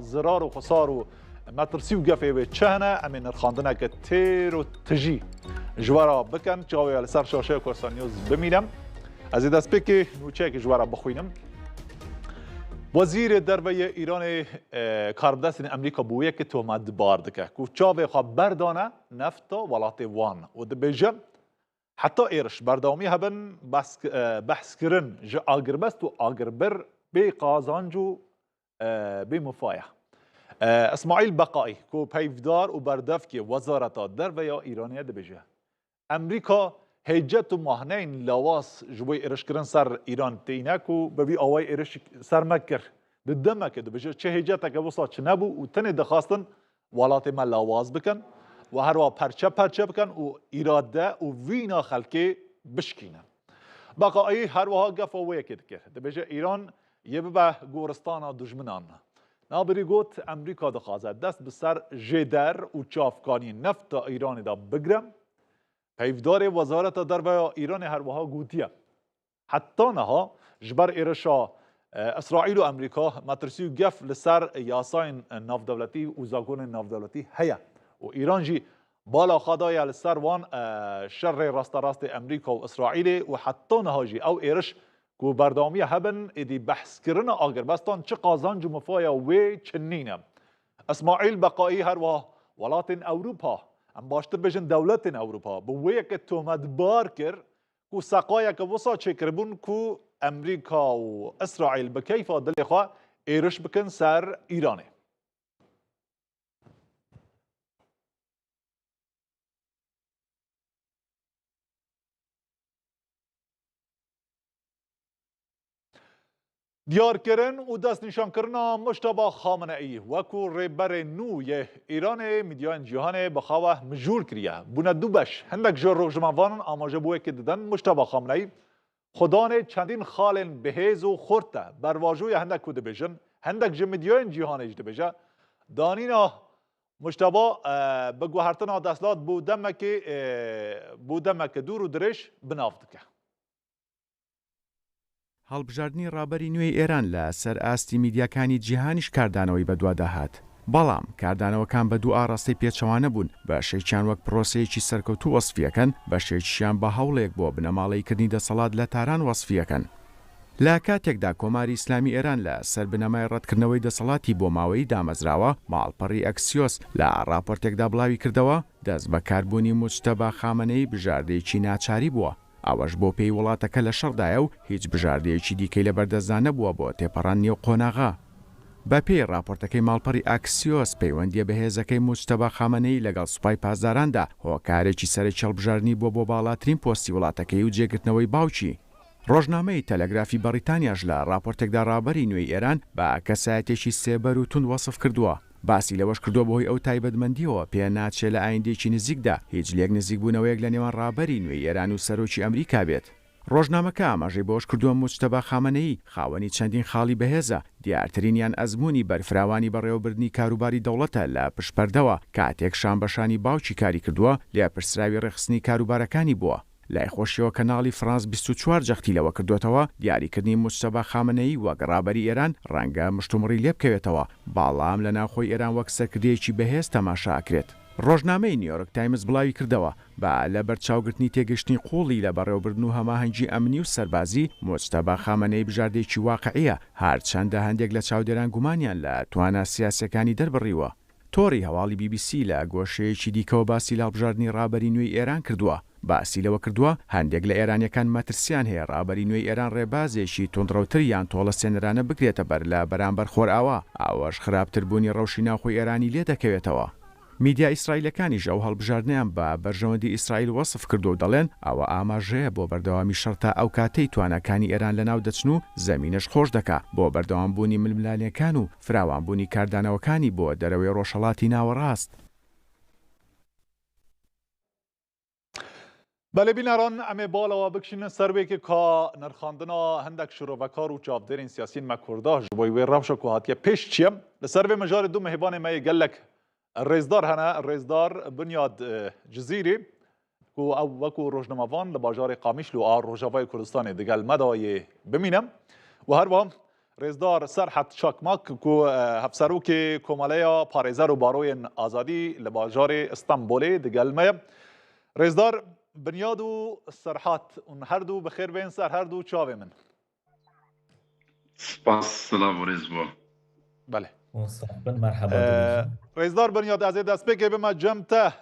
زرار و خسار و مترسی و گفه به چهنه امین نرخاندنه که تیر و تجی جوارا بکن چاوی على سر شاشه کورسان نیوز ببینم از دست پکی نوچه که جوارا بخوینم وزیر دروی ایران کاربدست امریکا بویه که تومت بارد که چاوی خواب بردانه نفت ولات وان و دبیجه حتی ایرش بردامی هبن بحث کرن جا آگربست و آگربر بی قازانجو بی مفایه اسماعیل بقایی کو پیفدار و بردف که وزارت دروی ایرانی دبیجه امریکا هیجت و مهنین لواس جوی ایرش کرن سر ایران تینکو ببی آوای ایرش سر مکر ددمک دبیجه چه هیجت که وصا چه نبو و تنی دخواستن ولات ما لواز بکن و هر وا پرچه بکن و اراده و وینا خلکی بشکینه بقایی هر وها گفت و یکید کرد دبیجه ایران یه به گورستان دشمنان نابری گوت امریکا دخوازد دست به سر جدر و چافکانی نفت ایران دا بگرم پیفدار وزارت دروی ایران هر وها گوتیه حتی نها جبر ایرشا اسرائیل و امریکا مترسی و گف لسر یاساین نافدولتی و زاگون نافدولتی هیا و ایران جی بالا خدای لسر وان شر راست امریکا و اسرائیل و حتی نها جی او ایرش کو بردامی هبن ادی بحث کرن آگربستان چه قازانج مفایا و چنینه اسماعیل بقایی هر وها ولات اروپا ام باشتر بجن دولت اروپا بویه که تومت بار کر کو سقایا که وسا چکربون کو امریکا و اسرائیل بکیفا دل خواه ایرش بکن سر ایرانه دیار کرن و دست نشان کرنا مجتبی خامنه ای وکو ریبر نوی ایران میدیان جهان بخواه مجور کریه بونه دو بش هندک جر روشموانان آماجه بوه که دادن مجتبی خامنه ای خدانه چندین خالن بهیز و خورته برواجوی هندک کده بجن هندک جمدیان جهان اجده بجه دانینا مجتبی بگو هرتنا دستلات بودمک دور و درش بنافت که هەڵبژاردننی ڕابەری نوێی ئێران لە سەر ئاستی میدیاکانی جیهانیش کاردانەوەی بەدواداهات. بەڵام کاردانەوەکان بە دوو ئاڕاستی پێچەوانە بوون بەشێکیان وەک پرۆسەیەکی سەرکەوتوو وەسفیەکەن بەشێکیان بە هەوڵێک بۆ بنەماڵەیکردنی دەسەڵات لە تاران وەسفیەکەن. لە کاتێکدا کۆماری ئیسلامی ئێران لە سەر بنەمای ڕەتکردنەوەی دەسەڵاتی بۆ ماوەی دامەزراوە ماڵپەڕی ئەکسیۆس لە راپۆرتێکدا بڵاوی کردەوە دەست بەکاربوونی موجتەبا خامنەی بژاردەیەکی ناچاری بووە. ئەوەش بۆ پێی وڵاتەکە لە شەڕدایە و هیچ بژاردەیەکی دیکەی لە بەردەستدا نەبووە بۆ تێپەڕان نێو قۆناغا. بە پێی راپۆرتەکەی ماڵپەڕی ئاکسیۆس پەیوەندیە بەهێزەکەی موجتەبا خامنەی لەگەڵ سوپای پاسداراندا هۆکارێکی سەرەکی هەڵبژاردننی بۆ باڵاترین پۆستی وڵاتەکەی و جێگرتنەوەی باوکی. ڕۆژنامەی تەلەگرافی بەریتانیاش لە راپۆرتێکدا ڕابەری نوێی ئێران بە کەسایەتێکی سێبەر و توند وەسف کردووە. باسی لەوەش کردووە بەهۆی ئەو تایبەتمەندیەوە پێ ناچێت لە ئایندێکی نزیکدا هیچ لێک نزیک بوونەوەیەک لە نێوان ڕابەری نوێی ئێران و سەرۆکی ئەمریکا بێت. ڕۆژنامەکە ئاماژەی بۆش کردووە موجتەبا خامنەی خاوەنی چەندین خاڵی بەهێزە دیارترینیان ئەزمموی بەرفراوانی بەڕێوەبردنی کاروباری دەوڵەتە لە پشپەردەوە کاتێک شانبەشانی باوکی کاری کردووە لێ پرسراوی ڕێخستنی کاروبارەکانی بووە. لای خۆشیەوە کەناڵی فرانس 24 جەختی لەوە کردوێتەوە دیاریکردنی موجتەبا خامنەی وەک ڕابەری ئێران ڕەنگە مشتومڕی لێ بکەوێتەوە بەڵام لە ناوخۆی ئێران وەک سەرکردەیەکی بەهێز تەماشاکرێت. ڕۆژنامەی نیویۆرک تایمز بڵاوی کردەوە بە لە بەرچاوگرتنی تێگەشتنی قوڵی لە بەڕێوەبردن و هەماهەنگی ئەمنی و سەربازی موجتەبا خامنەی بژاردێکی واقعیە هەرچەندە هەندێک لە چاودێران گومانیان لە توانە سیاسەکانی دەربڕیوە. تۆڕی هەواڵی BBC لە گۆشەیەکی دیکەوە باسی لە هەڵبژاردننی ڕابەری نوێی ئێران کردووە. باسی لەوە کردووە هەندێک لە ئێرانیەکان مەترسیان هەیە ڕابەری نوێی ئێران ڕێبازێکی تونندڕەوتریان تۆڵە سێنرانە بگرێتە بەر لە بەرامبەر خۆرئاوا ئەوەش خراپتربوونی ڕەوشی ناوخۆی ئێرانی لێ دەکەوێتەوە. میدیا ئیسرائیلەکانیش ئەو هەڵبژاردنیان بە بەرژەوەندی ئیسرائیل وەسف کردو و دەڵێن ئەوە ئاماژەیە بۆ بەردەوامی شەڕتا ئەو کاتەی توانەکانی ئێران لەناو دەچن و زەمینەش خۆش دەکا بۆ بەردەوامبوونی ململانیەکان و فراوانبوونی کاردانەوەکانی بۆ دەرەوەی ڕۆژهەڵاتی ناوەڕاست. بله بینران امی بالا و بکشین سروی که کا نرخاندنا هندک شروعکار و چاودرین سیاسین مکرده جبوی و روش کوهاتیه پیش چیم لسروی مجار دو مهبان ما گلک الرئیسدار هنا الرئیسدار بنیاد جزیری کو او وکو روزنامه‌وان لباجار قامیشلو آر روجاوای کردستان دگل مدای ببینم و هر وام رزدار سرحت چاکماک کو هفسروک کومالیا پارێزەر و باروین آزادی لباجار استانبولی دگلمه رزدار بنیاد و سرحت اون هر دو بخیر بین سر هر دو چاوه من سپاس سلام و رزبو بله مصاحبا مرحبا رزدار بنیاد از دست بگه بما جمته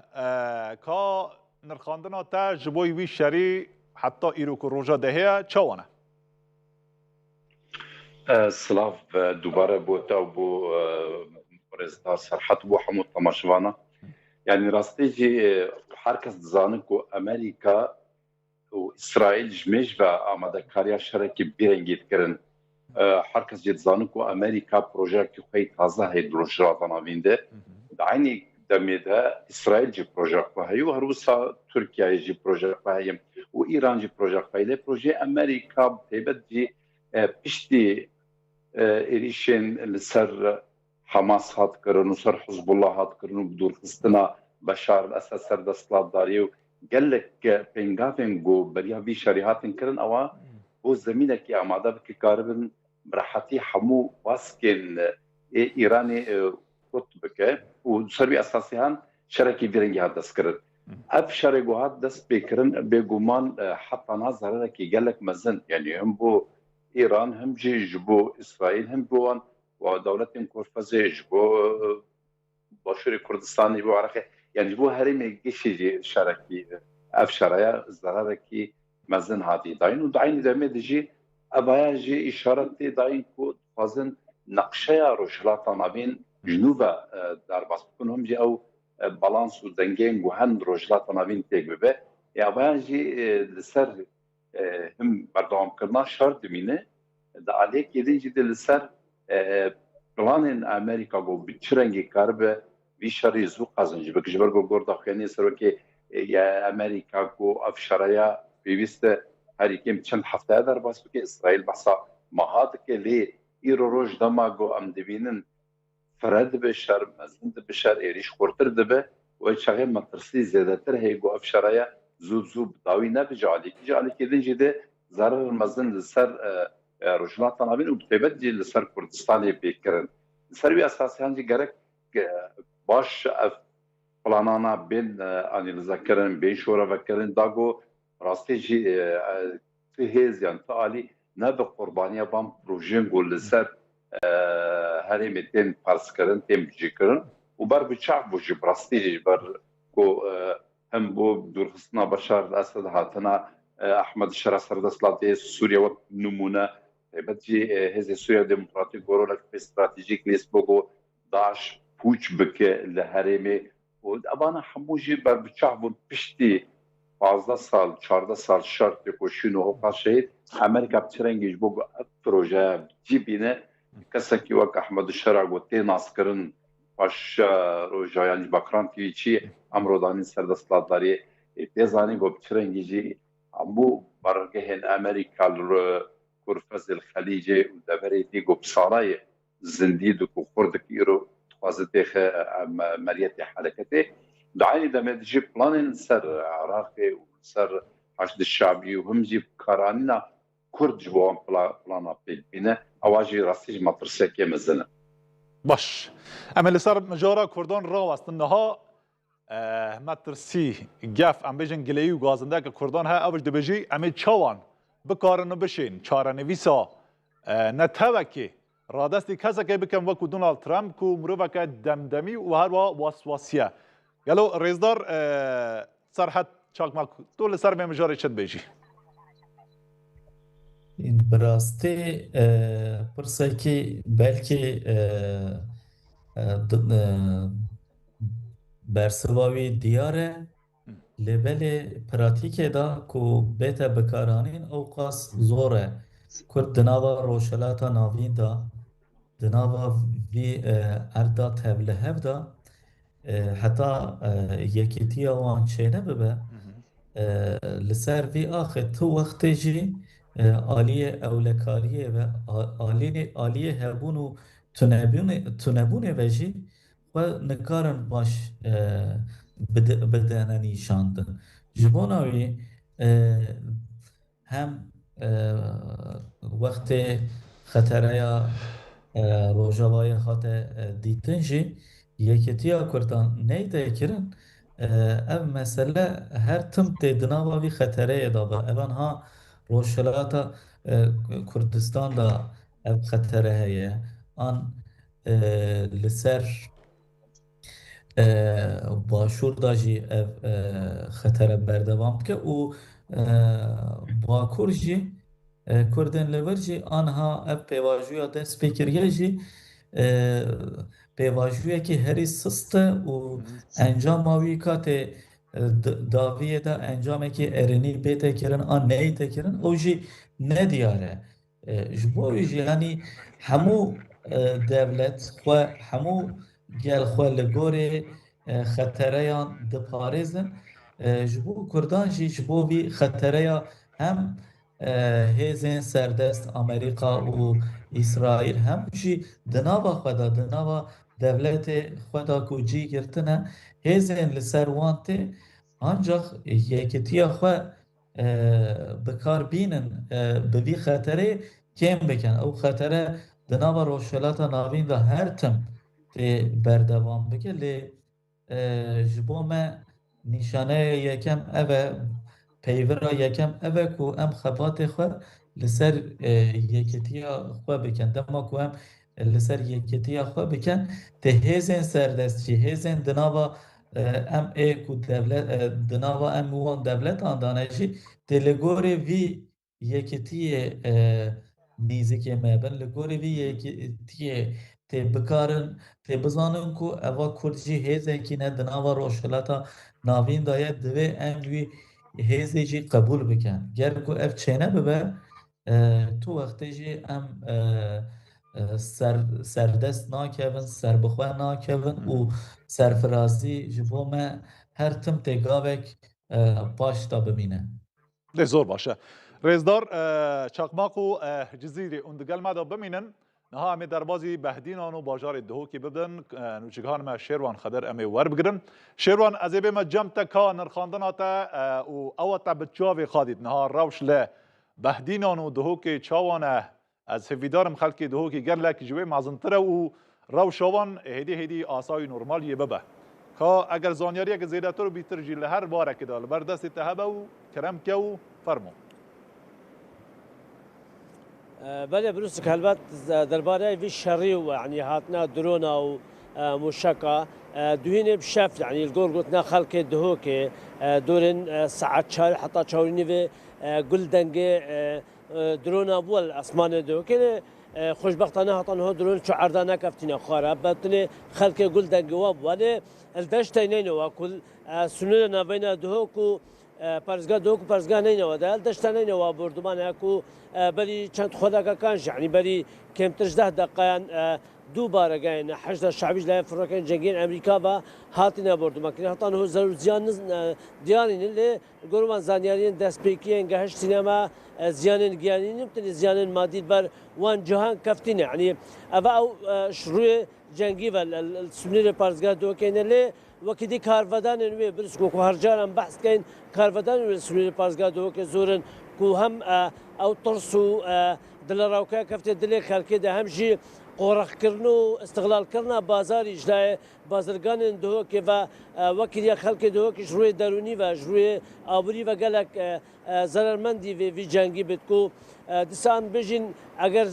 که نرخاندنا تا جبوی وی شری حتی ایرو که روژا دهه چوانه سلاف دوباره بوتا و بو رزدار سرحت بو حمود تماشوانا يعني راستيجي حركة زانكو أمريكا وإسرائيل جميج بأمادة كاريا شركة بيرنجيت كرن حركة جد زانكو أمريكا بروجيكت خي تازه هي دروجرات نافينده دعيني دميدها إسرائيل جي بروجيكت هي وروسا تركيا جي بروجيكت هي وإيران جي بروجيكت هي بروجي أمريكا بتبت جي بشتي إريشين لسر حماس هات كرن وسر حزب الله هات كرن وبدور خستنا بشار الأسد سر دستلات داريو قال لك بينغافين جو بريا في شريحات كرن أوا هو زميلك يا عماده بكاربن براحتي حمو واسكن إيراني قطبك وسربي أساسيان شركي بيرنجي هات دست كرن أف شركو هات دست بكرن بيجومان حتى نظر لك قال لك مزن يعني هم بو إيران هم جبو إسرائيل هم بوان ودولة كورفازي جبو باشور كردستان جبو عراقي يعني جبو هرمي جيشي شركي اف شرايا زراركي مزن هاتي داين وداين دمي دجي ابايا جي اشارتي داين كو فازن نقشيا روشلاتا ما بين جنوبا دارباس بكونهم جي او بالانس ودنجين وهن روشلاتا ما بين تيجبه يا ابايا جي لسر هم بردوام كرنا شهر دمينه دا عليك يدين جدي لسر بلان امريكا جو بتشرنجي كاربه ویشاری زو قازنجی بکشور گو گردا خیلی سروکی یا امریکا کو افشاریا بیشتر هری کم چند هفته در باز بکی اسرائیل بحثا مهاد که لی ایرو روز دما گو ام دبینن فرد بشر مزند بشر ایریش خورتر دبه و چه مترسی زیاده تر هی گو افشاریا زو داوی نبجالی که دنجی ده ضرر مزند سر روشنات نابین و بتبد جل سر کردستانی بیکرن سروی اساسی هنجی گرک باش پلانانا بین انیلزا کردن بین شورا و کردن داغو راستی جی هیز یان تعالی نه به قربانی بام پروژن گل سر هری متن پارس کردن تیم بجی کردن و بر بچاق بوجی راستی جی بر کو هم بو دورخستنا بشار الاسد هاتنا احمد الشرع سردسلاتی سوریا و نمونه بتجي هذه سوريا ديمقراطية قرارك في استراتيجيك نسبة داعش پوچ بکه لهرمه و ابانا حموجی بر بچعبون پشتی 15 سال 14 سال شرط کوشینو هو شهید امریکا بترنگیج بو پروژه جیبینه کسکی وک احمد الشرع گوتی ناسکرن باش روجا یعنی بکران تیچی امرودانی سردستلات داری بیزانی گو بترنگیجی امو برگهن امریکا کرفز الخلیجی و دبریتی گو بسالای زندید و خردک ایرو وازدخ مريت حركته دعاني دم تجي بلان سر عراقي وسر حشد الشعبي وهم جيب كارانينا كرد جوان بلانا بينا اواجي راسيج ما ترسك مزنا باش اما اللي صار مجارة كردان راوست انها ما ترسي جاف ام بيجن جلي وغازندك كردان ها اوج دبجي ام تشوان بكارن بشين چارن ويسا نتوكي رادستی کسی که بکن وکو دونالد ترامپ کو مروفه که دمدمی و هر واسواسیه یلو رزدار سرحت چاکماک تو لسر به مجاری چد بیجی این براسته پرسه که بلکه برسواوی دیاره لبل پراتیکه دا کو بیتا بکارانین اوقاس زوره کرد دناوا روشلاتا ناوین دا دناوا وی اردا تبله هف دا حتی یکیتی وان چینه ببه لسر وی آخه تو وقت جی آلیه اولکاریه و آلیه هبونو تنبونه و جی و نکارن باش بدهنه نیشاندن جبوناوی هم وقت خطریا روژاوای خاطر دیتن جی یکیتیا کردان نیده کرن اف مسئله هر تم تیدنا و وی خطره دابا اون ها روشلاتا کردستان دا اف خطره هیه آن لسر باشور دا جی خطر بردوام که او باکور جی کردن لور جی آنها اف پیواجویا دست پیکریه جی پیواجویا که هری سسته و انجام ماوی کات داویه دا انجامه که ارنی بیته کرن آن نیته کرن او جی ندیاره جبوی جی یعنی همو دولت خو همو گل خو لگوری خطریان دپارزن جبو کردان جی جبو بی خطریا هم هیزن سردست امریکا و اسرائیل هم جی دناوا خدا دناوا دولت خدا کو جی گرتنه هیزن لسر وانته ancak yeketiya xwe bikar bînin bi vî xeterê kêm bikin ew xetere di nava rojhilata navîn de her tim tê berdewam bike lê ji bo me nîşaneya yekem ev e peyvira yekem ev e ku em xebatê xwe li ser yeketiya xwe bikin dema ku em li ser yeketiya xwe bikin tê hêzên serdestçî hêzên di nava ام ای کو دولت دناوا ام وان دولت اندانشی تلگوری وی یکیتی نیزی مبن لگوری وی یکیتی تی بکارن تی بزانن کو اوا کردجی هزه کی نه دناوا روشلاتا ناوین دایه دوی ام وی هزه جی قبول بکن گر کو اف چینه ببه تو وقتی جی ام سردست ناکevin سربخواه ناکevin و سرفرازی جبو ما هر تم تگاوک باش تا ببینه ده زور باشه رزدار چاقماق و جزیره اندگل مادا بمینن نها امی دربازی بهدینان و باجار دهو کی ببدن نوچگان ما شیروان خدر امی ور بگرن شیروان از ایبه ما جمتا کا نرخاندن آتا و اوتا بچاوی خادید نها روش له بهدینان و دهو کی چاوانه از هفیدارم خلکی دهو کی گر لکی جوی مازنتره و روشوان هدی آسای نورمال یه ببه که اگر زانیاری اگر زیداتر بیتر جیل هر باره که دال بردست تهبه و کرم که و فرمو بله بروس کلبت درباره وی شری و یعنی هاتنا درونا و مشکا دوهین بشف یعنی الگور گوتنا خلق دهو که دورن ساعت چهار حتی چهارینی و گل دنگه درونا بول اسمان دهو که خوشبختانه هاتن ها درون چو عردانه کفتینا خاره بتونه خلق گل دنگواب ولی الدشت اینه و کل سنون نبین دهو کو پرزگاه دهو کو پرزگاه نینه و دل دشت نینه و بردمان کو بری چند خدا کانش یعنی بری کم 13 دقیقه دو بار گاین حشد شعبیش لای فروکن جنگین امریکا و هاتینا بردمان که هاتن ها ضرور زیان دیانی لی گروان زانیارین دست پیکین گهش سینما زیان گیانی نمیتونی زیان مادی بر وان جهان کفتین یعنی او شروع جنگی و سنیر پارزگاه دو کنه لی وقتی کارودان نوی برس کو هر جارم بحث کن کارودان نوی سنیر پارزگاه دو که زورن کو هم او ترسو دلراوکه کفت دلی خلکی ده همشی قرق کردن و استقلال کردن بازار اجلای بازرگان دهو که و وکیل خلک دهو که روی درونی و روی آبری و گلک ضررمندی وی جنگی بد کو دستان بجین اگر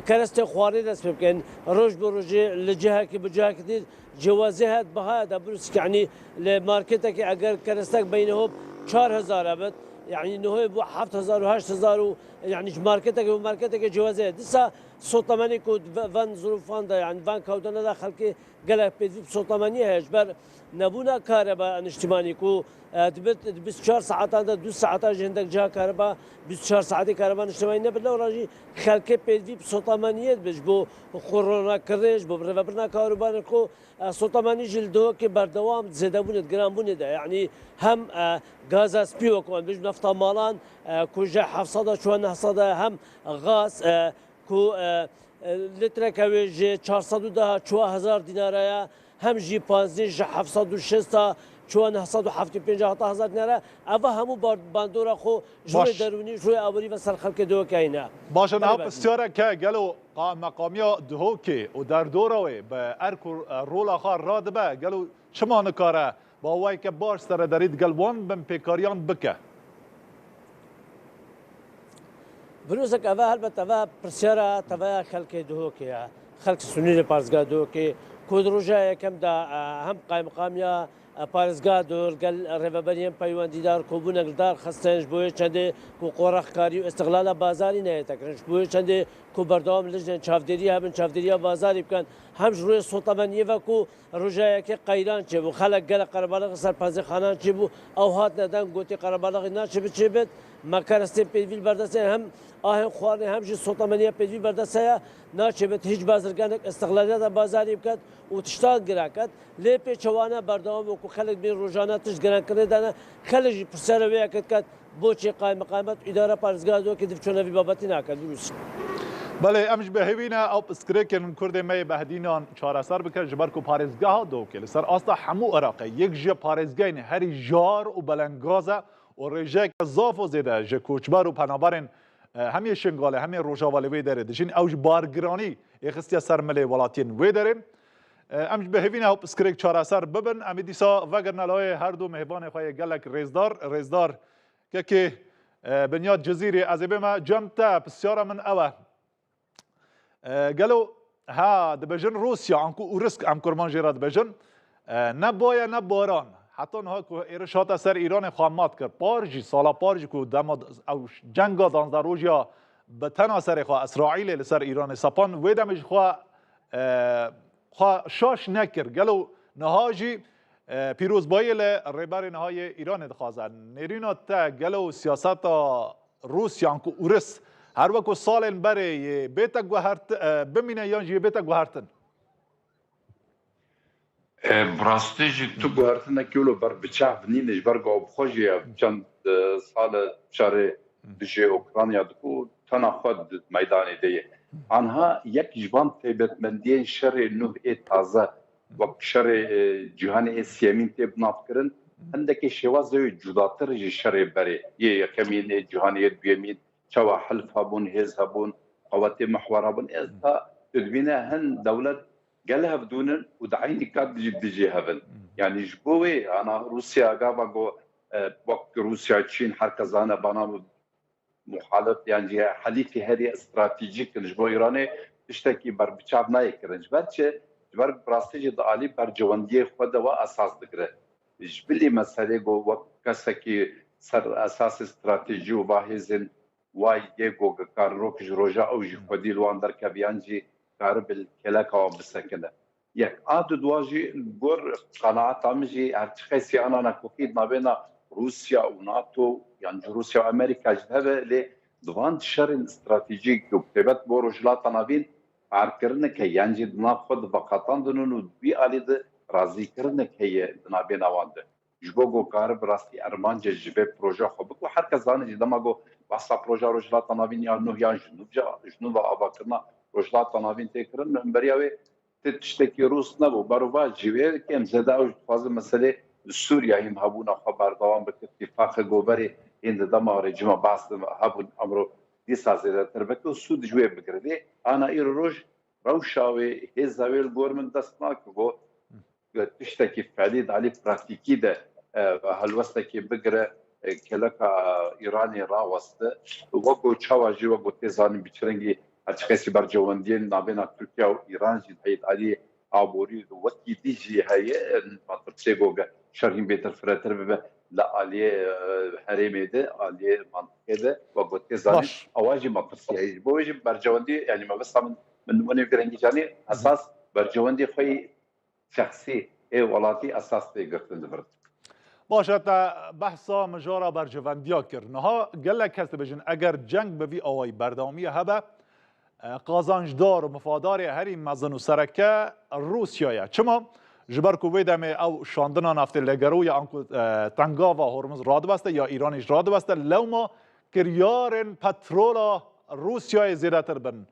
کرست خواری دست بکن روز به روز لجهه که بجهه که جوازه هد بها دبرس یعنی لمارکته که اگر کرستک بینه 4000 بد يعني انه هو 7000 و 8000 يعني ماركتك جوازات دسا صوتماني كود فان ظروفان دا يعني فان كودنا دا خلقي قال بيدي صوتماني هجبر نبونا كهرباء اجتماعي كو دبت 24 ساعات دا 2 ساعات عندك جا كهرباء 24 ساعه كهرباء اجتماعي نبلا وراجي خلقي بيدي صوتمانيه بجبو كورونا كرج برنا كهرباء كو صوتماني جلدو كي بردوام زدبون جرام دا يعني هم غاز اسبيو كمان بيج نفط مالان كوجا حفصده شو نحصده هم غاز كو لتر كويج 400 ده 4000 ديناريا هم جي 15 760 چون 975,000 نره اوه همو باندورا خو جوی درونی جوی اولی و سر خلق دو کاینا باشه نه بسیاره که گلو مقامیا دهوکی و در دوروی به ارکو رولا خار راد به گلو شما نکاره با وای که باش سر دارید گلوان بم پیکاریان بکه بروزك أبا هلبت أبا برسيارة تبا خلق دهوكي خلق سنين بارزقا دوكي كود رجايا كم دا هم قايم قاميا بارزقا دور قال ريفابريم بايوان ديدار كوبونا قدار خستنج بوي چنده كو قورخ كاري استغلال بازاري نه تكرنش بوي چنده كو بردوام لجن چافدري هبن چافدري بازاري بكن هم جروي سلطمان يفكو رجايا كي قيران چبو خلق قال قربالغ سر پازي خانان چبو او هات ندن گوتي قربالغ نا چبت چبت مكارستي بيدويل بردسه هم آهن خوارن همچی سلطمانیه پیدوی بردسته ناچبت هیچ بازرگانک استقلالیت بازاری بکد و تشتان گرا کد لیپی چوانه بردام و کو خلق بین روزانه تش گران کرده دانه خلقی پرسر ویا کد بوچی قائم مقامات اداره پارزگاه دو که دفچونه بابتی نکرد روز. بله امش بهوینا او اسکریکن کرد می بهدینان چهار سر بکر جبر کو پارزگاه دو که سر اصلا همو عراقی یک جه پارزگاه هری جار و بلنگازه و رجاک زاف و زده جه کوچبر و پنابرن همه شنگاله همه روجاواله وی داره دشین اوج بارگرانی اخستی سرمله ولاتین وی داره امش بهوین او اسکریک چهار سر ببن امی دیسا وگر نلای هر دو مهبان خواهی گلک رزدار که بنیاد جزیره از ما جمتا بسیار من اوه قالوا ها دبجن روسيا عنكو ورسك ام كرمان جيرات دبجن نبايا نباران حتی نه کو ارشاد سر ایران خامات کرد پارجی سالا پارجی کو دماد او جنگ دانزده روزیا به تنها سر خوا اسرائیل لسر ایران سپان و دمج خوا شاش نکر گلو نهاجی پیروز بایل رهبر نهای ایران دخوازن نرینا تا گلو سیاست روسیا کو ورس هر وقت سال برای بیت گوهرت بمینه یا بیت گوهرتن براستيجي تو گوهرتن کیلو بر بچاف نینش بر گاو خوشی چند سال شهر دجی اوکراینیا دکو تنها خود میدانی دیه آنها یک جوان تیبتمندی شر نوع تازه و شر جهان سیامین تیب نافکرن هندکی شوازه جداتر شر بری یه کمین جهانی بیمین چوا حلف هبون هز هبون قوات محور هبون از تا تدبینه هن دولت قالها بدون ودعيني كاد دجي هبل يعني جبوي انا روسيا قابا وقت روسيا تشين حركه زانا بنا محالف يعني حليفي هذه استراتيجيك جبو ايراني تشتكي بر بچاب نايكرن جبر براستيجي دالي بر جواندي خود وا اساس دغره جبلي مساله جو وقت كسكي سر اساس استراتيجي وباهزن واي يجو كاروك جروجا او جودي لوان در كبيانجي قارب الكلاكا وبسكنه يك عاد دواجي بور قناعات عمجي ارتخيسي انا نكوكيد ما بين روسيا وناتو يعني روسيا وامريكا جذبه لدوان شر استراتيجيك وكتبت بورجلات نابين عاركرنك يعني ناخذ بقطان دنو بي اليد راضي كرنك هي نابين اواند جبوغو قارب راستي ارمانجه جبه بروجا خبك وحركه زاني دماغو باسا بروجا رجلات نابين يعني يعني جنوب اباكرنا رجلات نابين تكرن من برياوي تشتكي روس نبو باروبا جيبه كم زدا او فاز مساله سوريا هم هبونا خبر دوام باتفاق گوبري هند دما رجما باس هبون امرو دي سازه تربكو سود جوي بكردي انا اير روج روشاوي هزاويل گورمنت دستناك بو تشتكي فعليد علي براتيكي ده هلوستكي بقره كلكا ايراني راوست وكو تشاواجي وكو تزاني بچرنگي اتخاسي برجواندين نابينا تركيا وايران جيت علي عبوري وكي تيجي هي ماترسيغو شرهم بيتر فراتر لا علي حريمي ده علي منطقه ده وكو تزاني اواجي ماترسي بوجي برجواندي يعني ما بس من فرنجاني اساس برجواندي في شخصي اي ولاتي اساس تيغرتن دبرت باشه تا بحثا مجارا برجواندیا کرنها گلک هست بجن اگر جنگ بوی آوای بردامی هبه قازانجدار و مفادار هری مزن و سرکه روسیایه چما جبر کوی دمه او شاندنا نفت لگرو یا انکو تنگاوا هرمز راد بسته یا ایرانیش راد بسته لو ما کریارن پترولا روسیای زیده تر بن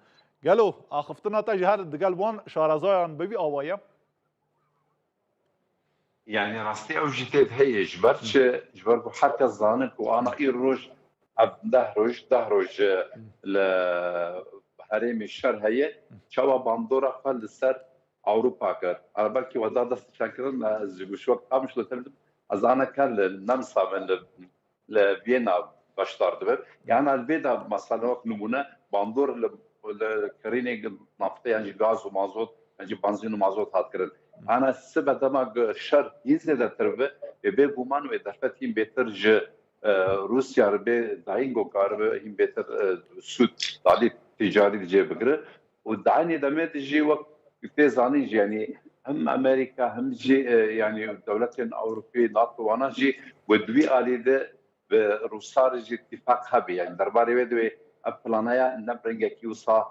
گلو آخفتنا تا جهر دگل وان شارزایان بوی آوایه يعني راستي او جيتيت هي جبر بو حركه زانك وانا ايروج دهروج ل هرم الشر هي شوا باندورا قال سر اوروبا كر البركي وداد استشكرن زغوش وقت امش لترد از انا كان نمسا من لفيينا başlardı. Yani elbette mesela numune bandur لكرينيج نفطي يعني غاز ومازوت يعني بنزين ومازوت هاتكرن انا سبب دما شر يزيد تربه به بومان و دفتیم بهتر ج روسیا رو به داینگو کار به این بهتر سود دالی تجاری جه بگره و دانی دمت جی وقت تزانی يعني هم امريكا هم جي يعني دولات اوروبيه ناتو وانا جي ودوي عليه بروسار جي اتفاق هبي يعني درباري ودوي پلانایا نبرنگه کیوسا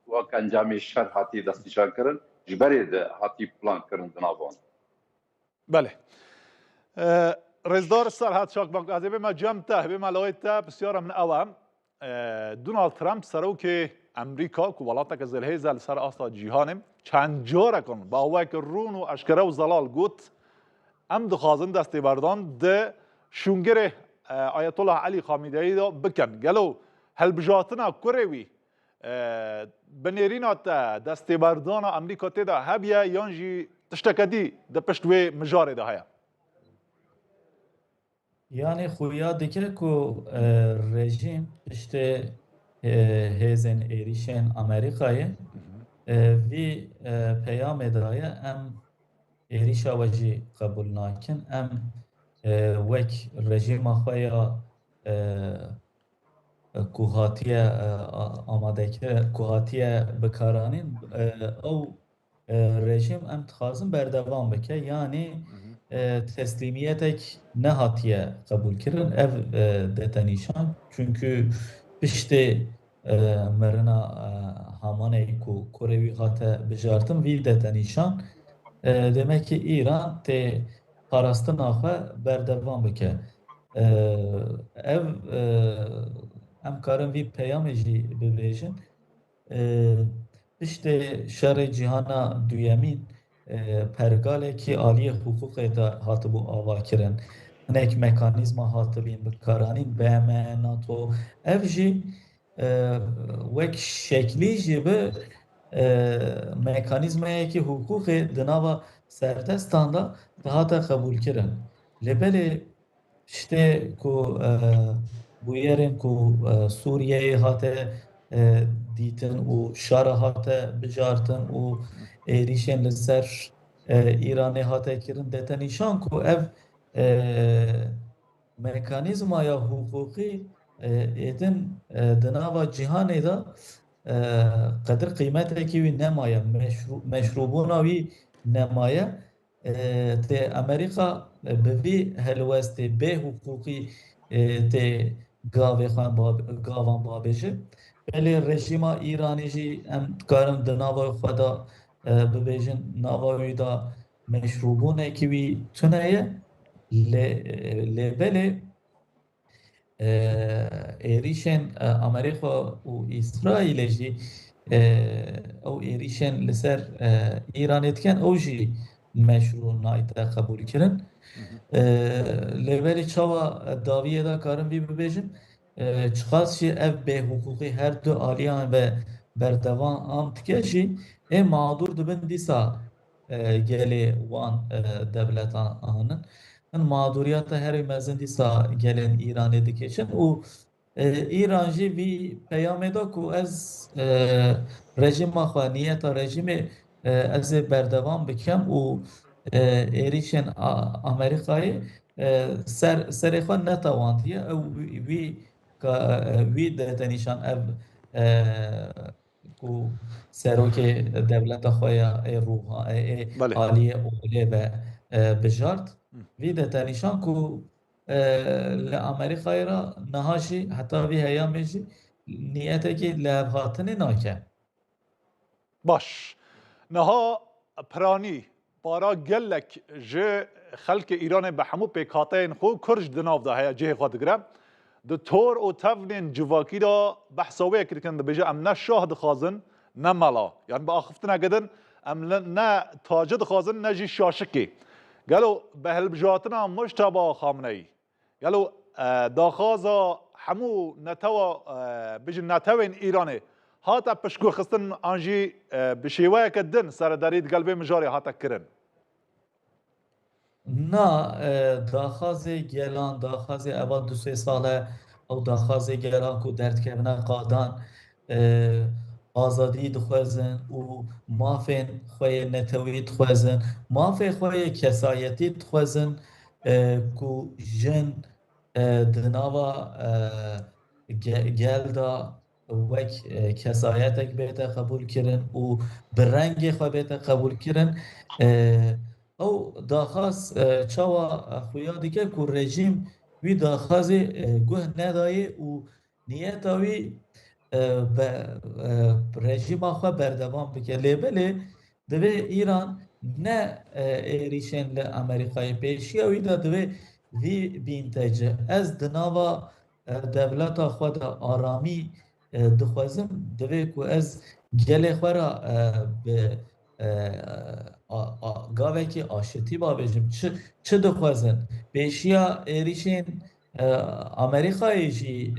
وک انجام شر هاتی دستیشان کرن جبری ده هاتی پلان کرن دنابون. بله. رئیسدار سر هات شاک بانک از به ما جمته به ملایت بسیار من اوام دونالد ترامپ سرو که امریکا که ولاتک از الهیزل سر آسا جهانم چند جاره کن با وک رون و اشکره و زلال گوت ام دخوازن دستی بردان ده شونگره آیت الله علی خامنه‌ای دا بکن گلو هل بجاتنا كروي بنيرينا دستي بردانا امريكا تدا هبيا ينجي تشتكدي ده پشتوي مجاري ده هيا يعني خويا ديكر كو رژیم پشت هیزن ایریشن امریکای وی پیام دایه ام ایریشا وجی قبول ناکن ام وک رژیم خویا کوهاتیه آماده که کوهاتیه بکارانین او رژیم ام تخازن بردوام بکه یعنی تسلیمیتک نهاتیه قبول کردن ev دتنیشان çünkü pişti مرنا همانه کو کوروی هاته بجارتن وی دتنیشان demek ki İran te parastın ağa berdevam bike ev em karin vî peyamê jî bibêjin piştê şerê cîhana duyemîn pergalekî aliyê hukukê de hatibû avakirin hinek mekanîzma hatibîn bikaranîn BM, NATO ev jî wek şeklî jî bi mekanîzmayekî hukukê di nava serdestan da dihate qebûlkirin lêbelê piştê ku bûyerên ku Sûriyeyê hate dîtin û şara hate bijartin û êrişên li ser Îranê hate kirin dete nîşan ku ev mekanîzmaya hukukî êdin di nava cîhanê de qedir qîmetekî wî nemaye meşrûbûna wî nemaye tê Amerîka bi vî helwestê bê hukukî tê gavê xwe gavan babêje belê rejîma İranê jî em dikarin di nava xwe da bibêjin nava wî da meşrûbûnekî wî tune ye lêbelê êrişên Amerîka û İsraîlê jî ew êrişên li ser İranê dikin ew jî meşrû nayîte qebûl kirin lêberî çawa daviyê da karin vî bibêjin çiqas jî ev bêhukukî her du aliyan ve berdevam dike jî ê mağdur dibin dîsa gelê wan devletan anin mağduriyata herî mezin dîsa gelên Îranê dikeçin û İran jî vî peyamê da ku ez rejima xwe niyeta rejimê ez ê berdevam bikim û êrişên Amerîkayê serê xwe netawandiye ew wî detenîşan ev ku serokê devleta xwe ya ê aliyê olê ve bijart vî detenîşan ku li Amerîkayê ra niha jî heta vî heyamê jî niyetekî li hev hatinê nake. Baş. Niha piranî para gelek ji xelkê Îranê bi hemû pêkhateyên xwe Kurj di nav da heye cihê xwe digire di tor û tevnên civakî da behsa wê kirkin dibêje em ne şah dixwazin ne mela yani bi axiftina gedin em ne tacı dixwazin ne jî şaşikê قالوا بهالبجاتنا مجتبى خامنئي قالوا داخازا حمو نتوا بجن نتوين إيراني هاتا بشكو خستن أنجي بشيوية كدن سر داريد قلبي مجاري هاتا كرن نا داخازی گلان داخازی اول 2-3 ساله او داخازی گلان کو درد کبنه قادان آزادی دخوازن و مافین خوی نتوی دخوازن مافین خوی کسایتی دخوازن کو جن دناوا گل دا وک کسایتک بیتا قبول کرن و برنگ خواه بیتا قبول کرن او داخاز چاوا خویا دیگه کو رژیم وی داخاز گوه ندایی و نیت وی به رژیم آخوا بردوام بکه لیبله دوی ایران نه ایریشن لامریکای پیشی وی دا دوی وی بینتجه از دناوا دولت آخوا دا آرامی دخوازم دوی کو از گل خورا به گاوه که آشتی با بجیم چه دخوازن پیشیا ایریشین امریکایی جی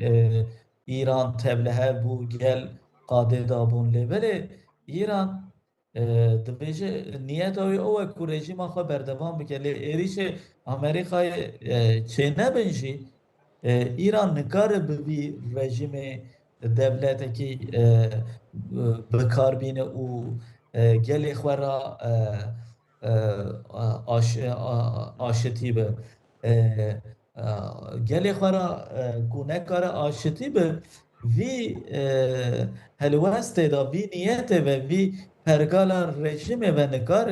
ایران تبله بو گل قاده دابون لیبره ایران دبیجه نیت او که رژیم آخوا بردوام بکه لی ایریش امریکای چه نبنجی ایران نکار ببی رژیم دولت که بکار بینه او گلی خورا آشتی به گلی خورا گونه کار آشتی به وی هلوست دا وی نیت و وی پرگالا رژیم و نکار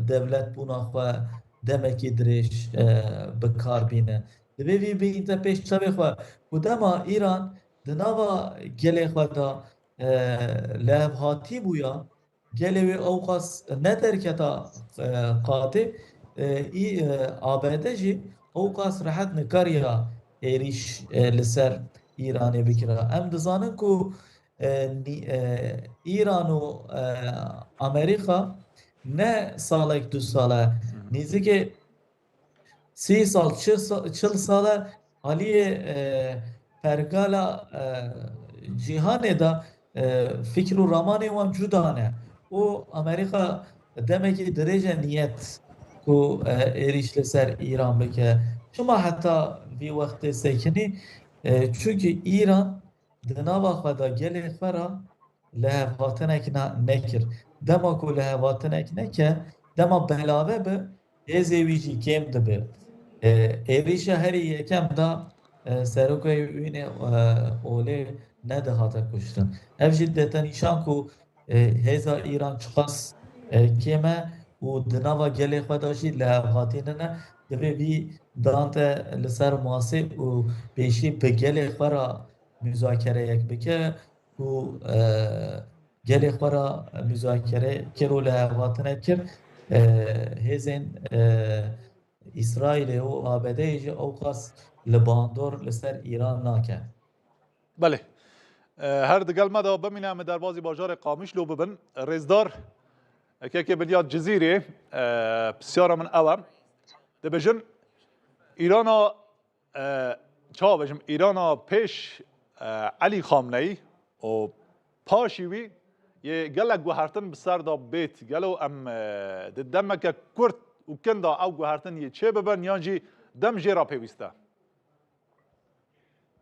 دولت بونا خوا دمکی درش بکار بینه دوی وی بینتا پیش چاوی خوا کداما ایران دناوا گلی خوا دا لعب هاتی بویا گلوی اوقاس ندرکتا قاطع ای آباده جی اوقاس راحت نکاریا ایریش لسر ایرانی بکرا ام دزانن کو ایران و امریکا نه سالک 2 ساله نیزی که 30 سال 40 ساله حالی پرگالا جهان دا فکر و رمان وان جدانه و امریکا دمکی درجه نیت کو ایریش لسر ایران بکه شما حتی وی وقت سکنی چونکه ایران دناوا خدا گل خورا لحواتنک نکر دما کو لحواتنک نکه دما بلاوه به ایزیویجی کم دبه ایریش هری یکم دا سروکای وینه اوله نده هاتا کشتن اف جدتا نیشان کو هزا ایران چخص کمه و دناوا گل خوداشی لحواتینه نه دوی وی دانت لسر ماسه و پیشی به گل خورا مذاکره یک بکه و گل خورا مذاکره کرو لحواتنه کر هزین اسرائیل و آبده ایجا اوقاس لباندور لسر ایران ناکه بله هر دقل مدا بمینم در بازی باجار قامیش لو ببن رزدار که بلیاد جزیره بسیار من اوام دبجن ایرانا چا بجم ایرانا پیش علی خامنه‌ای و پاشیوی یه گلک گوهرتن بسر دا بیت گلو ام دمک کرد و کندا او گوهرتن یه چه ببن یانجی دم جیرا پیوسته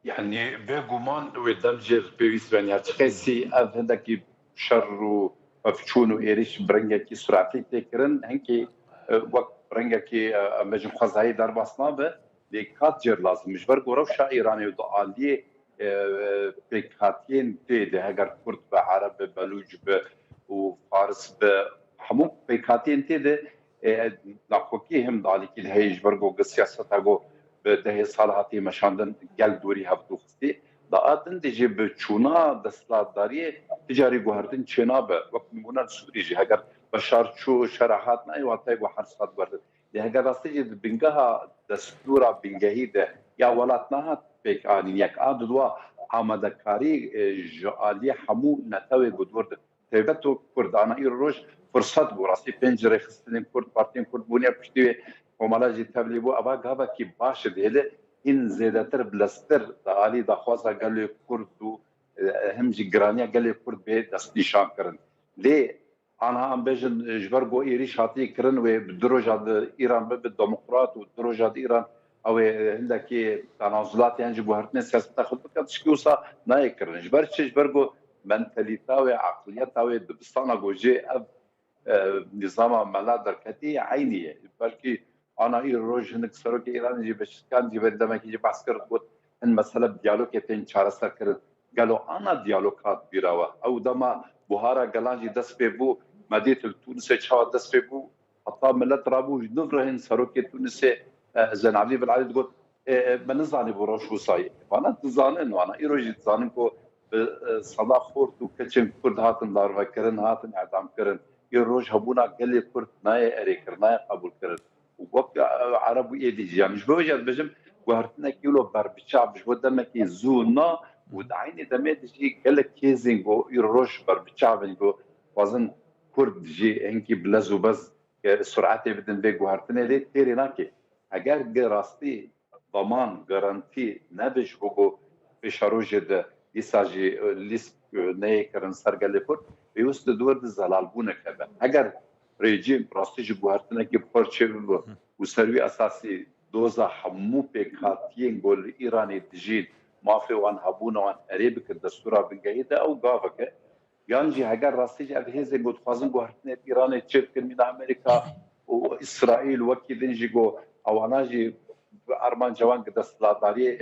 يعني بيجومان ودم جير بيويس بني هاتشخيسي هندكي شر وفتشون وإيريش برنجكي سرعتي تكرن هنكي وقت برنجكي مجم خزاي دار بصنابه لكات جير لازم مش برجو روشة إيراني وضعالية بكاتين تيده هجر كرد بعرب بلوج وفارس بحموك بكاتين تيده ناخوكي هم ضالكي الهيج برجو قصياسة تاجو ده صالحاتی مشاندن گل دوری هفتو خستی دادن دیجی به چونا دستلاتداری تجاری گوهردن چنا به وقت میمونن سوری جی اگر بشار چو شرحات نه وقتی گو حرصات گوهردن ده اگر راستی جی بنگها دستورا بنگهی ده یا ولات نه بک آنی یک آدوا آماده کاری جالی همو نتوی گدورد تایبەت و کوردانە ئیرۆژ فرصت بوو ڕاستی پێنجرەی خستنی کورد پارتین کورد بوونیە پشتی کۆمەڵایەکی تەبلی بوو ئەوە گاوەکی باشە دێلێ این زێدەتر بلەستر داعالی داخوازە گەلێ کورد و هەمجی گرانیە گەلێ کورد بێ دەستنیشانکردن لێ آنها ام بجن جبر بو ایریش هاتی کرن و دروجا ایران به دموکرات و دروجا ایران او هندکی تنازلات یعنی بو هرتن سیاست خود بکات شکوسا نه کرن جبر چه جبر بو منتالیتا و عقلیت و دبستان گوجه نظام ملا درکتی عینیه بلکه انا ای روز هندک سروک ایران جی بشکان جی بدم کی جی بحث کرد بود ان مسئله دیالوگ تن چاره سر کرد قالوا انا دیالوگات بیراوه او دما بوهارا گلانجی دست به بو مدينه تونس شاو دست به بو حتى ملت رابو نفرهن سروك تونس زين علي بالعلي تقول بنزاني بروش وصاي وانا تزانن وانا ايروج تزانن كو صدا خورت وكتشن كرد هاتن دار فكرن هاتن اعدام كرن يروج هبونا قال لي كرد ناي اريكر ناي قبول كرن وقت عربي يدي يعني مش بوجد بجم وهرتنا كيلو بربشاب مش ودمك زونا ودعيني دميت شيء قال لك كيزينغو يروج بربشابنغو وزن كرد جي هنكي بلزو بز سرعتي بدن بيجو هرتنا لي تيري ناكي اگر راستي ضمان جارانتي نبش بوجو بشاروج ده يساجي ليس نيكرن سرقل فور بيوست دور زلال بونه كبه اگر ريجيم راستي جو هرتنا كي بخورچه وسروي اساسي دوزا حمو بكاتين قول ايراني دجين مافي وان هبونا وان اريبك الدستورة بنجايدة او قافك يانجي هاجر راستيج ابهيزي قد خوازن قو هرتنة ايراني تشيركن من امريكا واسرائيل وكي دنجي قو او اناجي ارمان جوان قد استلاداري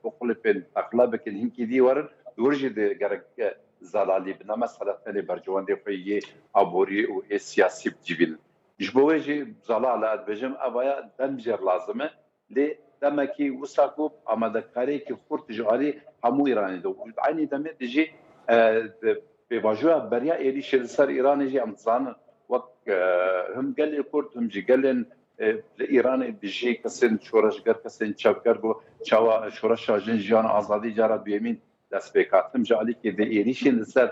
بقول بين اقلابك الهنكي دي ورن دورجي دي قرق زلالي بنا مسألة تاني برجوان دي فيه ابوري و سياسي بجيبين جبويجي زلالة بجم ابايا دمجر لازمه لي دمكي وساكو امادكاري كي خورت جوالي همو ايراني دو عيني دمي تجي بواجهه بريا ايري شلسر ايراني جي امتزان وقت هم قال لي كورت هم جي قال الايراني بيجي كسن شورشگر كسن چابگر بو چاوا شورش جنجان ازادي جارا بيمين دست بكاتم جالي كي دي ايري شلسر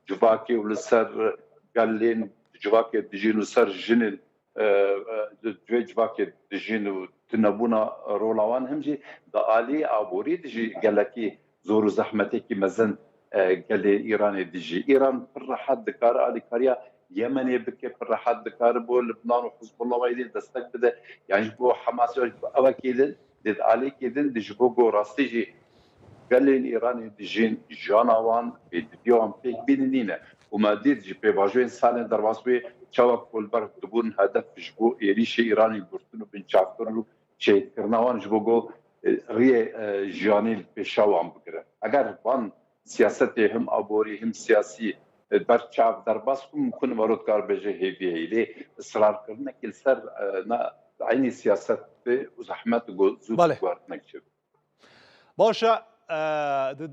جواكي ولسر قالين جواكي دجين وسر جنن جواكي دجين تنبونا رولاوان هم جي دالي ابوري دجي قالكي زور زحمتي كي مزن قال ايران دجي ايران فرحت دكار الي كاريا يمني بك فرحت دكار بو لبنان وحزب الله ويدي دستك بده يعني بو حماس او كيدن دد علي كيدن دجبو راستيجي قال ايران دجين جانوان بيديوم بيك بينينا وما ديت جي بي باجوين سالن درواسوي تشاوك كولبر تبون هدف جبو يريشي ايراني بورتنو بن شافترلو شيء كرناوان جبو ري جانيل بشاوام بكره اگر وان سیاستی هم ابوری هم سیاسی برچاف در باس ممکن ورود کار بجه هیوی هیلی اصرار کردن که سر نه عینی سیاست به زحمت زود وارد نکشه باشه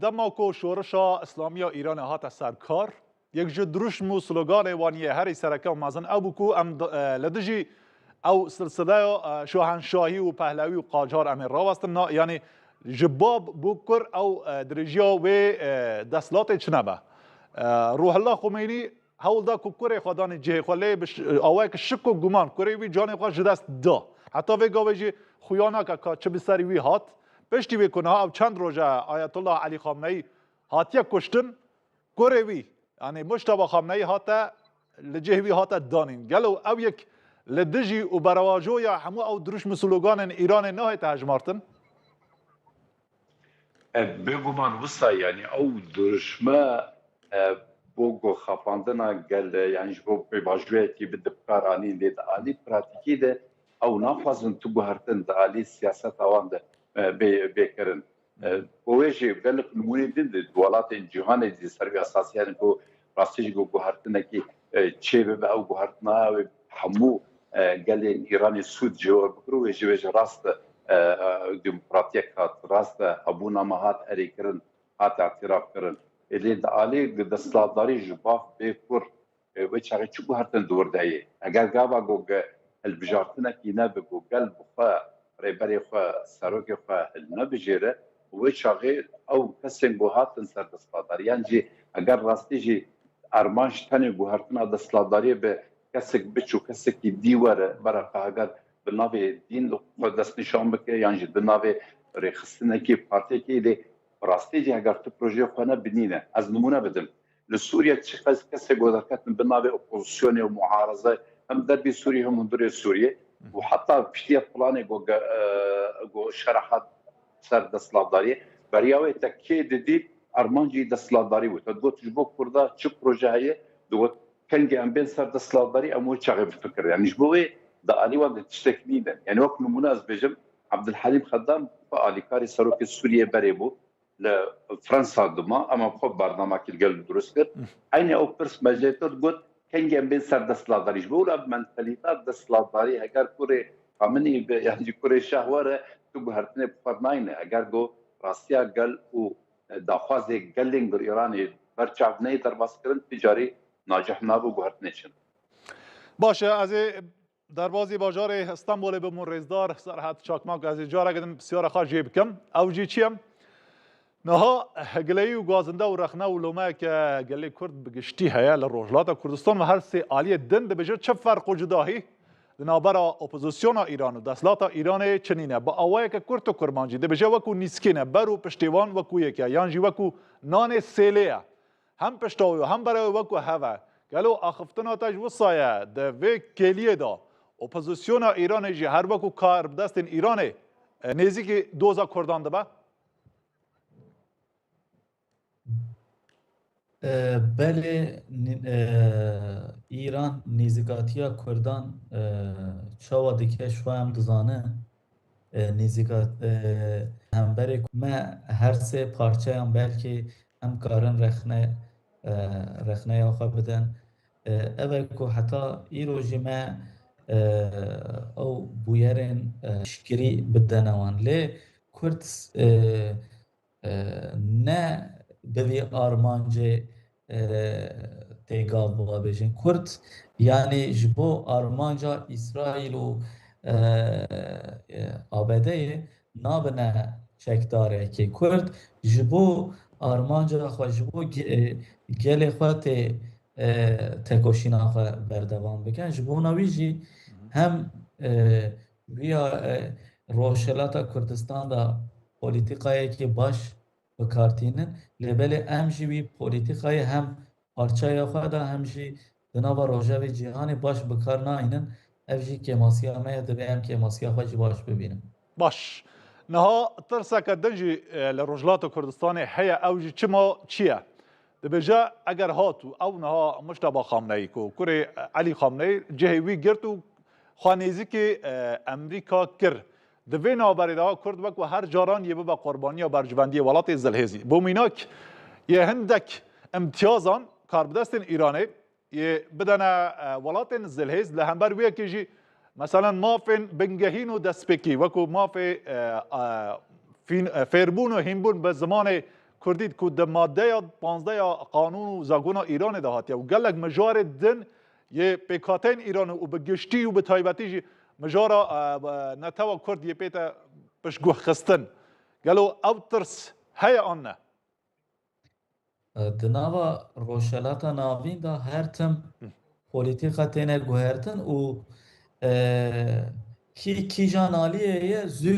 دما کو شورشا اسلامی ایران هات سرکار یک جدروش مو سلوگان وانیه هری سرکه و مازن ابو کو ام لدجی او سلسله شاهنشاهی و پهلوی و قاجار امیر راوستن یعنی جباب بوكر او درجيا و دسلات چنبه روح الله خمینی هول دا کوکر خدان جه خله بش اواک شک و گمان کری وی جان خو جدست دا حتی وی گاوجی خویانا کا چه بسری وی هات پشتی وی کنه او چند روزه آیت الله علی خامنه‌ای هاتیا کشتن کری وی یعنی مجتبی خامنه‌ای هات لجه وی هات دانین گلو او یک لدجی و برواجو یا همو او دروش مسلوگان ایران نه تهجمارتن بگومان وسا يعني او درشما بوغو خافاندنا قال يعني جو بباجويتي بدبكار اني ليد الي براتيكي ده او نافذن تو هرتن ده الي سياسه اوان ده بكرن ويجي قال لك المولدين دولات الجهان دي سربي اساسيا كو راستي جو هرتن كي تشيب او هرتنا حمو قال ايران السود جو بكرو يجي راست ديمقراطيك هات راست ابونا مهات اريكرن هات اعتراف كرن اللي دالي دستلاداري جباف بكر وچاغي چو هرتن دور داي اگر غابا گو البجارتنا كينا بگو قلب خا ريبري خا سروك خا النبجيره وچاغي او كسن گو هاتن سر دستلاداري يعني اگر راستي جي ارمانش تنه گوهرتنا دستلاداری به کسک بچو کسکی دیواره برای اگر به نوع دین خود دست نشان بکه یعنی به نوع رخصتنه که پارتی که ده راستی جه اگر تو پروژه خانه بنینه از نمونه بدم لسوریا چه کسی گذاشتن به نوع اپوزیسیون و معارضه هم در بی سوریه هم در سوریه و حتی پشتی پلان گو شرحات سر دستلاداری بریاوی تکی دیدی ارمانجی دستلاداری بود تو گفت جبو کرده چه پروژه هایی دو کنگی ام بین سر دستلاداری امو چاقی بفکر یعنی جبوی دا آلی وقت تشتکنیدن یعنی وقت نمونه از بجم عبدالحلیم خدام آلیکاری سروک سوریه بری بود لفرنسا دما اما خب برنامه که گل درست کرد عین او پرس مجلتر گفت کنگی ام بین سر دستلاداری جبو لا منتالیتا دستلاداری اگر کوری همینی یعنی کوری شهواره تو گهرتنه فرناینه اگر گو راستیا گل و داخواز گلینگ در ایرانی برچاو نه در باسکرن تجاری ناجح نابو گهرتنه چن باشه از در بازی باجار استانبول به من رزدار سرحد چاکماک از جاره گدن بسیار خواه جیب کم اوجی چیم نها گلی و گازنده و رخنه و لومه که گلی کرد بگشتی هیا لروجلات کردستان و هر سه آلی دن ده بجر چه فرق و جداهی دنابرا اپوزیسیون ایران و دستلات ایران چنینه با آوای که کرد و کرمانجی ده بجر وکو نیسکینه برو پشتیوان وکو یکی یانجی وکو نان سیلیه هم پشتاوی و هم برای وکو هوا گلو آخفتنا تاج وصایه ده وی کلیه دا اپوزیسیون ایران جی هر وکو کار بدست ایران نیزی که دوزا کردان ده با بله ایران نزیکاتیا کردان چاوا دیگه شو هم دزانه نزیکات هم بره ما هر سه پارچه هم بلکه هم کارن رخنه آخه بدن اول که حتی ای روزی ما او بویرن شکری بدنوان لی کرد نه بوی آرمانجه تیگاب بوا بجن کرد یعنی جبو آرمانجا اسرائیل و آباده نابنه چکداره که کرد جبو آرمانجا خواه جبو گل خواه تکوشینا خواه بردوام بکن جبو نویجی هم ویا روشلاتا کردستان دا پولیتیقایی که باش بکارتینن لبل امجی پولیتیقای هم پارچای خود هم جی دنوا روجاوی جهان باش بکار ناینن افجی که ماسیا میاد بهم که ماسیا خودی باش ببینم باش نها ترسك دنجي لرجلات كردستان هي اوجي چما چيه دبجا اگر هاتو او نها مشتبه خامنه‌ای کو كوري علي خامنه‌ای جهوي گرتو خانيزي كي امريكا كر دوینا بریده کرد وکو هر جاران یه با قربانی و برجوندی ولات زلهزی بومیناک یه هندک امتیازان کاربدستن ایرانه یه بدن ولات زلهز لهمبر ویه که جی مثلا مافن بنگهین و دستپکی وکو ماف فیربون و هیمبون به زمان کردید که ده ماده یا 15 قانون و زاگون ایران دهاتی و گلک مجار دن یه پیکاتین ایران و به گشتی و به تایبتی جی مجارا نتوا کرد یه پیتا بشگوه خستن قالوا او ترس هيا آنه دناوا روشلاتا ناوین دا هرتم پولیتیقا تینه گوهرتن و کی جانالیه یه زو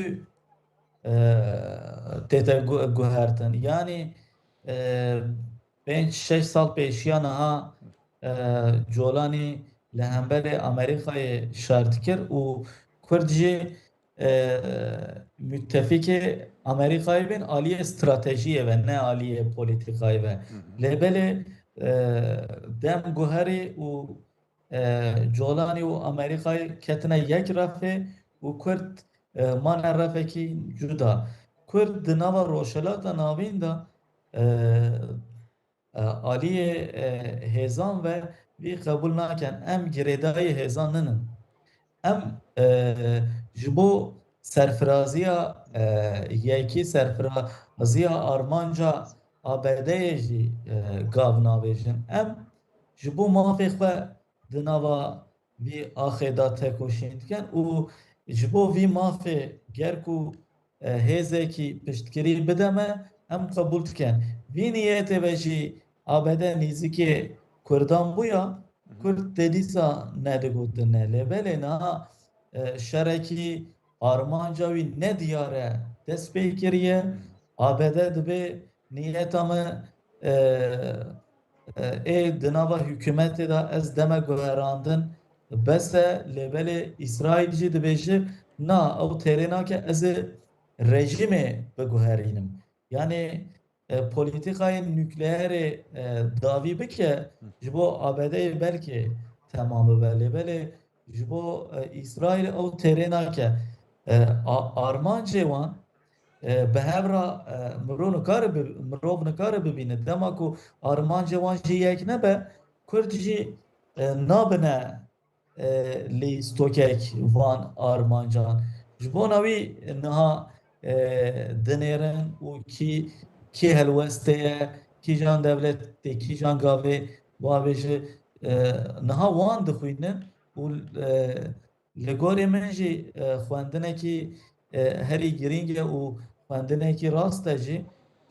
تیتا گوهرتن یعنی 5-6 سال پیشیان ها جولانی لهمبر امریکای شرط کرد و کردجی متفق امریکایی بین عالی استراتژیه و نه عالی پولیتیکایی و لبل دم گوهری و جولانی و امریکای کتنه یک رفه و کرد ما نرفه که جدا کرد نوا روشلات ناوین دا عالی هزان و وی قبول نکن ام گریدای هزان ننن ام جبو سرفرازیا یکی سرفرازیا آرمانجا آباده جی گاو ناویجن ام جبو مافی خواه دناوا وی آخیدا تکوشیند کن و جبو وی مافی گرکو هزه کی پشتگیری بدمه ام قبول کن وی نیت وجی آباده نیزی که کردان بویا کرد دیسا ندگوتنه لبله نه شرکی آرمانجاوی ندیاره دست پیکریه آبده دبی نیتامه ای دناوا حکومت دا از دم گوهراندن بس لبل اسرائیل جی دبیشه نا او ترینا که از رژیم بگوهرینم یعنی پولیتیکای نوکلئر داوی بکه جبو آبده بلکه تمام بله بله جبو اسرائیل او ترینا که آرمان جوان به هفرا مرو نکار ببینه دما کو آرمان جوان جی یک نبه کرد جی نابنه لیستوکک وان آرمان جان جبو نوی نها دنیرن و کی هلوسته کی جان دولت کی جان گاوه واویشه نها وان دخوینن و لگوری من جی خواندنه کی هری گرینگه و خواندنه کی راسته جی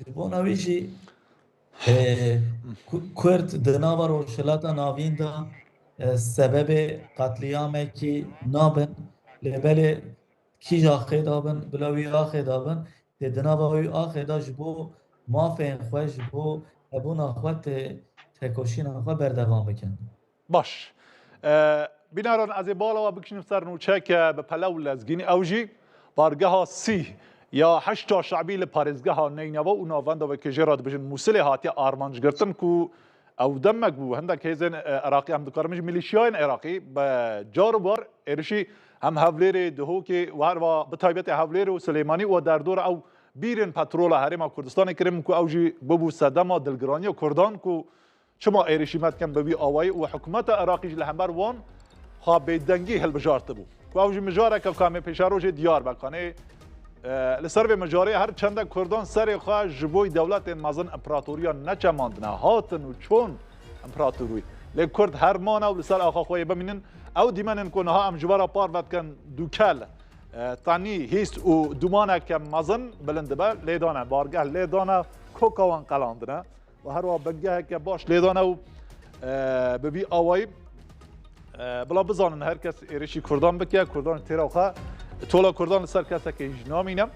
جبو نوی جی کرد دناوا روشلاتا ناوین دا سبب قتلیامه کی نابن لبله کی جا خیدابن بلاوی آخی دابن دناوی آخی دا جبو مافین خواه جبو ابون آخواه تکوشین آخواه بردوام بکن باش بیناران از بالا و بکشیم سر نوچه که به پلو لزگینی اوجی بارگاه سی یا 8 شعبی لپارزگاه نینوا و ناوندا و کجی راد بجن موسیل هاتی آرمانج گرتن کو او دمک بو هندک هیزن عراقی هم دکارمج میلیشیاین عراقی به جار و بار ارشی هم هفلیر دهو که و بطایبت هفلیر و سلیمانی و در دور او بیرن پترول حریم کردستان کریم کو اوجی ببو صدما دلگرانی و کردان کو چما ارشیمت کم ببی آوایی و حکومت عراقی لهمبر وان خواب دنگی هل بجارت بو کو اوجی مجاره که کامه پیشاروج دیار بکنه لسر به مجاره هر چند کردان سر خواه جبوی دولت مازن امپراتوریا نچماندنه هاتن و چون امپراتوری لی کرد هر مانه و لسر آخا خواه بمینن او دیمنن کنه ها ام جوارا پار ود کن دوکل تانی هیست و دومانه که مازن بلنده با لیدانه بارگه لیدانه کوکاوان قلاندنه و هر وا بنگه که باش لیدانه و ببی آوایی بلا بزانن هر کس ایرشی کردان بکیه کردان تیرا خواه تولا کردان سر کسا که اجنامینم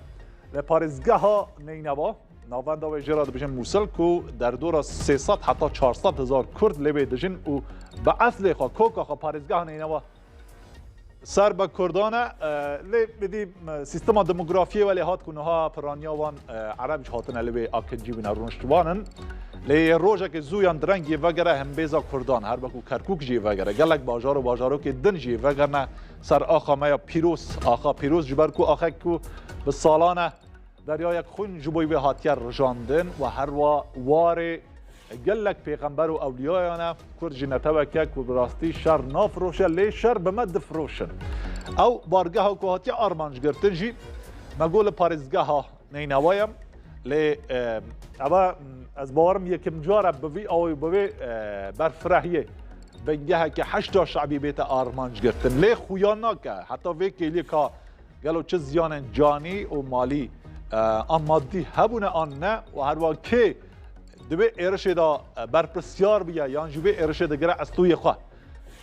لپارزگاه ها نینوا ناوندا و جراد بجن موسل کو در دور 300 حتی 400 هزار کرد لبه دجن و به اصل خواه کوکا خواه پارزگاه نینوا سر به کردانه لی بدی سیستم دموگرافی ولی هات کنه ها پرانیاوان عربش هاتن لبه آکنجی بنا رونشتوانن لی روژه که زویان درنگی وگره هم بیزا کردان هر بکو کرکوک جی وگره گلک باجارو که دن جی وگرنه سر آخا میا پیروز جبر کو آخا کو به سالانه دریای خون جبوی به هاتیه رجاندن و هر وار گلک پیغمبر و اولیایانه کرد جنته وکک و براستی شر نافروشه لی شر به مد فروشن او بارگاه کو هاتیه آرمانج گرتن جی مگول پارزگاه ها نینوایم لی اما از باورم یکم جاره بوی او بوی برفرهیه بنگه که 8 شعبی بیت آرمانج گرتن لی خویانا که حتی وی کلی که گلو چه زیان جانی و مالی مادی هبونه آن نه و هر وقت که دبی ارشه دا برپرسیار بیا یان جوی ارشه دا گره از توی خواه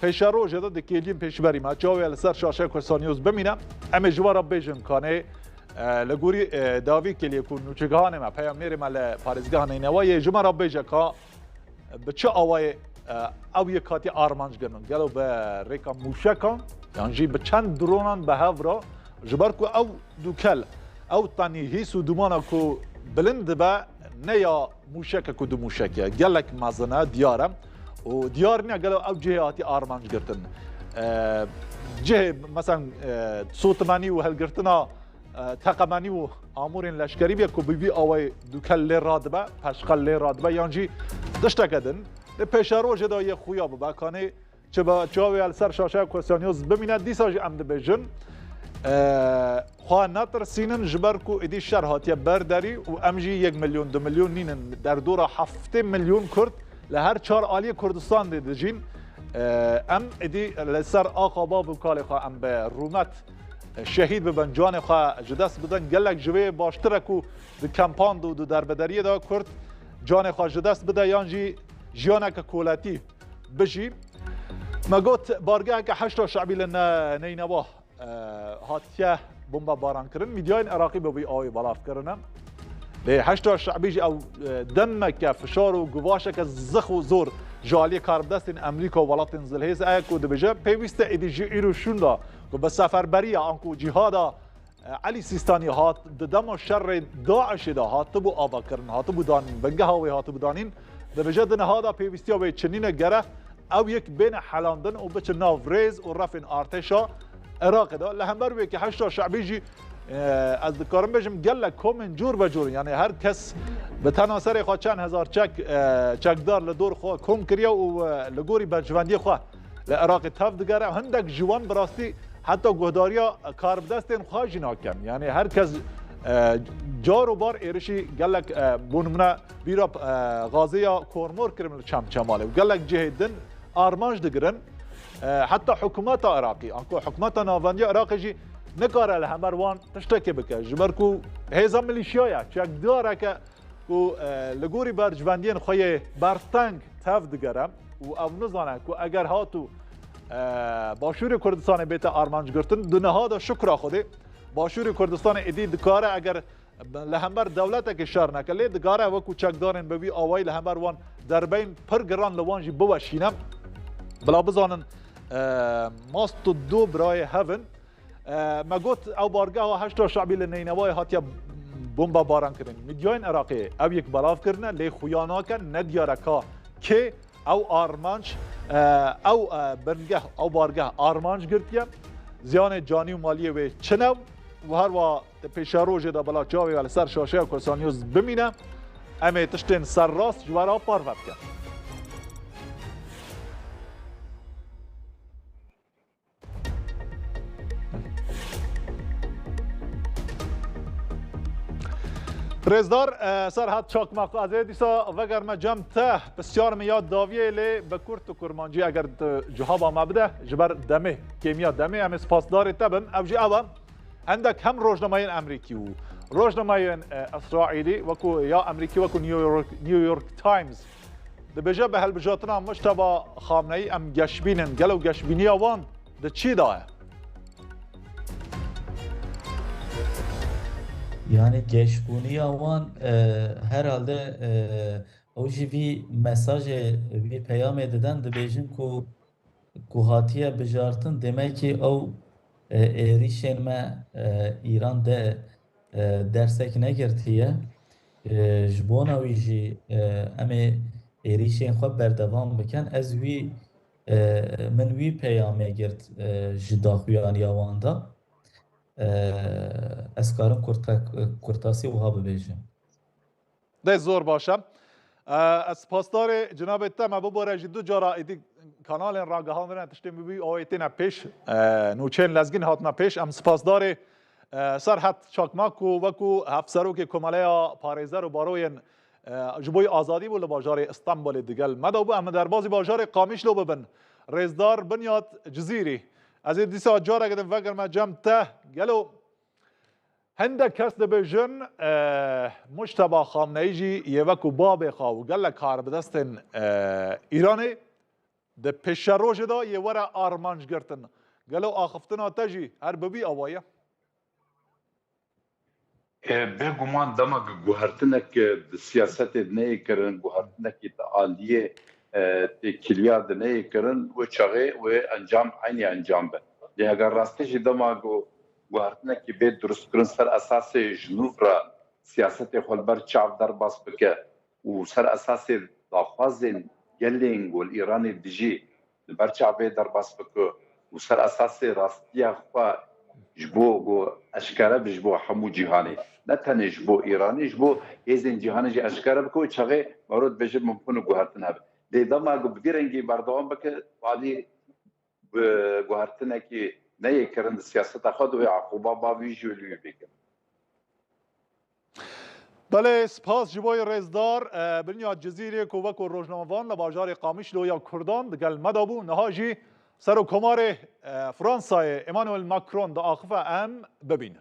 پیش رو جدا دکیلیم پیش بریم ها جاوی لسر شاشه کرسانیوز بمینم اما جوارا بیجن کانه لگوری داوی کلیه کن نوچگانه ما پیام میریم لپارزگاه نینوای جمع را بیجه که به چه آوای او یک کاتی آرمانج گرنن گلو به ریکا موشکان یعنی جی به چند درونان به هفرا جبر که او دوکل او تانی هیس و دومانا که بلند به نیا موشک که دو موشکه گلک مزنه دیارم و دیار نیا گلو او جهاتی آرمانج گرتن جه مثلا صوتمانی و هلگرتنا تقمانی و آمورین لشکری بیا که بی آوای دوکل لی رادبه پشقل لی رادبه یعنی جی دشته کدن پیشارو جدا یه خویا بکنه چه با جاوی السر شاشه کوسیانیوز ببینه دیساج امد بجن خواه نترسینن جبر کو ادی شر هاتیه برداری و امجی 1 میلیون 2 میلیون نینن در دور 7 میلیون کرد لهر 4 آلی کردستان دیدجین ام ادی لسر آقا باب و کالی خواه ام به رومت شهید ببن جان خواه جدست بدن گلک جوی باشترکو دو کمپاند و دو دربدریه دا کرد جان خواه جدست بده یانجی جیانک کولتی بجي ما قلت بارقاه كحشرة شعبي لنا نينواه هاتيه بومبا باران كرن ميديان عراقي ببي آوي بلاف كرنا لحشرة شعبي أو دمك فشار وقواشك الزخ وزور جالي كاردستين أمريكا وولات انزل ايكو دبجه بيوسته ايدي جيرو شوندا بس سفر بريا انكو جهادا علي سيستاني هات دم شر داعش دا هاتبو آبا کرن هاتبو دانین بنگه هاوی هاتبو دانین دبجه دن هادا پیوستیا و چنین گره او یک بین حلاندن و بچ ناو ریز و رفن ارتشا عراق دا لهمبر وی که هشتا شعبی جی از دکارم بجم گله کومن جور بجور یعنی هر کس به تناسر خوا چند هزار چکدار لدور خوا کم کریا و لگوری برجوندی خوا لعراق تف دگره هندک جوان براستی حتی گهداریا کار بدستین خواهی ناکم یعنی هر کس جار و بار ایرشی گلک بونمنا بیرا غازیا کورمور کرم چم چماله و گلک جهدن آرمانج دگرن حتی حکومت عراقی انکو حکومت ناوندی عراقی جی نکاره لهمر وان تشتکی بکه جبر کو هیزا ملیشیایا چک داره که کو لگوری برجوندین خوی برتنگ تف دگرم و او نزانه که اگر هاتو باشور کردستان بیت آرمانج گرتن دنها دا شکر خوده باشور کردستان ایدی دکاره اگر لهمبر دولت که شر نکله دکاره وکو چکدارن ببی آوای لهمبر وان در بین پر گران لوانجی بوشینم بلا بزانن ماست دو برای هفن ما گوت او بارگاه هشتا شعبی لنینوای هاتیا بومبا باران کردن میدیاین عراقی او یک بلاف کردن لی خویانا کن ندیارکا که او آرمانج او برنگه او بارگه آرمانج گرتیم زیان جانی و مالی و چنو و هر و پیشاروج دا بلا جاوی و سر شاشه و کرسانیوز بمینه امی تشتین سر راست جوارا پاروت کرد رزدار سرحد چاکماق از دیسا وگر ما جمته بسیار میاد داویه لی بکورت و کرمانجی اگر جهابا مبده جبر دمه کیمیا دمه هم سپاسدار تبن اوجی اوام عندك هم روزنامه‌ین امریکی و روزنامه‌ین اسرائیلی وکو یا امریکی وکو نیویورک تایمز دبجه به هالبجاتنا مشتبه خامنه‌ای ام گشبینن گلو گشبینی وان ده چی داه Yani geçbuni avan herhalde o jivi mesajı bir peyam ediden dibêjin ku hatiye bijartin demek ki o êrişên me İran de dersek negirtiye ji bona wî jî em ê êrişên xwe berdevam bikin ez wî min wî peyamê girt ji daxuyaniya wan da ez karim kurtasî wiha bibêjim. ده زور باشم از پاسدار جناب تم ببره جدو جارا ایدی کانال راگهان دارن تشتیم ببی آیتین پیش نوچین لزگین هاتنا پیش ام سپاسدار سرحد چاکماکو وکو هفسرو که کمالیا پاریزر و باروین جبوی آزادی بول باجار استانبول دیگل مدو بو ام در بازی باجار قامیش لو ببن رزدار بنیاد جزیری از این دیسا جارا گدن وگر ما جمته گلو هندك كاس دبيجن مجتبى خامنه‌ای یه وکو باب خواو گله کار بدستن ایرانی ده پیشروج دا یه ورا آرمانج گرتن گلو آخفتنا تجی هر ببی آوایه بگمان دماغ گوهرتنك سیاست نهی کرن گوهرتنك تعالیه کلیا نهی کرن و چاقه و انجام عینی انجام به لی اگر راستش دماغو گوهرتنه که به درست کرن سر اساس جنوب را سیاست خلبر چاپ در باس بکه و سر اساس داخوازن گلینگ و ایران دیجی بر چاپ در باس بکه و سر اساس راستیا خوا جبو اشکاره بجبو همو جهانی نه تنه جبو ایرانی جبو ایزن جهانی جی اشکاره بکه و چاقه مورد بجب ممکنه گوهرتنه به لیدما گو بدیرنگی بردوام بکه والی گوهرتنه که نه کرند سیاست خود و عقوبه با ویژولی بگم. بله سپاس جبای رزدار بنیاد جزیره کوبک و روزنامه‌وان لباجار قامیش لویا کردان دگل مدابو نهاجی سر و کمار فرانسای ایمانوئل ماکرون دا آخفه ام ببین.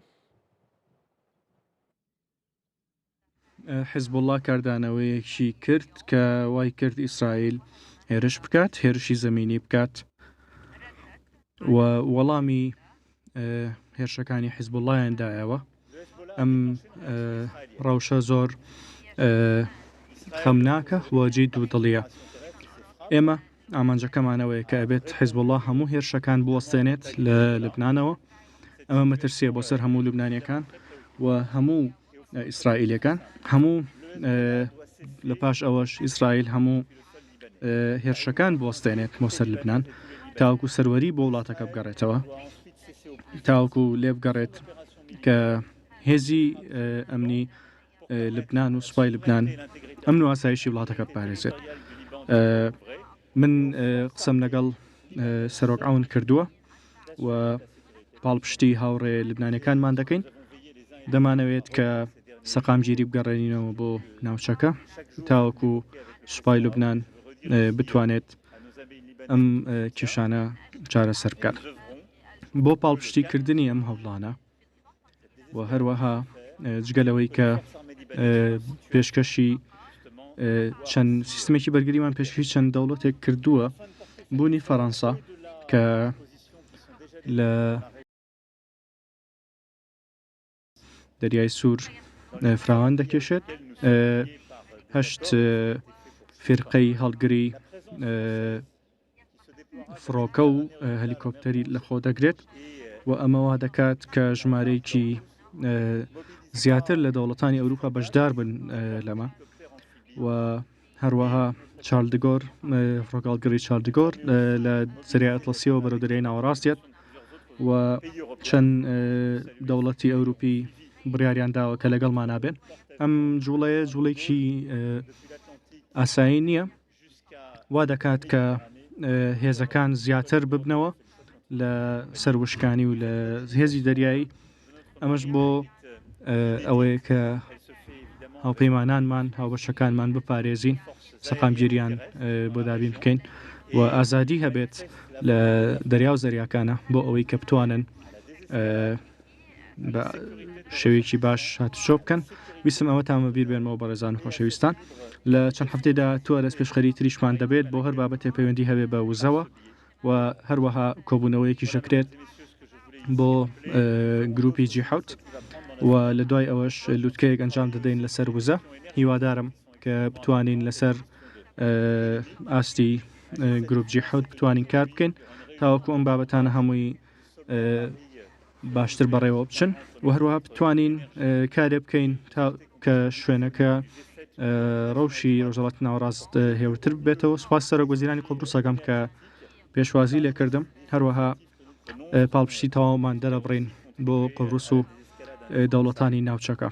حزب الله کردانەوەیەکی کرد کە وای کرد ئیسرائیل هێرش بکات هێرشی زەمینی بکات و وەڵامی هێرشەکانی حیزب اللهیان دایەوە ئەم ڕەوشە زۆر خەمناکە وەجید و دڵیە ئێمە ئامانجەکەمانەوەیە کە ئەبێت حیزب الله هەموو هێرشەکان بوەستێنێت لە لبنانەوە ئەمە مەترسیە بۆ سەر هەموو لوبنانیەکان و هەموو ئیسرائیلەکان هەموو لە پاش ئەوەش ئیسرائیل هەموو هێرشەکان بوەستێنێت بۆ سەر لبنان تاوەکو سەروەری بۆ وڵاتەکە بگەڕێتەوە تاوەکو لێ بگەڕێت کە هێزی ئەمنی لبنان و سوپای لبنان ئەمن و ئاسایشی وڵاتەکە بپارێزێت من قسەم لەگەڵ سەرۆک عەون کردووە و پاڵپشتی هاوڕێ لبنانیەکانمان دەکەین دەمانەوێت کە سەقامگیری بگەڕێنینەوە بۆ ناوچەکە تاوەکو سوپای لوبنان بتوانێت ئەم کێشانە چارەسەر بکات بۆ پاڵپشتیکردنی ئەم هەوڵانە و هەروەها جگەلەوەی کە پێشکەشی چەند سیستمێکی بەرگریمان پێشکەشی چەند دەوڵەتێک کردووە بوونی فەڕەنسا کە لە دەریای سوور فراوان دەکێشێت 8 فرقەی هەڵگری فڕۆکە و هەلیکۆپتەری لەخۆ دەگرێت و ئەمەوا دەکات کە ژمارەیەکی زیاتر لە دەوڵەتانی ئەوروپا بەشدار بن لەمە و هەروەها چارلدگۆر فڕۆکەڵگەری چارلدگۆر لە زەریای ئەتڵەسیەوە بەرەو دەریای ناوەڕاستیەت و چەند دەوڵەتی ئەوروپی بڕیاریان داوە کە لەگەڵمان نابێن ئەم جوڵەیە جوڵێکی ئاسایی نییە وا دەکات کە هێزەکان زیاتر ببنەوە لە سەروشکانی و لە هێزی دەریایی ئەمەش بۆ ئەوەیە کە هاوپەیمانانمان هاوبەشەکانمان بپارێزین سەقامگیریان بۆ دابین بکەین و ئازادی هەبێت لە دەریا و زەریاکانە بۆ ئەوەی کە بتوانن بە شێوەیەکی باش هاتوچۆ بکەن ویسم ئەوە تامە بیر بێنمەوە بەڕێزان خۆشەویستان لە چەند هەفتەیەدا تووە دەست پێشخەری تریشمان دەبێت بۆ هەر بابەتێ پەیوەندی هەبێ بە وزەوە و هەروەها کۆبوونەوەیەکی شەکرێت بۆ گروپی جیحوت و لە دوای ئەوەش لووتکەیەک ئەنجام دەدەین لەسەر وزە هیوادارم کە بتوانین لەسەر ئاستی گروپ جیحوت بتوانین کار بکەین تاوەکو ئەم بابەتانە هەمووی باشتر بەڕێوە بچن و هەروەها بتوانین کارێ بکەین تا کە شوێنەکە ڕەوشی ڕۆژهەڵاتی ناوەڕاست هێورتر بێتەوە سوپاس سەرۆک وەزیرانی قۆبروسەکەم کە پێشوازی لێکردم هەروەها پاڵپشتی تەواومان دەرەبڕین بۆ قۆبروس و دەوڵەتانی ناوچەکە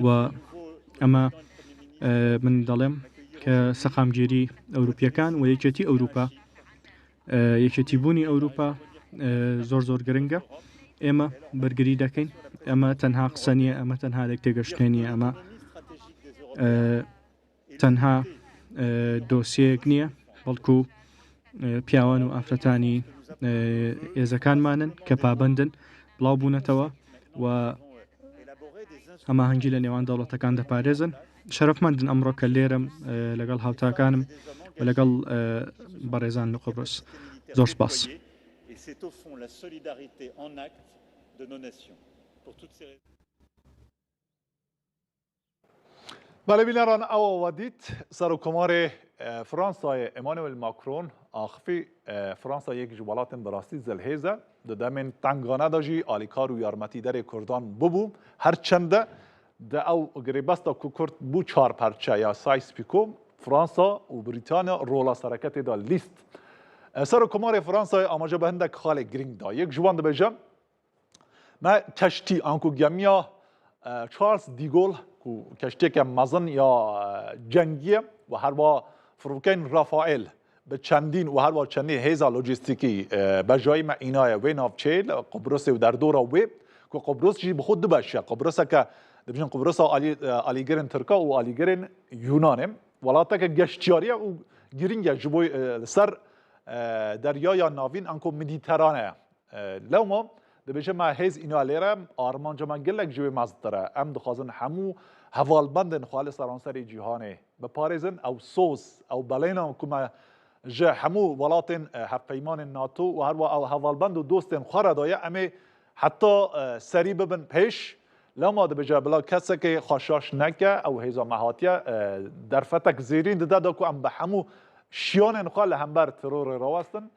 و ئەمە من دەڵێم کە سەقامگیری ئەوروپیەکان و یەکێتی ئەوروپا یەکێتی بوونی ئەوروپا زۆر گرنگە ئێمە بەرگری دەکەین ئەمە تەنها قسە نیە ئەمە تەنها لێک تێگەشتێنیە ئەمە تەنها دۆسیەک نییە بەڵکو پیاوان و ئافرەتانی ئێزەکانمانن کە پابندن بڵاو بوونەتەوە و هەماهەنگی لە نێوان دەوڵەتەکان دەپارێزن شەرەفمەندن ئەمڕۆ کە لێرم لەگەڵ هاوتاکانم و لەگەڵ بەڕێزان لە قۆبرس زۆر سپاس. بله بینران او ودید سروکمار فرانسای ایمانوئل ماکرون آخفی فرانسا یک جوالات براستی زلهزه دمن تنگانه داجی آلیکار و یارمتی در کردان ببو هر چنده ده او گریبستا کو کرد بو 4 پرچه یا سایس پیکو فرانسا و بریتانیا رولا سرکت دا لیست سروکمار فرانسای آماجه به هندک خال گرینگ دا یک جوان ده بجم ما کشتی آنکو گمیا چارلز دیگول کشتی که مزن یا جنگیه و هر با فروکین رافائل به چندین و هر با چندین هیزا لوجستیکی به جای ما اینای و نافچیل قبرس و در دور و که قبرس چی بخود دو بشه قبرس که دبیشن قبرس آلیگرن ترکا و آلیگرن یونانم ولاتا که گشتیاری و گرینگ جبوی سر دریا یا ناوین انکو مدیترانه لو ما دبیشه ما هیز اینا لیرم آرمان جمع گلک جوی مزدره ام دخوازن همو حوالبندن خالص سرانسر جهانه بپارێزن ئەو سۆز ئەو بەڵێنە کومە ji hemû welatên hevpeymanên NATO û her ew hevalbend û dostên xwe re daye em ê heta serî bibin pêş lama dibêje bila kesekê xweşaş neke ew hêza me hatiye derfetek zêrîn dide da ku em bi hemû şiyanên xwe li hember terorê rawestin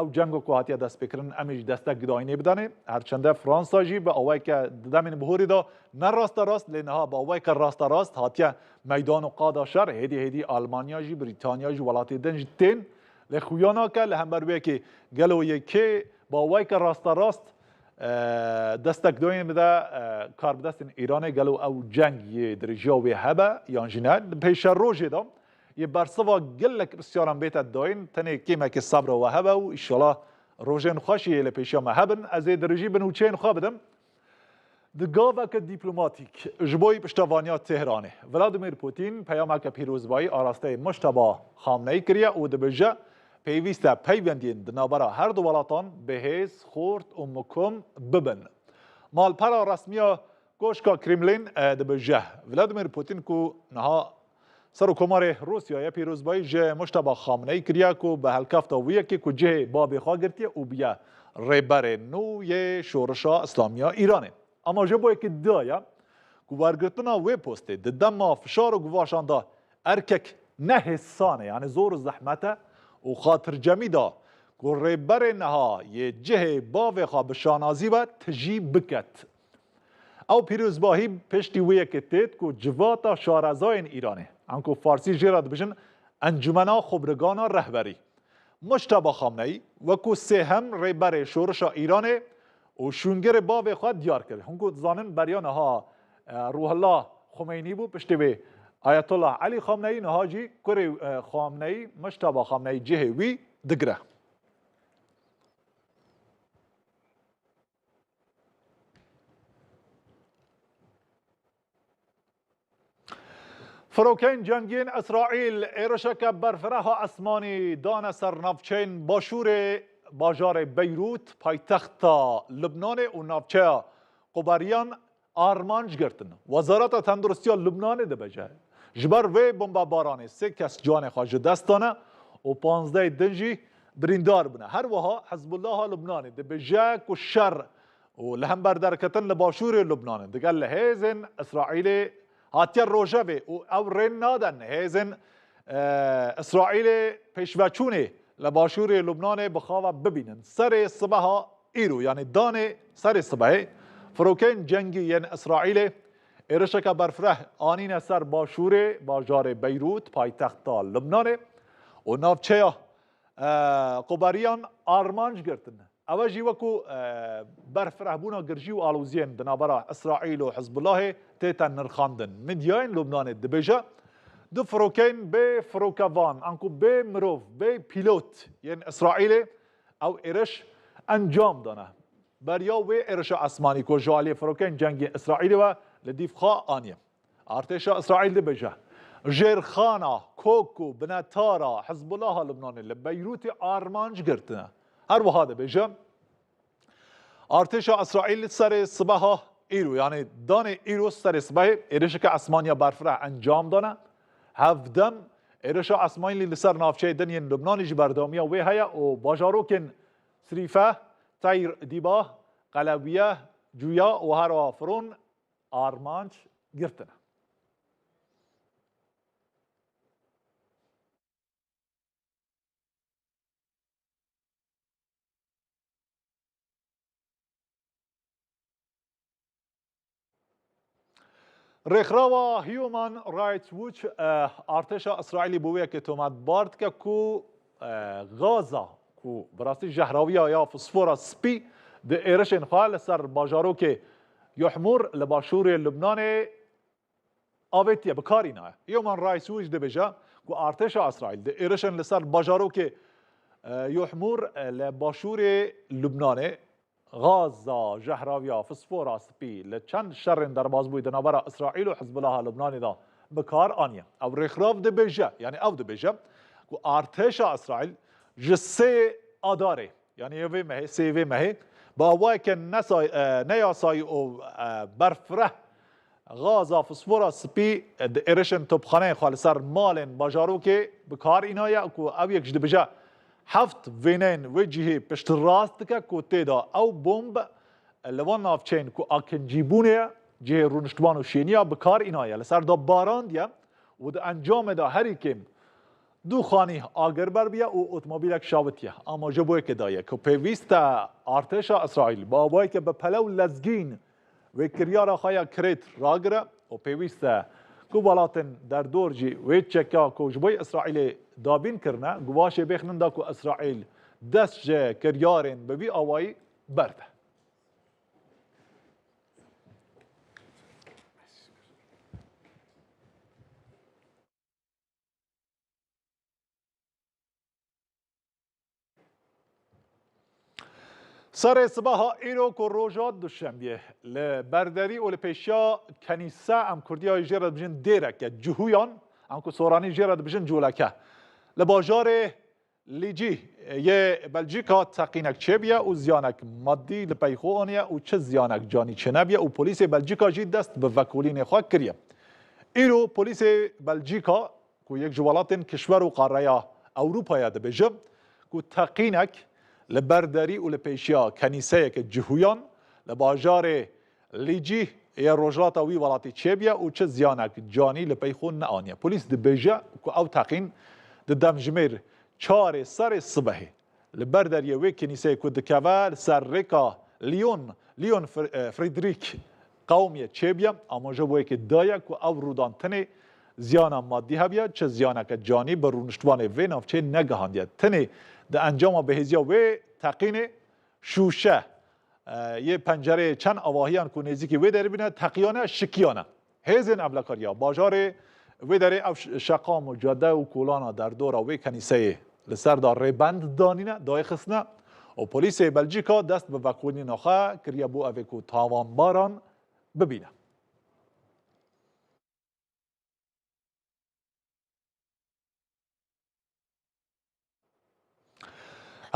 ew cengo ku hatiye destpêkirin em ê jî destek gidaynê bidanê herçende Fransa jî bi awayeke di demên bihorî da ne rasta rast lê niha bi awayeke rasta rast hatiye meydan û qada şer hêdî hêdî Almanya jî Brîtanya jî welatê din jî tên lê xuya nake li hember wekê gelo yekê bi awayeke rasta rast destek doyên bide kar bi destên Îranê gelo ew ceng yê dirêjiya wê hebe yan jî ne li pêşa rojê da yê bersiva gelek pirsyaran bête dayîn tenê kêmekê sebra we hebe û îşallah rojên xweşî yê li pêşiya me hebin ez ê dirêjî bin û çên xwe bidim di gaveke dîplomatîk ji bo piştevaniya Tehranê Vladimir Putin peyameke pîrozbayî arasteyê Mujteba Xamneyî kiriye û dibêje pêwîst e peywendiyên di navbera her du welatan bihêz xort û mikom bibin malpera resmiya koşka Kremlin dibêje Vladimir Putin ku niha Serokkomarê Rusyaya pîrozbayî ji Mujteba Xamneyî kiriye ku bi helkefta wî yekê ku cihê babê xwe girtiye û biye rêberê nû yê şorişa İslamiya Îranê ama ji bo yekê daye ku wergirtina wê postê di dema fişar û guvaşan da erkek nehêsan e yani zor û zehmet û xatircemî da ku rêberê niha yê cihê bavê xwe bi şanazî ve tijî biket ew pîrozbahî piştî wê yekê têt ku civata şarezayên Îranê em ku Farsî jê re dibêjin Encumena Xwebrigana Rehberî Mujteba Xamneyî wekû sêhem rêberê şorişa Îranê û şûngirê bavê xwe diyar kir hûn ku dizanin beriya niha Ruhollah Xwemeynî bû piştî wê Ayetullah Elî Xamneyî niha jî kurê Xamneyî Mujteba Xamneyî cihê wî digire Firokeyên cengiyên İsraîl êrişeke berfireha esmanî dane ser navçeyên başûrê bajarê Beyrût paytexta Lubnanê û navçeya Quberiyan armanc girtin. Wezareta Tendurustiya Lubnanê dibêje ji ber vê bombebaranê sê kes canê xwe ji dest dane û 15 din jî birîndar bune. Her wiha Hezbullaha Lubnanê dibêje ku şer û li hember derketin li başûrê Lubnanê digel li hêzên İsraîlê hatiye rojevê û ew rên nadin hêzên İsraîlê pêşveçûnê li başûrê Lubnanê bixawe bibînin. Serê sibeha îro yani danê serê sibehê firokeyên cengî yên İsraîlê êrişeke berfireh anîne ser başûrê bajarê Beyrût paytexta Lubnanê û navçeya Quberiyan armanc girtin. Ew jî wekû berfirehbûna girjî û aloziyên di navbera İsraîl û Hizbullahê tête nirxandin. Medyayên Lubnanê dibêje du firokeyên bê firokevan an ku bê mirov bê pîlot yên İsraîlê ew êriş encam dane. Beriya wê êrişa esmanî ku ji aliyê firokeyên cengî İsraîlê ve li dîvxa aniye. Artêşa İsraîl dibêje jêrxana kok û binetara Hizbullaha Lubnanê li Beyrûtê armanc girtine. Her wiha dibêje artêşa İsraîl serê sibeha îro yani danê îro serê sibehê êrişeke esmaniya berfireh encam dane. Hevdem êrişa esmanî li ser navçeyê din yên Lubnanê ji berdewamiya wê heye û bajarokên Srîfe, Teyr Dîbah, Qelewiye, Cuya û her wiha Firon armanc girtine. Rêxrawa Human Rights Watch artêşa İsraîlî bi wê yekê tometbar dike ku Gaza ku bi rastî jehrawiya ya fosfora spî di êrişên xwe li ser bajarokê Yuhmur li başûrê Lubnanê avêtiye bikarîne. Human Rights Watch dibêje ku artêşa İsraîl di êrişên li ser bajarokê Yuhmur li başûrê Lubnanê Gaza jehrawiya fosfora spî li çend şerên derbasbûyî di navbera İsraîl û Hizbullaha Lubnanê da bikar aniye. Ew rêxrav dibêje yani ew dibêje ku artêşa İsraîl ji sê adarê yani vê mehê sê vê mehê bi awayeke neyasayî û berfireh غازا فسفورا سپی ایرشن توبخانه خالصر مالن باجارو که بکار اینایا کو او یک جد بجا هفت وینین وجهی پشت راست که کو تیدا او بمب لوان نافچین کو آکنجیبونه جه رونشتوان و شینیا بکار اینایا لسر دا باران دیا و دا انجام دا هری کم دو خانی آگر بر بیا و اتومبیلک شاوتیه اما جبوی که دایه که پیویست ارتش اسرائیل بابایی که به پلو لزگین و کریارا خایا کریت راگره و پیویسته کو بالاتن در دورجی و چکا کو جبوی اسرائیل دابین کرنه گواشه بخنن دا کو اسرائیل دست جه کریارن ببی آوایی برده سر صباح ایرو کو روژا دوشنبه لبردری و لپیشیا کنیسه ام کردی جرد بجن دیره که جهویان ام کو سورانی جرد بجن جولکه لباجار لیجی یه بلژیکا تقینک چه بیا و زیانک مادی لپیخو آنیا و چه زیانک جانی چه نبیا و پلیس بلژیکا جی دست به وکولین خواه کریه ایرو پلیس بلژیکا کو یک جوالاتن کشور و قاره اروپا یاد بجم کو تقینک لبردری و لپیشیا کنیسه که جهویان لباجار لیجی یا روجلاتا وی ولاتی چبیا و چه زیانک جانی لپیخون نآنیا پلیس دبیجا که او تقین دم جمیر 4 سر صبح لبردری وی کنیسه که دکوال سر رکا لیون فریدریک قومی چبیا اما جبوی که دایا که او رودان تنه زیانا مادی هبیا چه زیانک جانی بر رونشتوان وی نافچه نگهاندید تنه ده انجام بهزیا و تقین شوشه یه پنجره چند آواهیان که نزدیکی و داره بینه تقیانه شکیانه هزین ابلکاریا باجار و داره او شقام و جاده و کولانا در دور و کنیسه لسر دار ریبند دانینه دای خسنه و پلیس بلژیکا دست به وکولین نخواه کریا بو اوه که تاوان باران ببینه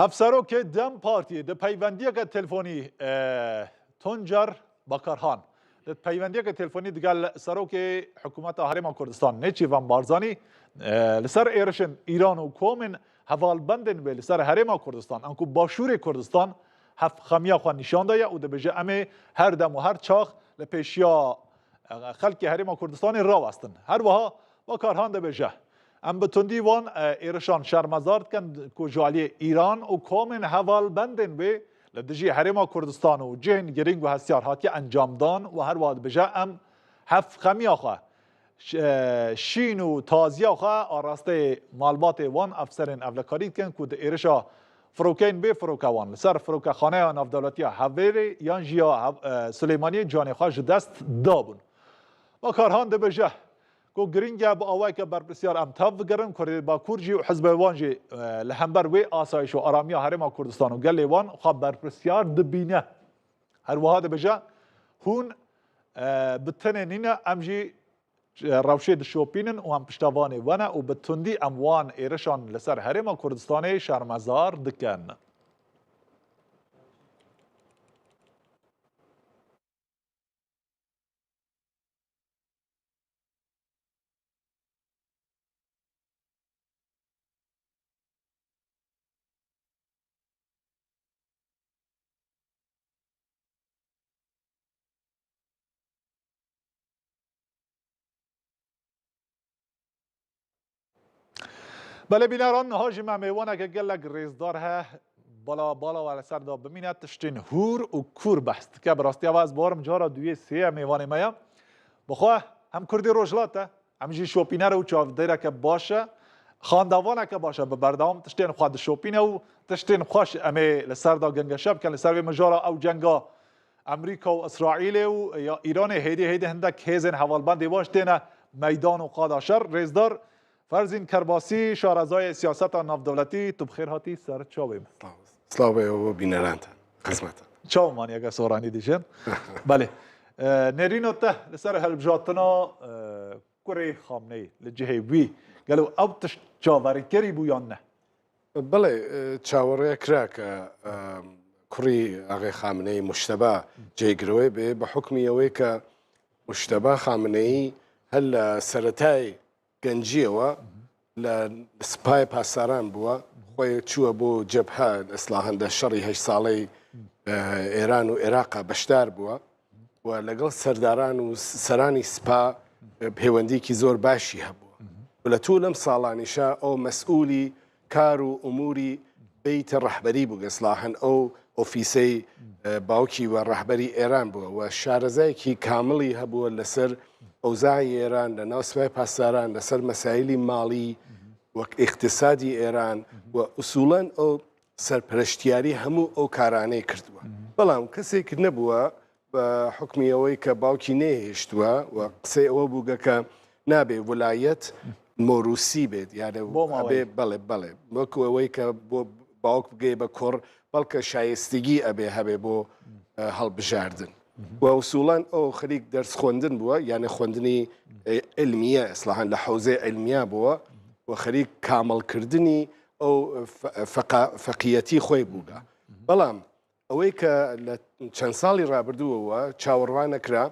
افسرو که دم پارتی ده پیوندی که تلفنی تنجر بکرهان ده پیوندی که تلفنی دگل سرو که حکومت هرم کردستان نچی و بارزانی لسر ایرشن ایران و کومن حوال بندن به لسر هرم کردستان انکو باشور کردستان هف خمیا خواه نشان دایا و ده بجه امه هر دم و هر چاخ لپیشیا خلق هرم کردستان را وستن هر وها بکرهان ده بجه ام به تندی وان ایرشان شرمزارد کن که جوالی ایران و کومن حوال بندن به لدجی حرم کردستان و جهن گرینگ و هستیار هاتی انجام دان و هر واد بجا ام هف خمی آخواه شین و تازی آخواه آراسته مالبات وان افسرین اولکارید کن که ایرشا فروکین به فروکوان لسر فروک خانه نافدولتی هویری یان جیا سلیمانی جانی خواه دست دابون و کارهان ده بجا کو گرینگا با آوای که بر بسیار امتاف گرن کرد با کورجی و حزب وانجی لهمبر و آسایش و آرامیا هرم کردستان و گل وان خب بر بسیار دبینه هر وهاد بجا هون بتنه نینا امجی روشید شوپینن و هم پشتوانه وانا و بتندی اموان ایرشان لسر هرم کردستان شرمزار دکن بله بیناران هاجم میوانه که گلگ ریزدار ها بالا و سر دا بمینه تشتین هور و کور بست که براستی آواز بارم جارا دوی سیه میوانه مایا بخواه هم کردی روشلاته همجی شوپینه رو چاو دیره که باشه خاندوانه که باشه به بردام تشتین خواه شوپینه و تشتین خوش امی لسر دا گنگ شب که لسر وی مجارا او جنگا امریکا و اسرائیل و یا ایران هیدی هندک هیزن حوالبند واشتینه میدان و قاداشر ریزدار فرزین کرباسی شارزای سیاست نافدولتی تو بخیر هاتی سر چاویم سلاوی و بینرانت خدمت چاو مانی اگه سورانی دیشن بله نرینو ته لسر هلبجاتنا کره خامنه لجهه وی قالوا او تش چاوری کری بو یا نه بله چاوری کرا که کری آقای خامنه مشتبه جیگروی به حکمی اوی که مشتبه خامنەی هەر لە سەرەتای گەنجیەوە لە سپای پاساران بووە خۆی چووە بۆ جەبهە ئەسلاحەن لە شەڕی 8 ساڵەی ئێران و عێراقا بەشدار بووە و لەگەڵ سەرداران و سەرانی سپا پەیوەندیکی زۆر باشی هەبووە و لە تو لەم ساڵانیشە ئەو مەسئولی کار و ئوموری بیتە ڕەحبەری بوو ئەسلاحەن ئەو ئۆفیسەی باوکی و ڕەحبەری ئێران بووە و شارەزایەکی کامڵی هەبووە لەسەر ئەوزاعی ئێران لە ناو سوپای پاسداران لەسەر مەسایلی ماڵی وەک ئیقتصادی ئێران و ئوسوڵەن ئەو سەرپەرشتیاری هەموو ئەو کارانەی کردووە بەڵام کەسێک نەبووە بە حکمی ئەوەی کە باوکی نێهێشتووە و قسەی ئەوە بووگە کە نابێ وڵایەت مۆروسی بێت یانە بێ بەڵێ وەکو ئەوەی کە بۆ باوک بگەی بە کوڕ بەڵکە شایستگی ئەبێ هەبێ بۆ هەڵبژاردن و ئوسوڵان ئەو خەریک دەرس خوێندن بووە یانە خوێندنی علمیە ئەسلاحان لە حوزەی علمیە بووە و خەریک کامەڵکردنی ئەو فەقیەتی خۆی بووگە بەڵام ئەوەی کە لە چەند ساڵی ڕابردووەوە چاوەڕوان نەکرا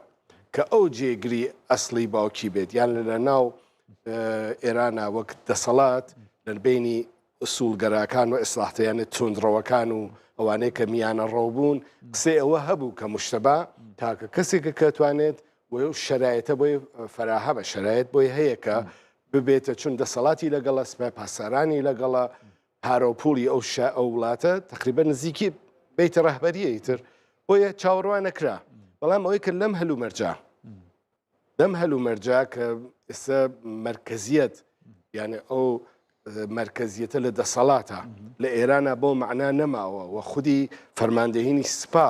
کە ئەو جێگری ئەسلی باوکی بێت یان لە ناو ئێرانە وەک دەسەڵات لەبینی ئوسوڵگەراکان و ئیسلاحتیانە تونندڕەوەکان و ئەوانەیە کە میانە ڕۆبوون قسەی ئەوە هەبوو کە مشتەبا تاکە کەسێکە کەتوانێت و شەرایەتە بۆی فەراهە بە شەرایەت بۆی هەیە کە ببێتە چون دەسەڵاتی لەگەڵە سپای پاسارانی لەگەڵە پارۆپولی ئەو وڵاتە تقریبا نزیکی بیتە ڕەحبەریە تر بۆیە چاوەڕوان نەکرا بەڵام ئەوەی کرد لەم هەلومەرجا کە ئێستا مرکزیەت یعنی ئەو مرکزیەتە لە دەسەڵاتە لە ئێرانە بۆ معنا نەماوە و خودی فەرماندەهێنی سپا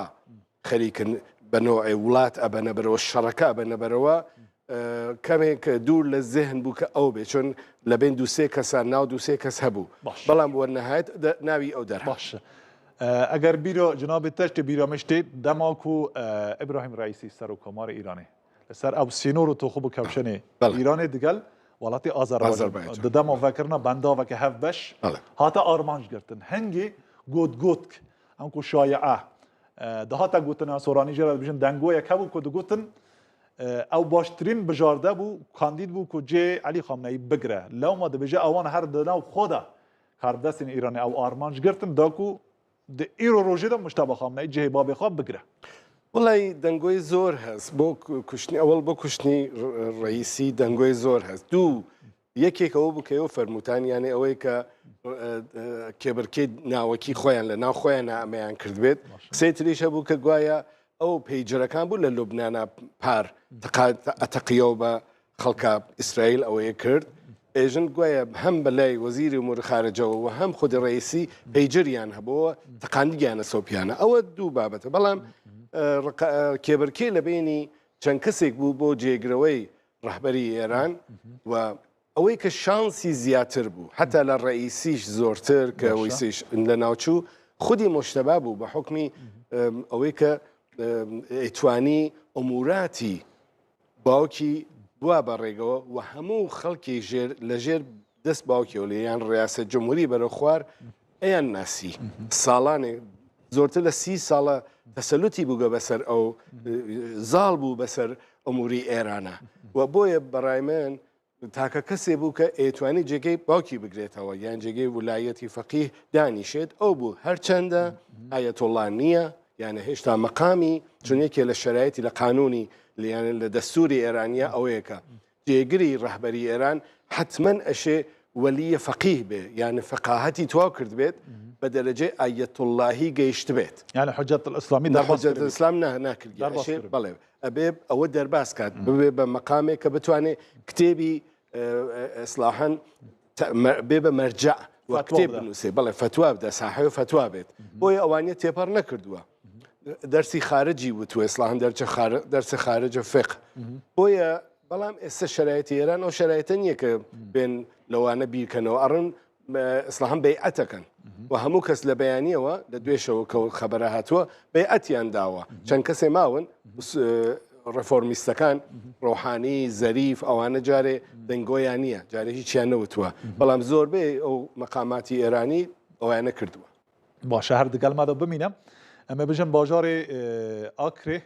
خەریکن بەنەوەی وڵات ئەبەنە بەرەوە شەڕەکە ئەبەنە بەرەوە کەمێک دوور لە زێهن بوو کە ئەو بێ چۆن لە بین دووسێ کەسان ناو دووسێ کەس هەبوو بەڵام وەرنەهایەت ناوی ئەو دەر باشە ئەگەر بیرۆ جنابی تەشتی بیرۆمشتێت دەماک و ئیبراهیم ڕئیسی سەر و کۆماری ئیرانی لەسەر ئەو سینۆر و تۆخۆ بکەوشنێ ئیرانی دگەل وڵاتی ئازەربایجان دەدەما ڤەکردنە بەنداوەکە هەف بەش هاتە ئارمانجگرتن هەنگی گوتگوتک ئەم کو شایعە دەهاتە گوتنە سۆرانیژە بژن دەنگۆیەک هەبوو کە دەگوتن ئەو باشترین بژاردە بوو کاندید بوو کو جێ علی خامنەی بگرە لەومە دەبێژە ئەوان هەر دەناو خۆدا کاربدەستین ئیرانی ئەو ئارمانجگرتن داکو ئیرۆ ڕۆژێدا مشتەبە خامنەی جێ بابێخوا بگرە وڵی دەنگۆی زۆر هەست بۆ کوشتنی ئەوڵ بۆ کوشتنی ڕئیسی دەنگۆی زۆر هەست دوو یەکێکەوە بکەوە فەرموتانیانێ ئەوەی کە کێبرکەی ناوەکی خۆیان لە ناو خۆیان ئەمەیان کردبێت قسەی تریش هەبوو کە گوایە ئەو پەیجەرەکان بوو لە لوبنانە پار ئەتەقیەوە بە خەڵکە ئیسرائیل ئەوەیە کرد ئێژن گوایە هەم بەلای وەزیری ئوموری خارجەوە و هەم خودی ڕئیسی پەیجەریان هەبووە تەقاندیگیانە سۆپیانە ئەوە دوو بابەتە بەڵام کێبرکێ لە بینی چەند کەسێک بوو بۆ جێگرەوەی ڕەحبەری ئێران و ئەوەی کە شانسی زیاتر بوو حتا لە ڕئیسیش زۆرتر کە ئەوەی لە ناوچوو خودی مشتەبا بوو بە حکمی ئەوەی کە ئەیتوانی ئەموراتی باوکی بوا بەڕێگەوە و هەموو خەڵکی لەژێر دەست باوکیەوە لە یان ڕاستە جمهوری بەرە خوار ئەیان ناسی ساڵانێک زۆرتر لە 30 ساڵە تەسەلوتی بووگە بەسەر ئەو زاڵ بوو بەسەر ئەموری ئێرانە و بۆیە بەڕای من تاکە کەسێ بوو کە ئەیتوانی جێگەی باوکی بگرێتەوە یان جێگەی وولایەتی فەقیه دانیشێت ئەو بوو هەرچەندە ئایەتوڵڵا نییە یانە هێشتا مەقامی چونێکێ لە شەرایەتی لە قانونی لیانە لە دەستوری ئێرانیە ئەوەیەکە جێگری ڕەحبەری ئێران حتمما ئەشێ وەلیە فەقیه بێ یانە فەقاهەتی تواو کرد بێت بە دەرەجەی ئایەتوڵڵاهی گەیشت بێت یانە حوجەت الئیسلامی حوجەت الئیسلام ناکرد بەڵێ ئەبێ ئەوە دەرباس کات ببێ بە مەقامێک کە بتوانێت کتێبی ئیسلاحەن بێ بە مەرجع و کتێب بنووسێ بەڵێ فتوا بدە ساحەی و فتوا بێت بۆیە ئەوانە تێپەڕ نەکردووە دەرسی خارجی وتوە ئیسلاحەن دەرسە خارجە فقه بۆیە بەڵام ئێستا شەرایەتی ئێران ئەو شەرایەتە نییە کە بێن لەوانە بیرکەنەوە ئەڕن ئیسلاحەن بەیعەتەکەن و هەموو کەس لە بەیانیەوە لە دوێشەوە کە خەبەرە هاتووە بەیعەتیان داوە چەند کەسێ ماون ڕێفۆرمیستەکان ڕۆحانی زەریف ئەوانە جارێ دەنگۆیان نییە جارێ هیچیان نەوتووە بەڵام زۆربەی ئەو مەقاماتی ئێرانی ئەویانە کردووە باشە هەر دگەڵمادا بمینە ئەمە بژم باژارێ ئاکرێ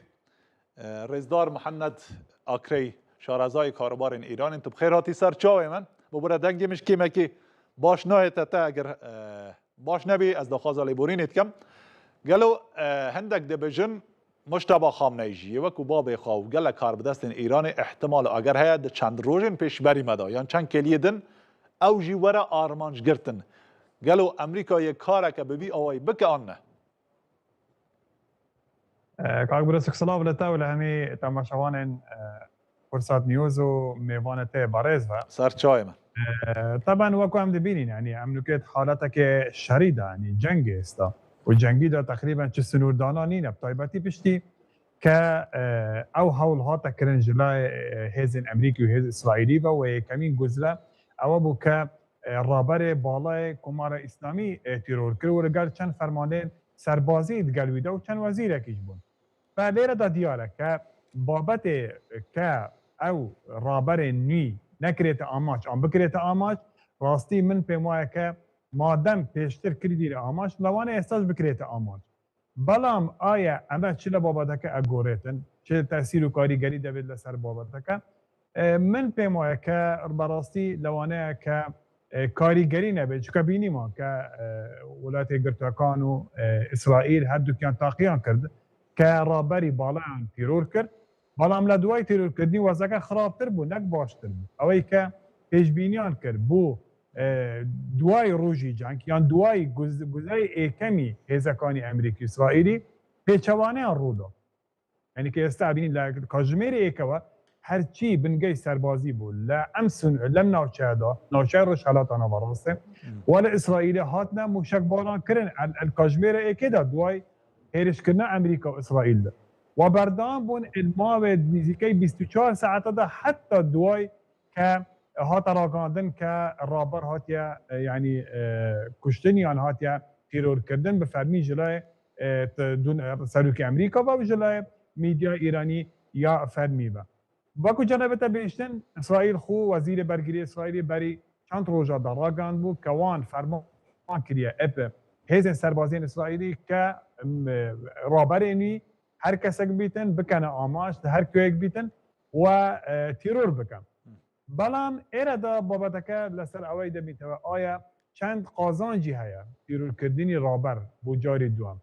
رزدار محمد آکری شارزای کاربار ایران تو بخیر هاتی سر چاوی من ببره دنگی مش کیمه کی باش نایت تا اگر باش نبی از دخواز لیبورینیت کم گلو هندک دبیجن مشتبه خامنه‌ای و کو باب خو گله کار بدست ایران احتمال اگر هيا چند روزن پیش بری مدا یان چند کلیدن او جی ورا آرمانج گرتن گلو امریکا یک کارک ببی اوای بک آنه کاغ برسک سلام لتا ولا همي تماشوان فرصات نيوز وميفانة باريز سر چای من طبعا وكو عم دبينين يعني عم نكت حالتك شريدة يعني جنگ استا والجنگي دا تقريبا چه سنور دانا نينا بطيباتي بشتي ك او هول هاتا كرن جلاي هيزن امريكي وهيزن اسرائيلي وكمين جزلا او ابو ك رابر بالاي كمار اسلامي تيرور كرو رجال چند فرمانين سربازي دقلويدا وچند وزير كيجبون فليرة دا ديارة ك بابت ك او رابر نوي نكريت آماج ام بكريت آماج راستي من بمويا ك مادام پیشتر کردی آماج لوانه احساس بکریت آماج بلام آیا اما چه بابتک اگورتن چه تاثیر و کاریگری دوید لسر بابتک من پیمایه که براستی لوانه که کاریگری نبید چکا بینی ما که ولایت گرتوکان و اسرائیل هر دوکیان تاقیان کرد که رابری بالان تیرور کرد بلام لدوای تیرور کردنی وزاکه خرابتر بو نک باشتر بو اوی که پیشبینیان کرد بو دوای روژی جنگ یان دوای گزای ایکمی هزکانی امریکی اسرائیلی پیچوانه رو داد یعنی که استعبینی لکاجمیر ایکوا هرچی بنگی سربازی بود لامسن لم ناوچه دا ناوچه روش حالاتانا براسته ولی اسرائیلی هاتنا موشک باران کرن الکاجمیر ایکی دا دوای هیرش کرنا امریکا و اسرائیل دا و بردان بون الماو نزیکی 24 ساعت دا حتی دوای که هات راگاندن که رابر هاتیا یعنی کشتنیان هاتیا تیرور کردن به فرمی جلای سروک امریکا و جلای میدیا ایرانی یا فرمی با باکو جنبتا بیشتن اسرائیل خو وزیر برگیری اسرائیلی بری چند روزا در راگاند بود کوان فرمان کریه اپ هیزن سربازین اسرائیلی که رابر اینی هر کسک بیتن بکنه آماش هر کویک بیتن و تیرور بکن بلام ایرادا بابتکه لسر اوی دمیته و آیا چند قازانجی هیا تیرور کردنی رابر بو جاری دوام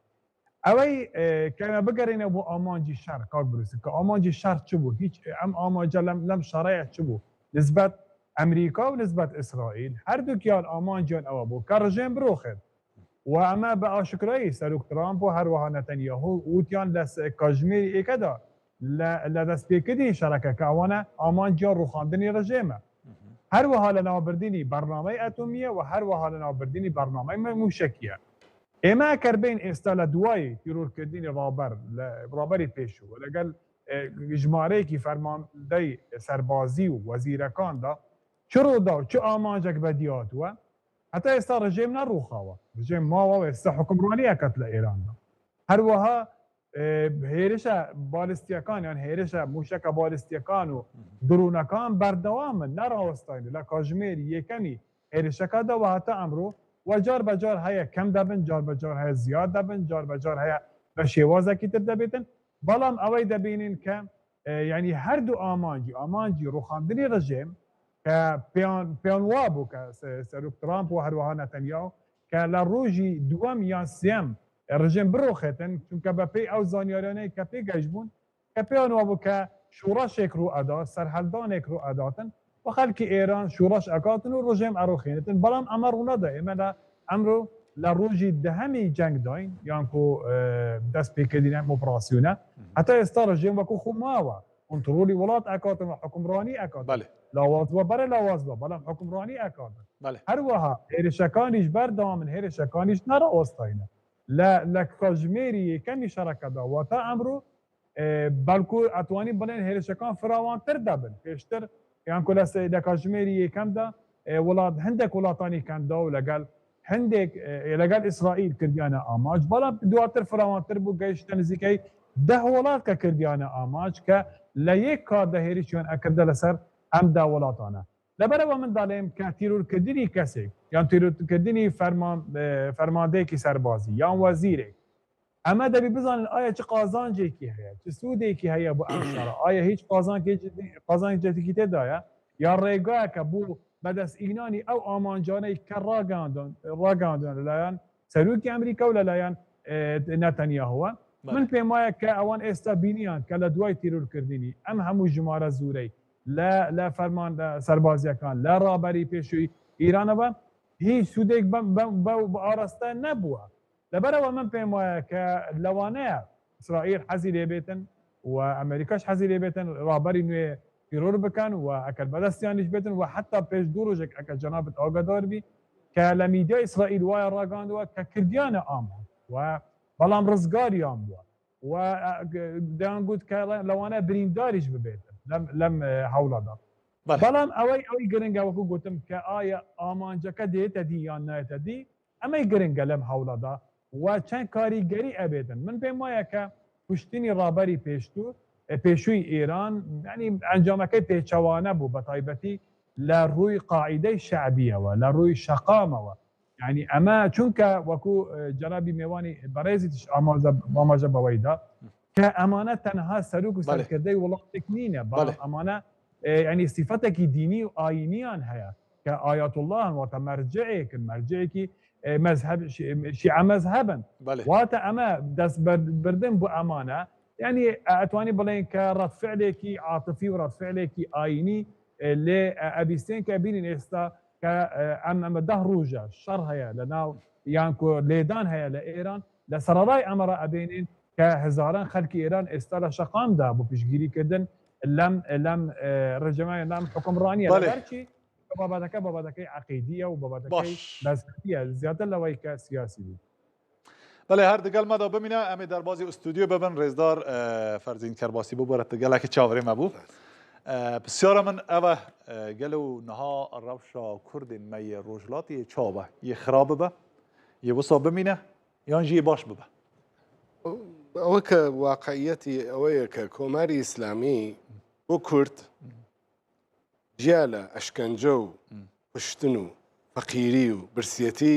اوی که بگرینه بو آمانجی شر کار برسه که آمانجی شر چه بو هیچ ام آمانجا لم شرایع چه بو نسبت امریکا و نسبت اسرائیل هر دو کیان آمانجیان او بو که رژیم بروخد و اما به آشکرایی سروک ترامپ و هر وها نتنیاهو اوتیان لس کاجمیر ایکدا لدست پیکدی شرکه که اوانه آمانجیان روخاندنی رژیمه هر وها لنابردینی برنامه اتمیه و هر وها لنابردینی برنامه موشکیه اما کربین استال دوای تیرور کردنی رابری پیشو و لگل اجماره که فرمانده سربازی و وزیرکان دا چه رو دا چه آمانجک بدیات و حتی استا رژیم نروخاوه رژیم ما و استا حکمرانی اکتل ایران دا هر وها هیرش بالستیکان یعنی هیرش موشک بالستیکان و درونکان بردوام نراستاین لکاجمیر یکمی هیرشکا دا و حتی امرو و جار بجار های کم دبن جار بجار های زیاد دبن جار بجار های بشیوازه کی تر دبیتن بلام اوی دبینین که یعنی هر دو آمانجی روخاندنی رژیم که پیان وابو که سروک ترامپ و هر وها نتنیاهو که لروجی دوام یا سیم رژیم بروختن چونکه به پی او زانیارانه که پی گشبون که پیان وابو که شورش یک رو ادا سرحلدان یک رو اداتن و خلق ایران شورش اکاتن و رژیم اروخینتن بلام امر اونا دا ایمالا امرو لروجی دهمی جنگ داین یعنی که دست پیکدینه اپراسیونه حتی استا رژیم وکو خوب ماوا کنترولی ولات اکاتن و حکمرانی اکاتن بله لاوازبا برای لاوازبا بلام حکمرانی اکاتن بله هر وها هیرشکانیش بردامن هیرشکانیش نرا اوستاینه لکاجمیری کمی شرکت دا و تا امرو بلکو اتوانی بلین هیرشکان فراوان تر دبن پیشتر یعنی که لکاجمیری کم دا ولاد هندک ولاتانی کم دا و لگل هندک لگل اسرائیل کردیانه آماج بلا دواتر فراوان تر بو گیشتن نزیکی 10 ولات که کردیانه آماج که لیک کار ده هیرشیان اکرده لسر ام دا ولاتانه لبره و من دالیم که تیرور کردنی کسی یا تیرور کردنی فرمانده کی سربازی یا وزیری اما دبی بزن آیا چه قازانجێکی هەیە چه سوودێکی هەیە بۆ ئەم شەڕە ئایا هیچ قازانجێکی تێدایە یا ڕێگایەکە بوو بەدەستئینانی ئەو ئامانجانەی کە ڕاگەاندون لەلایەن سەرۆکی ئەمریکا و لەلایەن نەتەنیاهوە من پێم وایە کە ئەوان ئێستا بینیان کە لە دوای تیرورکردنی ئەم هەموو ژمارە زورەی لە فەرمان سەربازیەکان لە ڕابەری پێشووی ئیرانەوە هیچ سوودێک بە ئاراستە نەبووە لەبەرەوە من پێم وایە کە لەوانەیە ئیسرائیل حەزی لێبێتن و ئەمریکاش حەزی لێبێتن ڕابەری نوێ تیرۆر بکەن و ئەکەر بەدەستیانیش بێتن و حتا پێش دوو ڕۆژێک ئەکە جەنابەت ئاگادار بی کە لە میدیای ئیسرائیل وایە ڕاگەاندووە کە کردیانە ئامان و بەڵام ڕزگاریان بووە و دەیانگوت کە لەوانەیە برینداریش ببێتن لەم هەوڵەدا بەڵام ئەوەی گرنگە وەکو گوتم کە ئایا ئامانجەکە دێتە دی یان نایەتە دی ئەمەی گرنگە لەم هەوڵەدا و چەند کاریگەری ئەبێتن من پێم وایە کە کوشتنی ڕابەری پێشووی ئێران ینی ئەنجامەکەی پێچەوانە بوو بە تایبەتی لە ڕووی قاعیدەی شەعبیەوە لە ڕووی شەقامەوە یعنی ئەمە چونکە وەکو جەنابی میوانی بەڕێزیش ئاماژە بەوەیدا کە ئەمانە تەنها سەرۆک و سەرکردەی وڵاتێک نینە بەڵام ئەمانە ینی سیفەتێکی دینی و ئاینیان هەیە کە ئایەت الله واتە مەرجەیەکن مەرجەیەکی مذهب شیعە مەذهبن واتە ئەمە دەستبردن بۆ ئەمانە یعنی ئەتوانی بڵێن کە ڕەتفعلێکی عاتفی و ڕەتفعلێکی ئاینی لێ ئەبیستێن کە بینین ئێستا کە ئەمە 10 ڕۆژە شەڕ هەیە لە ناو یانکۆ لێدان هەیە لە ئێران لە سەرەڕای ئەمەڕە ئەبێنین کە هزاران خەلکی ئێران ئێستا لە شەقامدا بۆ پیشگیریکردن لەم ڕێژەمای لەم حکومڕانیە لەبەرچی بابەتەکەی عەقیدیە و بابەتەکەی مەذهبیە زیاتر لەوەی کە سیاسی بوو. بله هر دگل ما دا ببینه امی در بازی استودیو ببین رزدار فرزین کرباسی بو برات دگل که چاوری ما بو بسیار من اوه گلو نها روشا کرد می روجلاتی چاوه یه خرابه به یه وصا بمینه یان جی باش ببه ئەوە کە واقعیەتی ئەوەیە کە کۆماری ئیسلامی بۆ کورد جیا لە ئەشکەنجە و کوشتن و فەقیری و برسیەتی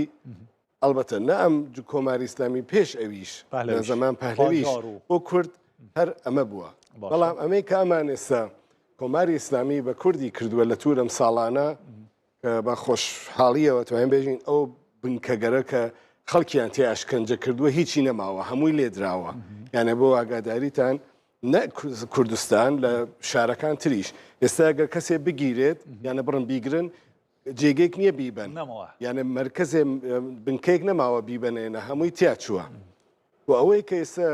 ئەلبەتە نە ئەم کۆماری ئیسلامی پێش ئەویش لە زەمان پەهلەویش بۆ کورد هەر ئەمە بووە بەڵام ئەمەی کە ئەمان ئێستا کۆماری ئیسلامی بە کوردی کردووە لە توورم ساڵانە کە بە خۆشحاڵیەوە توانین بێژین ئەو بنکەگەرە کە خەڵکیان تێ ئەشکەنجە کردووە هیچی نەماوە هەمووی لێدراوە یانە بۆ ئاگاداریتان نە کوردستان لە شارەکان تریش ئێستا ئەگەر کەسێ بگیرێت یانە بڕن بیگرن جێگەیەک نییە بیبەن یانە مەرکەزێ بنکەیەک نەماوە بیبەنێنە هەمووی تیا چووە و ئەوەی کە ئێستا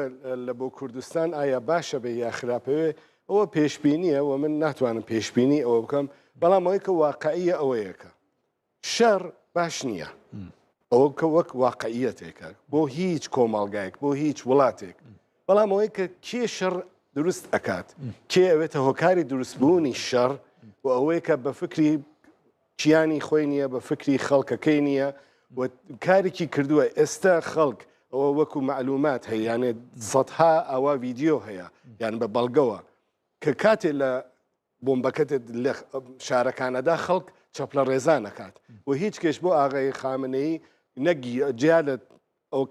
لە بۆ کوردستان ئایا باشە بێ یا خراپەوێ ئەوە پێشبینیە و من ناتوانم پێشبینی ئەوە بکەم بەڵام ئەوەی کە واقعیە ئەوەیەکە شەڕ باش نییە ئەوە کە وەک واقعیەتێکە بۆ هیچ کۆمەڵگایەک بۆ هیچ وڵاتێک بەڵام ئەوەی کە کێ شەڕ دروست ئەکات کێ ئەوێتە هۆکاری دروستبوونی شەڕ و ئەوەی کە بە فکری چیانی خۆی نییە بە فکری خەڵکەکەی نییە و کارێکی کردووە ئێستا خەڵک ئەوە وەکو معلومات هەیە یانێ سەدها ئەوە ڤیدیۆ هەیە یان بە بەڵگەوە کە کاتێ لە بۆمبەکەتت لە شارەکانەدا خەڵک چەپلە ڕێزان نەکات و هیچ کەش بۆ ئاغای خامنەی نەگی جیا لە ئەو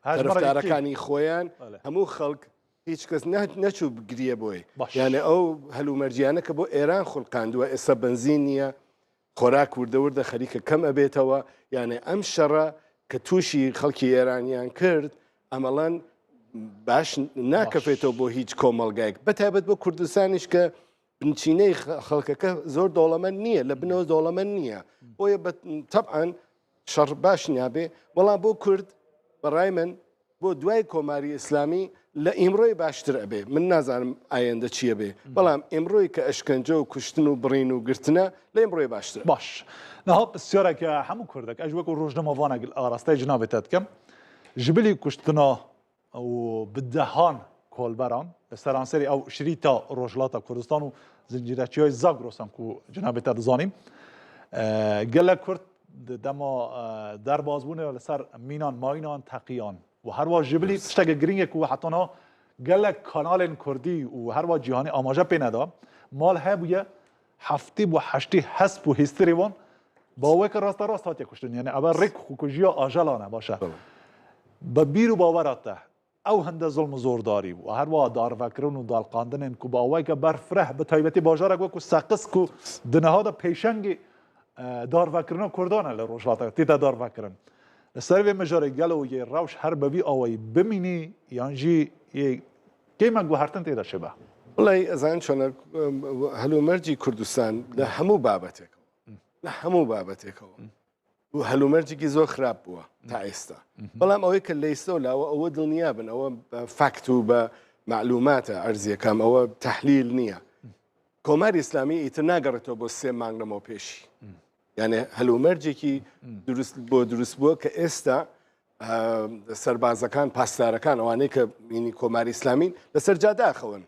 هەرفتارەکانی خۆیان هەموو خەڵک هیچ کەس نەچوو بگریە بۆی یانە ئەو هەلومەرجیانە کە بۆ ئێران خوڵقاندووە ئێستا بنزین نییە خۆراک وردەوردە خەریکە کەم ئەبێتەوە یانێ ئەم شەڕە کە تووشی خەڵکی ئێرانیان کرد ئەمەڵەن باش ناکەفێتەوە بۆ هیچ کۆمەڵگایەک بەتایبەت بۆ کوردستانیش کە بنچینەی خەڵکەکە زۆر دەوڵەمەند نییە لە بنەوە دەوڵەمەند نییە بۆیە تەبعاً شەڕ باش نیابێ بەڵام بۆ کورد بەڕای من بۆ دوای کۆماری ئیسلامی لە ئیمڕۆی باشتر ئەبێ من نازانم ئایندە چییە بێ بەڵام ئیمڕۆی کە ئەشکەنجە و کوشتن و بڕین و گرتنە لە ئیمڕۆی باشتر باش نەها پرسیارێکە هەموو کوردێک ئەژ وەکو ڕۆژنەمەوانە ئاراستەی جنابێتە دکەم ji bilî kuştina û bi dehan kolberan li seranserê ew şirîta Rojhilata Kurdistan û zincîreçiya Zagrosan ku cinabê te dizanîn gelek Kurd di dema derbazbûnê li ser mînan mayînan teqiyan û herwa ji bilî tiştekê girîngê ku hetana gelek kanalên Kurdî û herwa cîhanî amaje pê neda mal hebûye heftê û heştê hesp û hêstirê wan baweke rasta rast hatiye kuştin yani ev rêk ku jiya ajelan e baş e ببیر و باورات ئەو هەندە زڵم زۆرداری و هەروە دارڤەکردن و داڵقاندنên ku باوایکە بەرفرەح بە تایبەتی باژارێک وەکو سەقسک و دنەهادا پێشەنگی دارڤەکردنە کوردانە لە ڕۆژهاتە تێتە دارڤەکردن لەسەر vê mijarê gelo yê rewş her bi vî awayî bimînî yan jî yê kêmek guhertin têda şibe وڵی ئەزان چۆنە هەلومەرجی کوردستان لە هەموو بابەتێکەوە لە هەموو بابەتێکەوە و هەلومەرجێکی زۆر خراپ بووە تا ئێستا بەڵام ئەوەی کە لە ئێستا لاوە ئەوە دڵنیا بن ئەوە فاکت و بە معلوماتە ئەرزیەکەم ئەوە تەحلیل نییە کۆماری ئیسلامی ئیتر ناگەڕێتەوە بۆ 3 مانگ لەمەوە پێشی یعنی هەلومەرجێکی دروست بووە کە ئێستا سەربازەکان پاسدارەکان ئەوانەی کە مینی کۆماری ئیسلامین لەسەر جاداخەون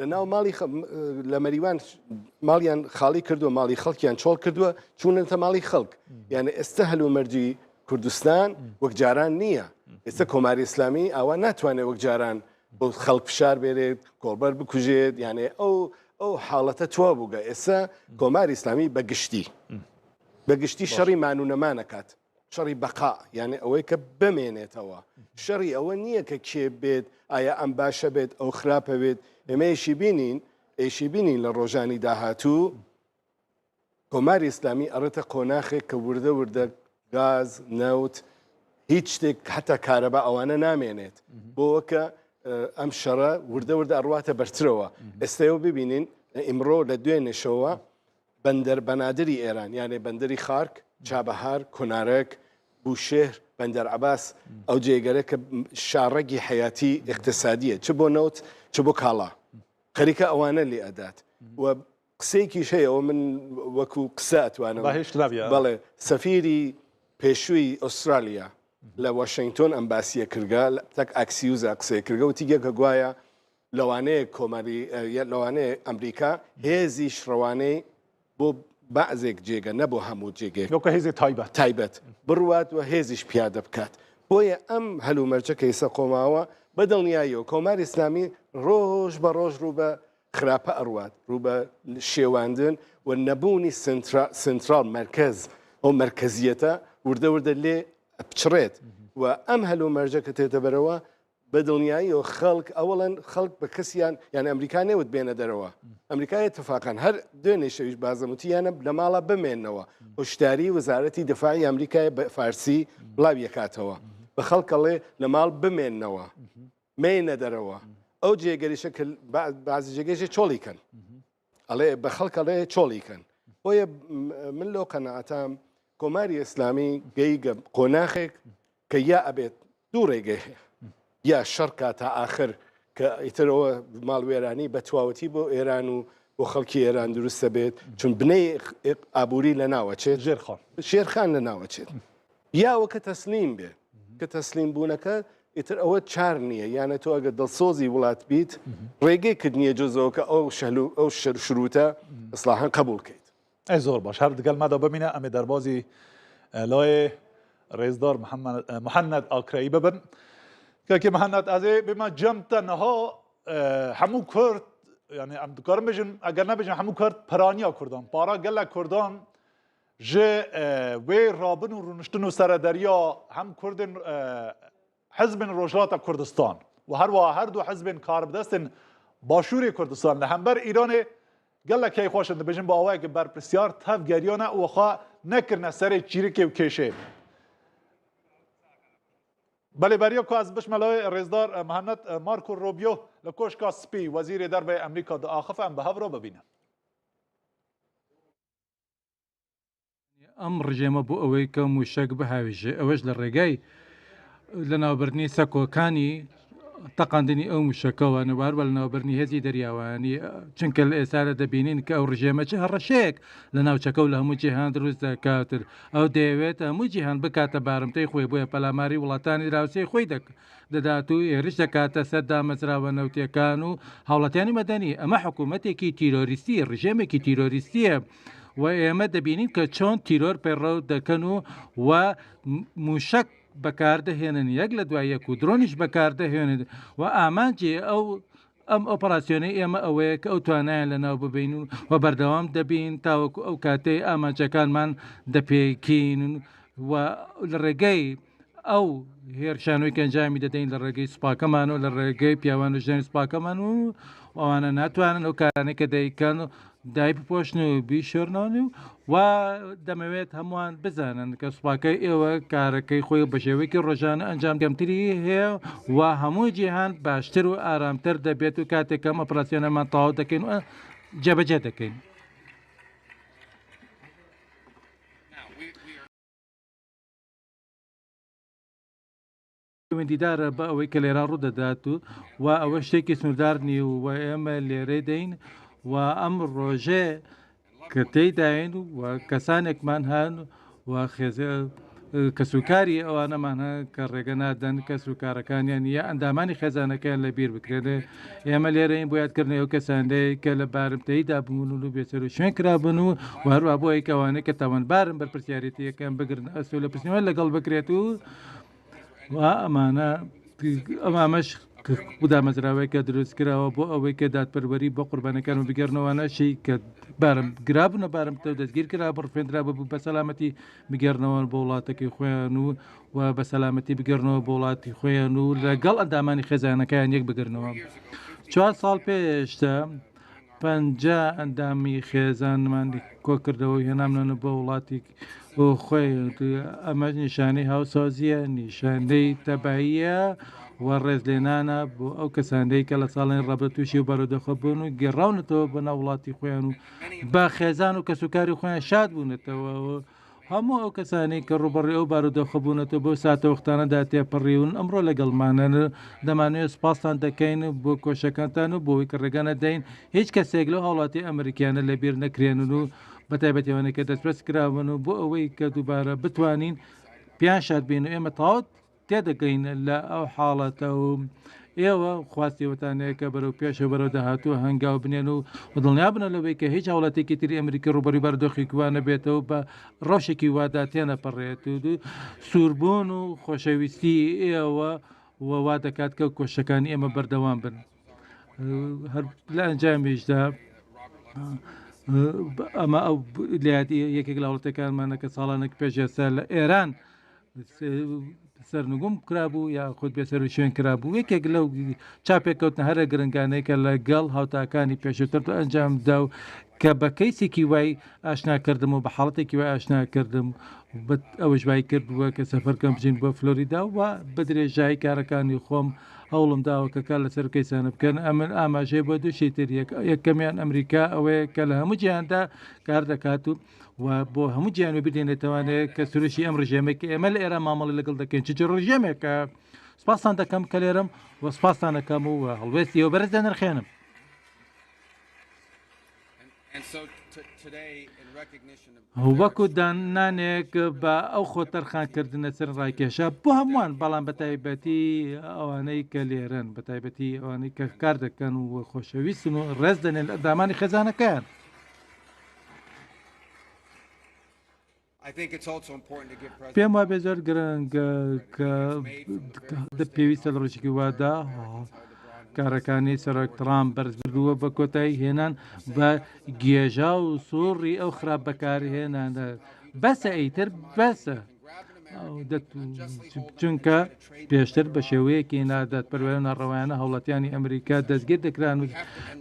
لە ناو ماڵی لە مەریوان ماڵیان خاڵی کردووە ماڵی خەڵکیان چۆڵ کردووە چوونەتە ماڵی خەڵک یعنی ئێستا هەلومەرجی کوردستان وەک جاران نییە ئێستا کۆماری ئیسلامی ئەوە ناتوانێت وەک جاران بۆ خەڵک فشار بێرێت کۆڵبەر بکوژێت یعنی ئەو حاڵەتە توا بووگە ئێستا کۆماری ئیسلامی بەگشتی شەڕی مانوونەما نەکات شەڕی بەقا یعنی ئەوەی کە بمێنێتەوە شەڕی ئەوە نییە کە کێ بێت ئایا ئەم باشە بێت ئەو خراپە بێت ئێمە ئێشی بینین لە ڕۆژانی داهاتوو کۆماری ئیسلامی ئەڕێتە قۆناخێک کە وردە گاز نەوت هیچ شتێک حتا کارەبا ئەوانە نامێنێت بۆوە کە ئەم شەڕە وردە ئەڕواتە بەرترەوە ئێستەوە ببینین ئیمڕۆ لە دوێنێشەوە بەندەر بەنادری ئێران یانێ بەندەری خارک چابەهار کۆنارەک بوشێر بەندەر عەباس ئەو جێگەرە کە شارڕەگی حیاتی اقتصادیە چ بۆ نەوت چ بۆ کاڵا خەریکە ئەوانە لێ ئەدات و قسەیەکیش هەیەەوە من وەکو قسە ئەتوانەوە بەڵێ سەفیری پێشووی ئوسترالیا لە واشنگتۆن ئەمباسیە کردگا تەک ئاکسیوزە قسەی کردگە و تیگەکە گوایە لەوانەیە کۆماری لەوانەیە ئەمریکا هێزی شڕەوانەی بۆ بەعزێک جێگە نەبوو هەموو جێگێک هێزی تایبەت بڕوات و هێزیش پیادە بکات بۆیە ئەم هەلومەرجەکە ئێستا قۆماوە بەدڵنیاییەوە کۆماری ئیسلامی ڕۆژ بە ڕۆژ ڕوو بە خراپە ئەڕوات ڕوو بە شێواندن و نەبوونی سنترال مرکز ئەو مرکزیەتە وردە لێ بچڕێت و ئەم هەلومەرجە کە تێتە بەرەوە بەدڵنیاییەوە خەڵک ئەوڵەن خەڵک بە کەسیان یان ئەمریکا نێوت بێنە دەرەوە ئەمریکای اتفاقان هەر دوێنێ شەویش بازەموتیانە لە ماڵە بمێنەوە هۆشداری وەزارەتی دفاعی ئەمریکای بە فارسی بڵاو یەکاتەوە بە خەڵکەڵێ لە ماڵ بمێننەوە مێنە دەرەوە ئەو جێگەریشە کە بازی جێگەیشە چۆڵیکەن ئەڵێ بە خەڵکەڵێ چۆڵیکەن بۆیە من لەو قەنەعەتام کۆماری ئیسلامی گەیگە قۆناخێک کە یا ئەبێت دوو ڕێگەی هەیە یا شەڕکە تا ئاخر کە ئیترەوە ماڵوێرانی بە تواوەتی بۆ ئێران و بۆ خەڵکی ئێران دروستە بێت چون بنەی ئابووری لە ناوەچێت شێرخان لە ناوەچێت یاوە کە تەسلیم بێ کە تەسلیم بوونەکە ئیتر ئەوە چار نییە یانە تۆ ئەگە دڵسۆزی وڵات بیت ڕێگەی کردنیە جۆزەوە کە ئەو شروتە ئەسلاحان قبولکەیت ئەی زۆر باش هەر دگەلمادا ببینە ئەمێ دەربازی لای ڕێزدار محەنەد ئاکرایی ببن کەکی محەنەد ئەزێ بما جەمتەنەها هەموو کورد yani em dikarin bêjin eger nebêjin hemû Kurd piraniya Kurdan para gelek Kurdan ji wê rabin û rûniştin û serederiya hem Kurdên hizbên Rojhilata Kurdistan û herwa her du hizbên karbidestên Başûrê Kurdistan li hember Îranê gelek heyxweşin dibêjin bi awayekî berpirsiyar tev geriyane û xwe nekirine serê çîrikê û kêşê. Belêberiya ku ez bişme lawê rêzdar Mehemet Marco Rubio li koşka spî Wezîrê Derve Amerîka diaxife em bi hev re bibînin. ئەم ڕژێمە بۆ ئەوەی کە موشک بهاویژێ ئەوەش لە ڕێگای لە ناوبردنی سەکۆکانی تەقاندنی ئەو موشکەوە نوار بە لە ناوبردنی هێزی دەریاوانی چونکە لە ئێسارە دەبینین کە ئەو ڕژێمە چه هەڕەشەیەک لە ناوچەکە و لە هەموو جیهان دروست دەکاتر ئەو دەیەوێت هەموو جیهان بکاتە بارمتەی خۆی بۆیە پەلاماری وڵاتانی راوسەی خۆی دەدات و هێرش دەکاتە سەر دامەزراوە نەوتیەکان و هاوڵاتیانی مەدەنی ئەمە حکوومەتێکی تیرۆریستی ڕژێمێکی تیرۆریستیە و ئێمە دەبینین کە چۆن تیرۆر پێڕەو دەکەن و موشک بەکاردەهێنن یەک لە دوای یەک و درۆنیش بەکاردەهێنن و ئامانجێ ئەم ئۆپەراسیۆنەی ئێمە ئەوەیە کە ئەو توانایان لەناو ببین و بەردەوام دەبین تاوەکو ئەو کاتەی ئامانجەکانمان دەپێکین و لە ڕێگەی ئەو هێرشانەوەی کە ئەنجامی دەدەین لە ڕێگەی سوپاکەمان و لە ڕێگەی پیاوان و ژێنی سوپاکەمان و ئەوانە ناتوانن ئەو کارانەی کە دەیکەن و دای بپۆشن و بیشۆرنەوەنی و دەمەوێت هەمووان بزانن کە سوپاکەی ئێوە کارەکەی خۆی بە شێوەیەکی ڕۆژانە ئەنجام گەمتری هەیە و هەموو جیهان باشتر و ئارامتر دەبێت و کاتێکم ئۆپراسیۆنەمان تەواو دەکەین و جێبەجێ دەکەین. وێندیدارە بە ئەوەی کە لێران ڕوودەدات و ئەوە شتێکی سنووردارنی و ئێمە لێرەی دەین و ئەم ڕۆژێ کە تێیداین و کەسانێکمان هەن و کەسوکاری ئەوانەمان هەن کە ڕێگە نادەن کەسوکارەکانیان یا ئەندامانی خێزانەکەیان لە بیر بکرێنێ ئێمە لێرەین بۆ یادکردنی ئەو کەسانەی کە لە بارمتەیدا بوون و بێسەر و شوێن کرابن و هەروە بۆ ئەی کەوانەی کە تاوانبارن بەرپرسیارەتی یەکەم بگرن ئەسو لە پرسیوان لەگەڵ بکرێت و ئەمانە ئەمامەش بودامەزراوەی کە دروست کراوە بۆ ئەوەی کە دادپەروەری بۆ قوربانەکان و بگەڕنەوەنەشی کە بارم گرابوونە بارمتە و دەستگیر کرا بڕفێنرا ببوو بە سەلامەتی بگەڕنەوە بۆ وڵاتەکەی خۆیان و بە سەلامەتی بگەڕنەوە بۆ وڵاتی خۆیان و لەگەڵ ئەندامانی خێزانەکەیان یەک بگرنەوە. 4 ساڵ پێشتە 50 ئەندامی خێزانمان کۆ کردەوە هێنامنەوە بۆ وڵاتی خۆی ئەمە نیشانەی هاوسازیە نیشانەی تەباییە و ڕێزلێنانە بۆ ئەو کەسانەی کە لە ساڵی ڕەبەت تووشی و بەرەودەخە بوون و گێڕاونەتەوە بە ناو وڵاتی خۆیان و با خێزان و کەسوکاری خۆیان شاد بوونەتەوە هەموو ئەو کەسانی کە ڕوبەڕی ئەو بارودۆخە بوونەتەوە بۆ ساتە وەختانەدا تێپەڕیون ئەمڕۆ لەگەڵمانە دەمانوێت سپاسان دەکەین بۆ کۆشەکانتان و بۆی کە ڕێگانە دەین هیچ کەسێک لەو هاوڵاتی ئەمریکیانە لەبیر نەکرێنن و بەتایبەتیەوەی کە دەستپەس کراون و بۆ ئەوەی کە دووبارە بتوانین پیان شاد بین و ئێمە تاوت تێدەگەین لە ئەو حاڵەتە و ئێوە خواستیوەتانەیە کە بەرەو پێشە بەرەو داهاتوو هەنگاو بنێن و دڵنیا بنە لەوەی کە هیچ هاوڵاتێکی تری ئەمریکی ڕوبەری بەردۆخی کوانە بێتەوە بە ڕۆژێکی وادا تێنە پەڕێت و سووربوون و خۆشەویستی ئێوە وا دەکات کە کۆشەکانی ئێمە بەردەوام بن. هەر لە ئەنجامیشدا ئەمە ئەو یەکێک لە وڵاتەکانمانە کە ساڵانێک پێشێستا لە ئێران سەرنگوم کرابوو یا خۆت بێسەر و شوێن کرابوو یەکێک لەو چاپێککەوتنە هەرە گرنگانەی کە لەگەڵ هاوتاکانی پێشتر ئەنجامدا و کە بە کەیسێکی وای ئاشناکردم و بە حاڵەتێکی وای ئاشناکردم ئەوەش وای کرد بووە کە سەفەرکەم بژین بۆ فلۆریدا و بە درێژایی کارەکانی خۆم هەوڵم داوە کە کار لەسەر کەیسانە بکەن ئەمن ئاماژەیە بۆ دووشی تر یەکەمیان ئەمریکا ئەوەیە کە لە هەموو جیهاندا کار دەکات و بۆ هەموو جیانوی بدێنێتوانێت کە سروشی ئەم ڕژێمێک ئێمە لە ئێرە مامەڵی لەگەڵ دەکەین چ ڕژێمێکە سپاسان دەکەم کە لێرم و سپاسان دەکەم و هەڵوێستی ئەو بەرز دەنرخێنم. وەکو دانانێک بە ئەو خۆتەرخانکردنە سەر ڕایکێشە بۆ هەمووان بەڵام بە تایبەتی ئەوانەی کە لێرن بە تایبەتی ئەوانەی کە کار دەکەن و خۆشەویستن و ڕێز دەنێن لە دامانی خێزانەکەیان. پێم وابێ زۆر گرنگە کە پێویستە لە ڕۆژێکی وادا کارەکانی سەرۆک ترامپ بەرز بردووە بە کۆتایی هێنان بە گێژا و سوڕی ئەو خراپ بەکارهێنانە بەسە ئەیتر بەسە چونکە پێشتر بە شێوەیەکی نادات پەروەرە ناڕەوایانە هەوڵەتیانی ئەمریکا دەستگیر دەکران و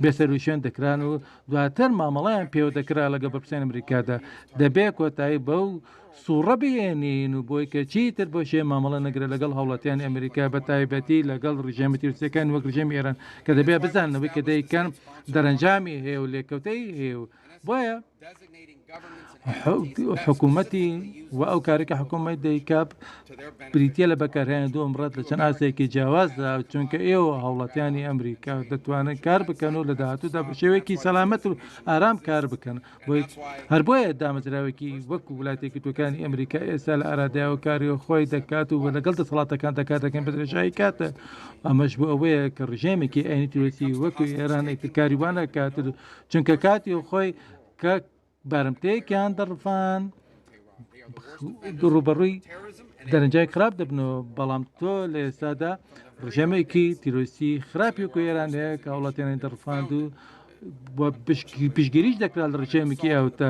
بێسەر و شوێن دەکران و دواتر مامەڵەیان پێوە دەکرا لەگە بەپرسیان ئەمریکادا دەبێ کۆتایی بەو سوڕە بێنین و بۆی کە چیتر بۆ شێ مامەڵە نەگرە لەگەڵ هەوڵەتیانی ئەمریکا بە تایبەتی لەگەڵ ڕژێمی تروسیەکان وەک ڕژێمی ئێران کە دەبێ بزانەوەی کە دەیکەن دەرەنجامی هەیە و لێکەوتەی هەیە و بۆیە حکوومەتی و ئەو کارێکە حکوومەت دەیکات بریتە لە بەکارهێنان دوو ئەمڕات لە چەند ئاسێکی جیاوازدا چونکە ئێوە هەوڵەتیانی ئەمریکا دەتوانن کار بکەن و لە داهاتوودا بە شێوەیەکی سەلامەت و ئارام کار بکەن هەر بۆیە دامەزراوێکی وەکو وڵاتێکی توەکانی ئەمریکا ئێستا لە ئارادایەوە کاری خۆی دەکات و لەگەڵ دەسەڵاتەکان دەکات دەکەن بە درێژایی کاتە ئەمەش بۆ ئەوەیە کە ڕژێمێکی ئەینی توێتی وەکو ئێران ئەیترکاری وانە کاتر چونکە کاتی خۆی کە بارمتەیەکیان دەڕفان ڕوبەڕووی دەرەنجای خراپ دەبنەوە بەڵام تۆ لە ئێستادا ڕژێمێکی تیرۆسی خراپی وەکو ئێران هەیە کە وڵاتیانی دەڕفاند و پشگیریش دەکرا لە ڕژێمێکی ئەوتە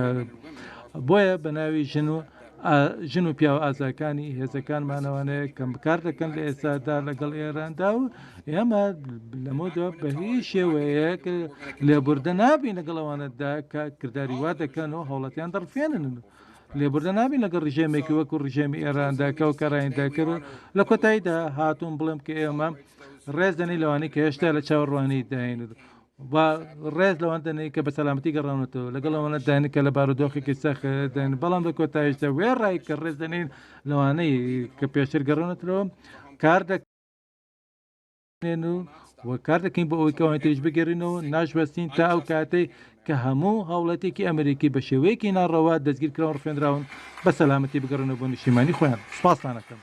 بۆیە بە ناوی ژن و ژن و پیاوە ئازاکانی هێزەکانمانەوانەیە کەم بکار دەکەن لە ئێستادا لەگەڵ ئێراندا و ئێمە لەمەدەوە بە هیچ شێوەیە لێبوردە نابین لەگەڵەوانەدا کە کردداری وا دەکەن و هەوڵەتیان دەڕفێنن لێبوردە نابین لەگەڵ ڕژێمێکی وەکو ڕژێمی ئێراندا کە و کەڕایەندا کرد لە کۆتاییدا هاتوون بڵێم کە ئێمە ڕێز دەنی لەوانی کە هێشتا لە چاوەڕوانی داین و ڕێز لەوان دەنەی کە بە سەلامەتی گەڕاونەتەوە لەگەڵ ئەوانە داین کە لە بارودۆخێکی سەخت دەن بەڵام لە کۆتاییشدا وێ ڕای کە ڕێز دەنین لەوانەی کە پێشتر گەڕاونەتەوە کار دەکەن و کار دەکەین بۆ ئەوەی کەوانی تریش بگەڕینەوە ناشبەستین تا ئەو کاتەی کە هەموو هەوڵەتێکی ئەمریکی بە شێوەیەکی ناڕەوا دەستگیر کراون ڕفێنراون بە سەلامەتی بگەڕنەوە بۆ نیشتیمانی خۆیان سپاسانەکەم.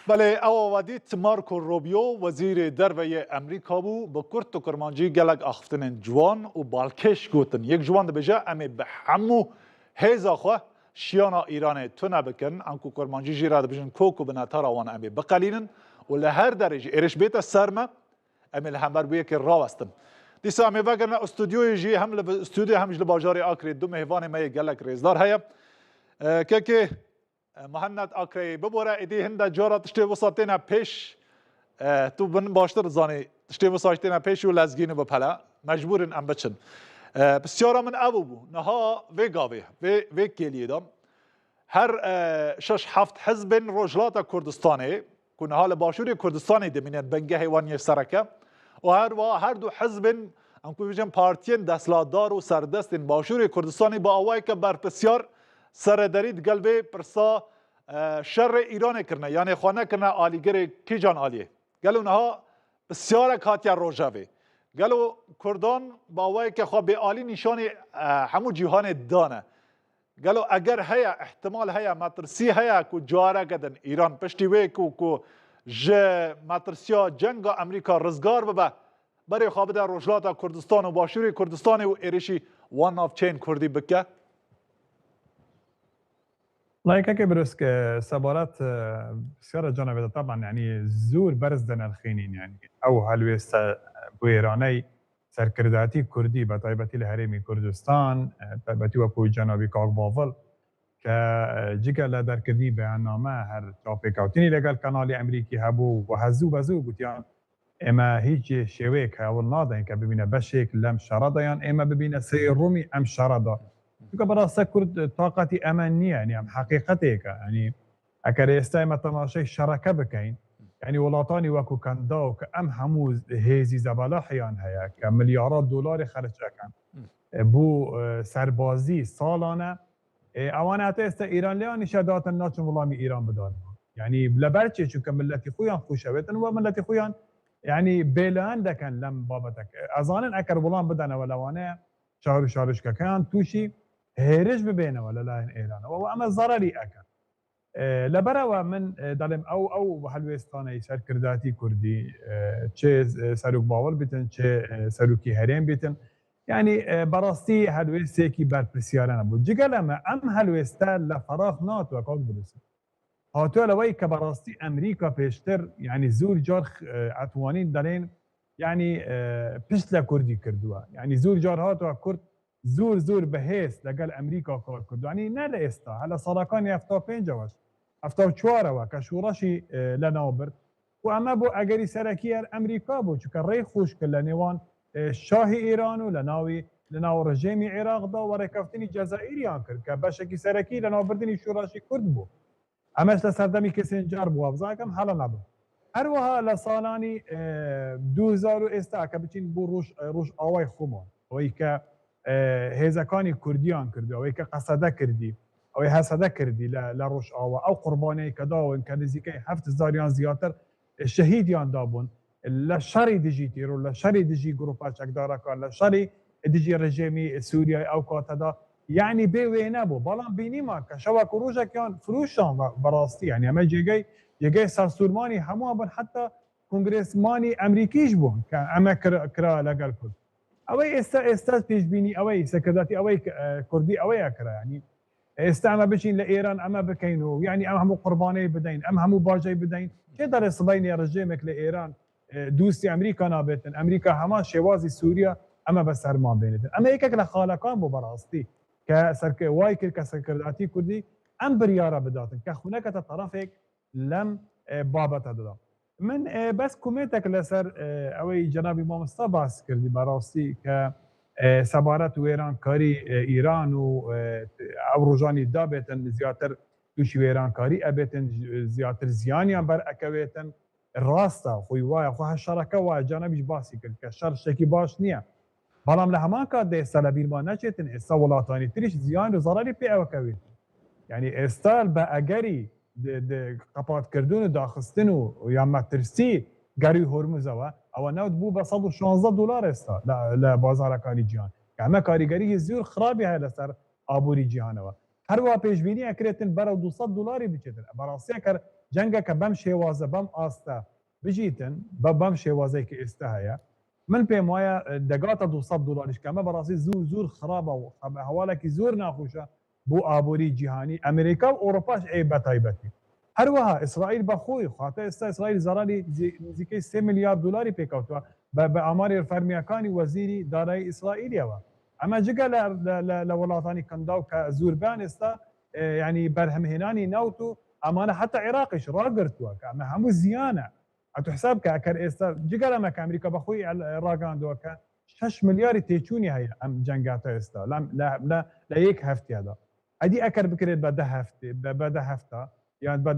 بله او ودیت مارکو روبیو وزیر دروی امریکا بو با کرد و کرمانجی گلگ آخفتن جوان و بالکش گوتن یک جوان ده بجا امی به همو هیزا خواه شیانا ایران تو نبکن انکو کرمانجی جیرا ده بجن کوکو بناتارا وان امی بقلینن و لهر درجه ایرش بیت سرمه امی لحمبر بویه که راوستن دیسا امی وگرن استودیوی جی هم استودیو همش لباجاری آکری دو مهوان مای گلگ ریزدار هیا که مهند آکری ببوره ایدی هنده جارا تشتی وساتینا پیش تو بن باشتر زانی تشتی وساتینا پیش و لزگینو بپلا مجبورن ام بچن بسیارا من ابو بو نها وی گاوی وی کلیه دام هر شش هفت حزب روجلات کردستانی که نها لباشوری کردستانی دمینن بنگه حیوانی سرکه و هر دو حزب ام که بیجن پارتین دستلادار و سردستین باشوری کردستانی با آوائی که بر بسیار سردرید قلبی پرسا شر ایران کرنه یعنی خانه کرنه آلیگر کی جان آلیه گلو نها بسیار کاتیا روژاوی گلو کردان باوی که خواه به آلی نشانی همو جیهان دانه گلو اگر هیا احتمال هیا مترسی هیا کو جواره کدن ایران پشتی وی کو مترسیا جنگ امریکا رزگار ببه برای خواب در روجلات کردستان و باشوری کردستان و ایریشی وان آف چین کردی بکه لايك برسك سبارات سيارة جانب طبعا يعني زور برز دنا الخينين يعني او هلويست بويراني سركرداتي كردي بطيبتي لهريمي كردستان بطيبتي وكو جنوبي كاك بافل كجيكا لدر كردي بعنامه هر تابيك اوتيني لقال كانالي امريكي هبو وهزو بزو قوتيان اما هيجي شويك هاول نادا که ببینه بشيك لم شراديان اما ببینه سيرومي ام شرادا چونکه برای کرد طاقتی امنی یعنی هم حقیقتیه یعنی اگر استایما تماشای شرکه بکین یعنی ولاتانی وکو کندا و که ام همو هیزی زباله حیان هیا که میلیارد دلار خرج کن بو سربازی سالانه اوانه حتی است ایران لیانی شدات ناچن ولامی ایران بدارن یعنی لبرچه چونکه ملتی خویان خوشویتن و ملتی خویان یعنی بیلان دکن لم بابتک ازانن اکر ولام بدن ولوانه شارش که کن توشی هيرج ببينه ولا لا ايران واما ضرري اكل لبرا من دلم او هلوستاني سركرداتي كردي تشي سلوك باول بيتن تشي سلوكي هرين بيتن يعني براستي هلوستيكي بر برسيارنا بو جيغلما ام هلوستا لفراغ نات وكاك برس هاتو لوي كبراستي امريكا بيشتر يعني زور جار عتوانين دلين يعني بيشتلا كردي كردوا يعني زور جار هاتو كرد زور بهیس لگل امریکا کار کرد یعنی نه لستا هلا صراکانی 75 واش 74 و کشورشی لنابرد و اما بو اگری سرکی امریکا بو چون ری خوش کل نوان شاه ایران و لناو رژیم عراق دا و رکفتنی جزائریان کرد که بشکی سرکی لنابردنی شوراشی کرد بو امش لسردمی کسنجر بو افزاکم حالا نبو هر وها لسالانی 2000 استا که بچین بو روش آوای خوبان وی که هێزەکانی کوردیان کردی ئەوەی کە قەسەدە کردی ئەوەی هەسەدە کردی لە ڕۆژئاوا ئەو قوربانەی کە داون کە نزیکەی 7,000 زیاتر شەهیدیان دابوون لە شەڕی دژی تیرۆر لە شەڕی دژی گروپا چەکدارەکان لە شەڕی دژی ڕژێمی سووریای ئەو کاتەدا یعنی بێ وێ نەبوو بەڵام بینیمان کە شەوە ڕۆژێکیان فروشان بەڕاستی یعنی ئەمە جێگەی سەرسوورمانی هەمووان بوون حتا کنگرێسمانی ئەمریکیش بوون کە ئەمە کرا لەگەڵ کورد اوي استاذ بيجبيني اوي سكداتي اوي كردي اوي اكرا يعني استعمل بشين لايران اما بكينو يعني ام همو قرباني بدين ام همو باجي بدين كدر صبيني رجيمك لايران دوستي امريكا نابتن امريكا هما شوازي سوريا اما بس هرمان بينتن اما هيك لخالقان بو براستي وای کرد کە سەرکرداتی کوردی ئەم بریارە بداتن کە خونەکەتە طرفێک لەم بابەتە دەدا من بەس کومێتێک لەسەر ئەوەی جەنابی مامۆستا باس کردی بەڕاستی کە سەبارەت و وێرانکاری ئیران و ئەو ڕۆژانی دابێتن زیاتر تووشی وێرانکاری ئەبێتن زیاتر زیانیان بەر ئەکەوێتن ڕاستە خۆی وایە خۆ هەشارەکە وایە جانەبیش باسی کرد کە شەر شتێکی باش نییە بەڵام لە هەمان کاتدا ئێستا لە بیرمان نەچێتن ئێستا وڵاتانی تریش زیان و زەڕەری پێ ئەوەکەوێت یعنی ئێستا بە ئەگەری قەپاتکردن و داخستن و یان مەترسی گەروی هۆرموزەوە ئەوە نەوت بوو بە $116 ئێستا لە بازارەکانی جیهان کە ئەمە کاریگەری زۆر خراپی هەیە لەسەر ئابووری جیهانەوە هەروە پێشبینی ئەکرێتن بەرەو $200 بچێتن بەڕاستیە کە جەنگەکە بەم شێوازە بەم ئاستە بژیتن بەم شێوازەی کە ئێستا هەیە من پێم وایە دەگاتە $200 کە ئەمە بەڕاستی زۆر خراپە و هەواڵێکی زۆر ناخۆشە بۆ ئابووری جیهانی ئەمریکا و ئەوروپاش بەتایبەتی هەروەها ئیسرائیل بەخۆی خاتە ئێستا ئیسرائیل زەڕەری نزیکەی $3 میلیارد پێکەوتووە بە ئاماری فەرمیەکانی وەزیری دارایی ئیسرائیلیەوە ئەمە جگە لە وڵاتانی کەندا و کە زۆربیان ئێستا ینی بەرهەمهێنانی ناوت و ئەمانە حتا عێراقیش ڕاگرتووە کە ئەمە هەموو زیانە ئەتو حساب کە ئەکەر ئێستا جگە لەمە کە ئەمریکا بەخۆی ڕاگەاندووە کە 6 میلیاری تێچوونی هەیە ئەم جەنگاتە ئێستا لە یەک هەفتیادا ئەدی ئەکەر بکرێت بە 10 هەفتە یان بە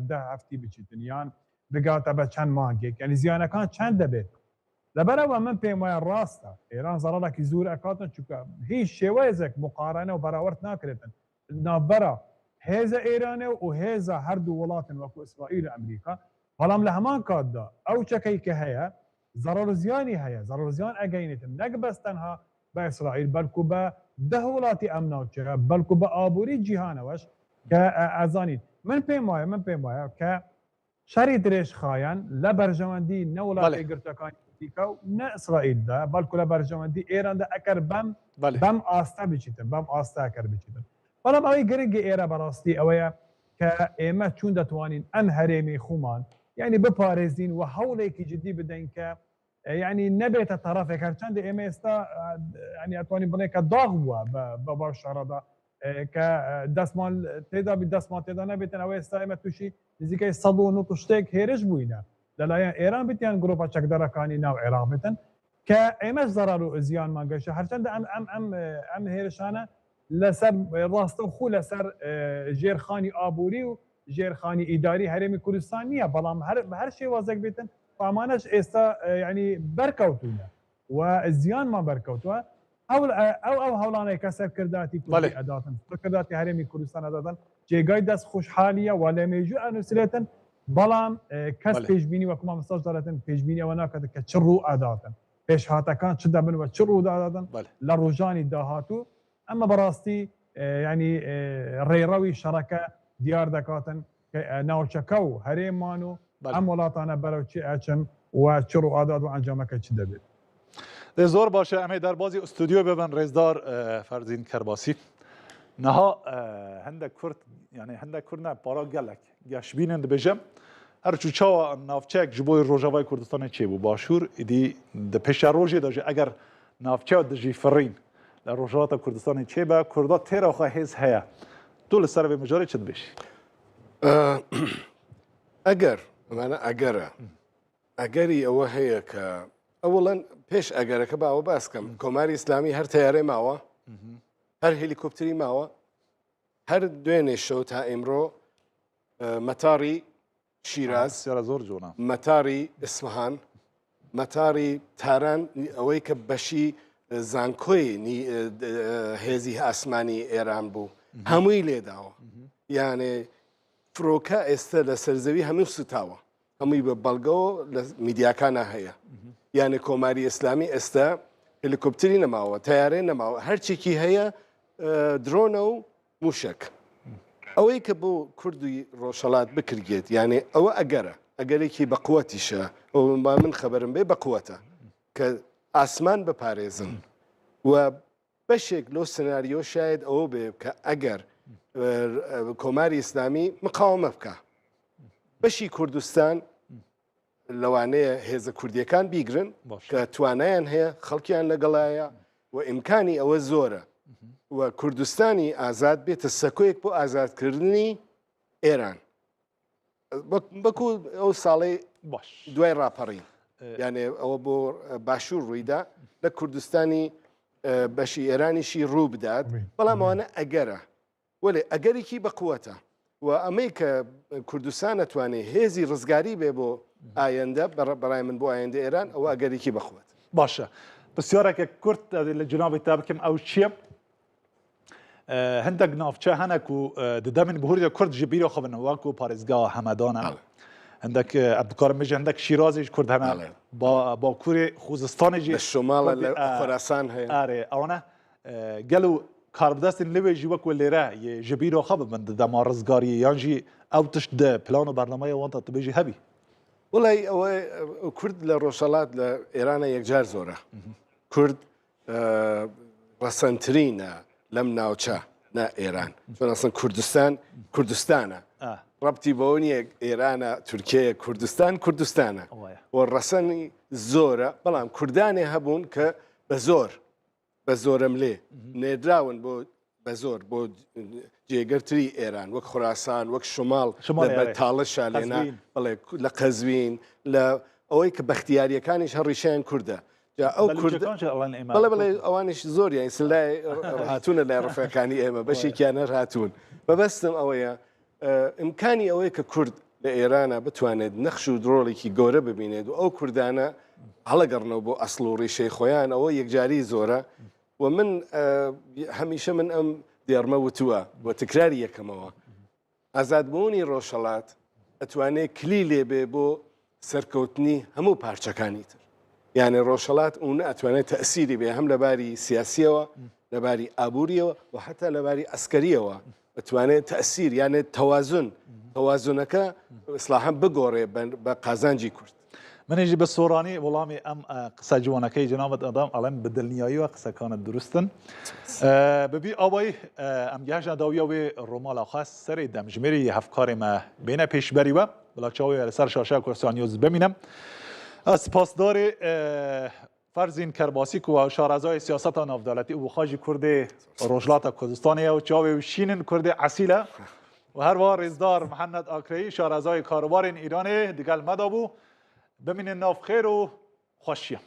10 هەفتی بچیتن یان بگاتە بە چەند مانگێک یعنی زیانەکان چەند دەبێت لەبەرەوە من پێم وایە ڕاستە ئێران زەڕەڵێکی زۆر ئەکاتن چونکە هیچ شێوەیەزێک مقارنە و بەراورد ناکرێتن ناوبەرە هێزە ئێرانە و هێزە هەردوو وڵاتن وەکو ئیسرائیل و ئەمریکا بەڵام لە هەمان کاتدا ئەو چەکەی کە هەیە زەڕەڵ و زیانی هەیە زەڕەڵ و زیان ئەگەینێتن نەک بەس تەنها بە ئیسرائیل بەلکو بە 10 وڵاتی ئەم ناوچەیە بەلکو بە ئابووری جیهانەوەش کە ئەزانیت من پێم وایە کە شەری درێژخایەن لە بەرژەوەندی نە وڵاتی گرتەکانی ئەمریکا و نە ئیسرائیلدا بەلکو لە بەرژەوەندی ئێراندا ئەکەر بەم ئاستا بچیتن بەم ئاستا ئەکەر بچیتن بەڵام ئەوەی گرنگی ئێرە بەڕاستی ئەوەیە کە ئێمە چون دەتوانین ئەم هەرێمی خۆمان یعنی بپارێزین و هەوڵێکی جدی بدەین کە یعنی نەبێتە تەرەفێک هەرچەندە ئێمە ئێستا ینی ئەتوانین بڵێ کە داغ بووە بە باش شارەدا کە دەستمان تێدا نەبێتن ئەوە ئێستا ئێمە تووشی نزیکەی 100 شتێک هێرش بووینە لەلایەن ئێران بتیان گرۆپە چەکدەرەکانی ناو عێراق بێتن کە ئێمەش زەرار و زیانمان گەشتە هەرچەندە ئەم هێرشانە لەسەر ڕاستە و خو لەسەر ژێرخانی ئابووری و ژێرخانی ئیداری هەرێمی کوردستان نییە بەڵام هەر شێوازێک بێتن ئامانەش ئێستا ینی بەرکەوتونە و زیانمان بەرکەوتووە ئەو هەوڵانەی کە سەرکرداتی کوردی ئەداتن سەرکرداتی هەرێمی کوردستان ئەداتن جێگای دەست خۆشحالیە و لە مێژوو ئەنووسرێتن بەڵام کەس پێشبینی وەکو مامۆستا دەڵێتن پێشبینی ئەوە ناکاتن کە چ ڕوو ئەداتن پێشهاتەکان چ دەبن و چ ڕوو داداتن لە ڕۆژانی داهاتوو ئەمە بەڕاستی ینی ڕێڕەوی شەڕەکە دیار دەکاتن ناوچەکە و هەرێمان و ئەم وڵاتانە بەرەو چی ئەچن و چ ڕوو ئادات و ئەنجامەکە چ دەبێت زۆر باشە ئەمەی دەربازی ئوستودیۆ ببن ڕێزدار فەرزین کەرباسی نەها هەندێک کورد یعنی هەندێک کورد پارا گەلک گەشببینن دەبێژەم هەرچوو چاوە ناوچەیەک ji بۆی ڕۆژاوای کوردستانی چێبوو باشوور ئیدی دە پێشە ڕۆژێ دەژێ ئەگەر ناوچەوە دژی فڕین لە ڕۆژهاتە کوردستانی چێبە کووردا تێرەخوا هێز هەیە دوو لە سەر مەجارێ چت بێش ئەگەر ئەمانە ئەگەرە ئەگەری ئەوە هەیە کە ئەوڵەن پێش ئەگەرەکە باوە باسکەم کۆماری ئیسلامی هەر تیارێ ماوە هەر هێلیکۆپتری ماوە هەر دوێنێ شەو تا ئێمڕۆ مەتاری شیراز زۆر جوانە مەتاری ئیسفەهان مەتاری تاران ئەوەی کە بەشی زانکۆی هێزی ئاسمانی ئێران بوو هەمووی لێداوە یانێ فرۆکە ئێستا لە سەرزەوی هەموو سوتاوە هەمووی بە بەڵگەوە لە میدیاکانە هەیە یانێ کۆماری ئیسلامی ئێستا هلیکۆپتری نەماوە تیارێ نەماوە هەرچێکی هەیە درۆنە و موشک ئەوەی کە بۆ کوردی ڕۆژهەڵات بکرگێت یانێ ئەوە ئەگەرە ئەگەرێکی بەقوەتیشە ئەو من خەبەرم بێ بەقوەتە کە ئاسمان بپارێزن و بەشێک لۆ سناریۆ شاید ئەوە بێ کە ئەگەر کۆماری ئیسلامی مقاومە بکە بەشی کوردستان لەوانەیە هێزە کوردیەکان بیگرن کە توانایان هەیە خەڵکیان لەگەڵایە و ئیمکانی ئەوە زۆرە و کوردستانی ئازاد بێتە سەکۆیەک بۆ ئازادکردنی ئێران بەکو ئەو ساڵی باش دوای ڕاپەڕین یعنی ئەوە بۆ باشوور ڕوویدا لە کوردستانی بەشی ئێرانیشی ڕوو بدات بەڵام ئەوانە ئەگەرە وەێ ئەگەرێکی بەقووەتە و ئەمەی کە کوردستان نەتوانێت هێزی ڕزگاری بێ بۆ ئایندە بەڕای من بۆ ئایندە ئێران ئەوە ئەگەرێکی بەخوات باشە پرسیارێکە کورت لە جنابی تا بکەم ئەو چییە؟ هەندێک ناوچە هەنێک و دەمن بهوری کورد ji bîra xwe bin wek û parêzgeha Hemedan e هەندێک بکارم بێژە هەندێک شیرازیش کورد هەنە باکوورê خوزستانê jî لە شماڵە لە خۆراسان هەیە ئارێ ئەوانە gel û karbidestên lê wê jî wek lêre yê ji bîra xwe bibin di dema rizgariyê yan jî ew tişt di plan û bernameya wan te tu bêjî hebî وڵی ئەوە کورد لە ڕۆژهەڵات لە ئێرانە یەکجار زۆرە کورد ڕەسەنترینە لەم ناوچە نا ئێران چۆن ئەسڵ کوردستانە ڕەبتی بەوە نیە ئێرانە تورکیە کوردستانە و ڕەسەنی زۆرە بەڵام کوردانێ هەبوون کە بە زۆرم لێ نێدراون بۆ بە زۆر بۆ جێگەرتری ئێران وەک خوراسان وەک شماڵ تاڵشا لێنا بڵێ لە قەزوین لە ئەوەی کە بەختیاریەکانیش هەڕیشیان کووردە ئەو بڵێ بڵێ ئەوانش زۆر یان سلای هاتوونە لای ڕفەکانی ئێمە بەشێکیان هەر هاتوون بەبەستم ئەوەیە ئیمکانی ئەوەیە کە کورد لە ئێرانە بتوانێت نەخش و درۆڵێکی گەورە ببینێت و ئەو کوردانە هەڵەگەڕنەوە بۆ ئەسڵ و ڕیشەی خۆیان ئەوە یەکجاری زۆرە و من هەمیشە من ئەم دێڕمە وتووە بۆ تکراری یەکەمەوە ئازادبوونی ڕۆژهەڵات ئەتوانێت کلی لێبێ بۆ سەرکەوتنی هەموو پارچەکانی تر یعنی ڕۆژهەڵات اون ئەتوانێت تەسیری بێ هەم لەباری سیاسیەوە لەباری ئابوووریەوە و حتا لەباری ئەسکەریەوە ئەتوانێت تەسیر یانێ تەوازونەکە ئیسلاحەم بگۆڕێ بە قازانجی کورد منێژی بە سۆرانی وەڵامی ئەم قسە جوانەکەی جنابەت ئەدام ئەڵێم بدڵنیاییوە قسەکانت دروستن ببی ئەوەی ئەم گەهژە داویە وێ ڕۆماڵا خاص سەری دەمژمێری هەفکارێمە بێنە پێشبەریوە بڵا چاوی لەسەر شاشە کورسانیۆز ببینم سپاسدارێ فەرزین کەرباسیک و شارەزای سیاسەتا ناودەوڵەتی û xwexwajî Kurdê Rojhilata Kurdistanê ye û çavê û şînin Kurdê esîl e û her wa rêzdar Mihemed Akreyî şarezayê karûbarên Îranê digel me dabû bimînin nav xêr û xweşiye.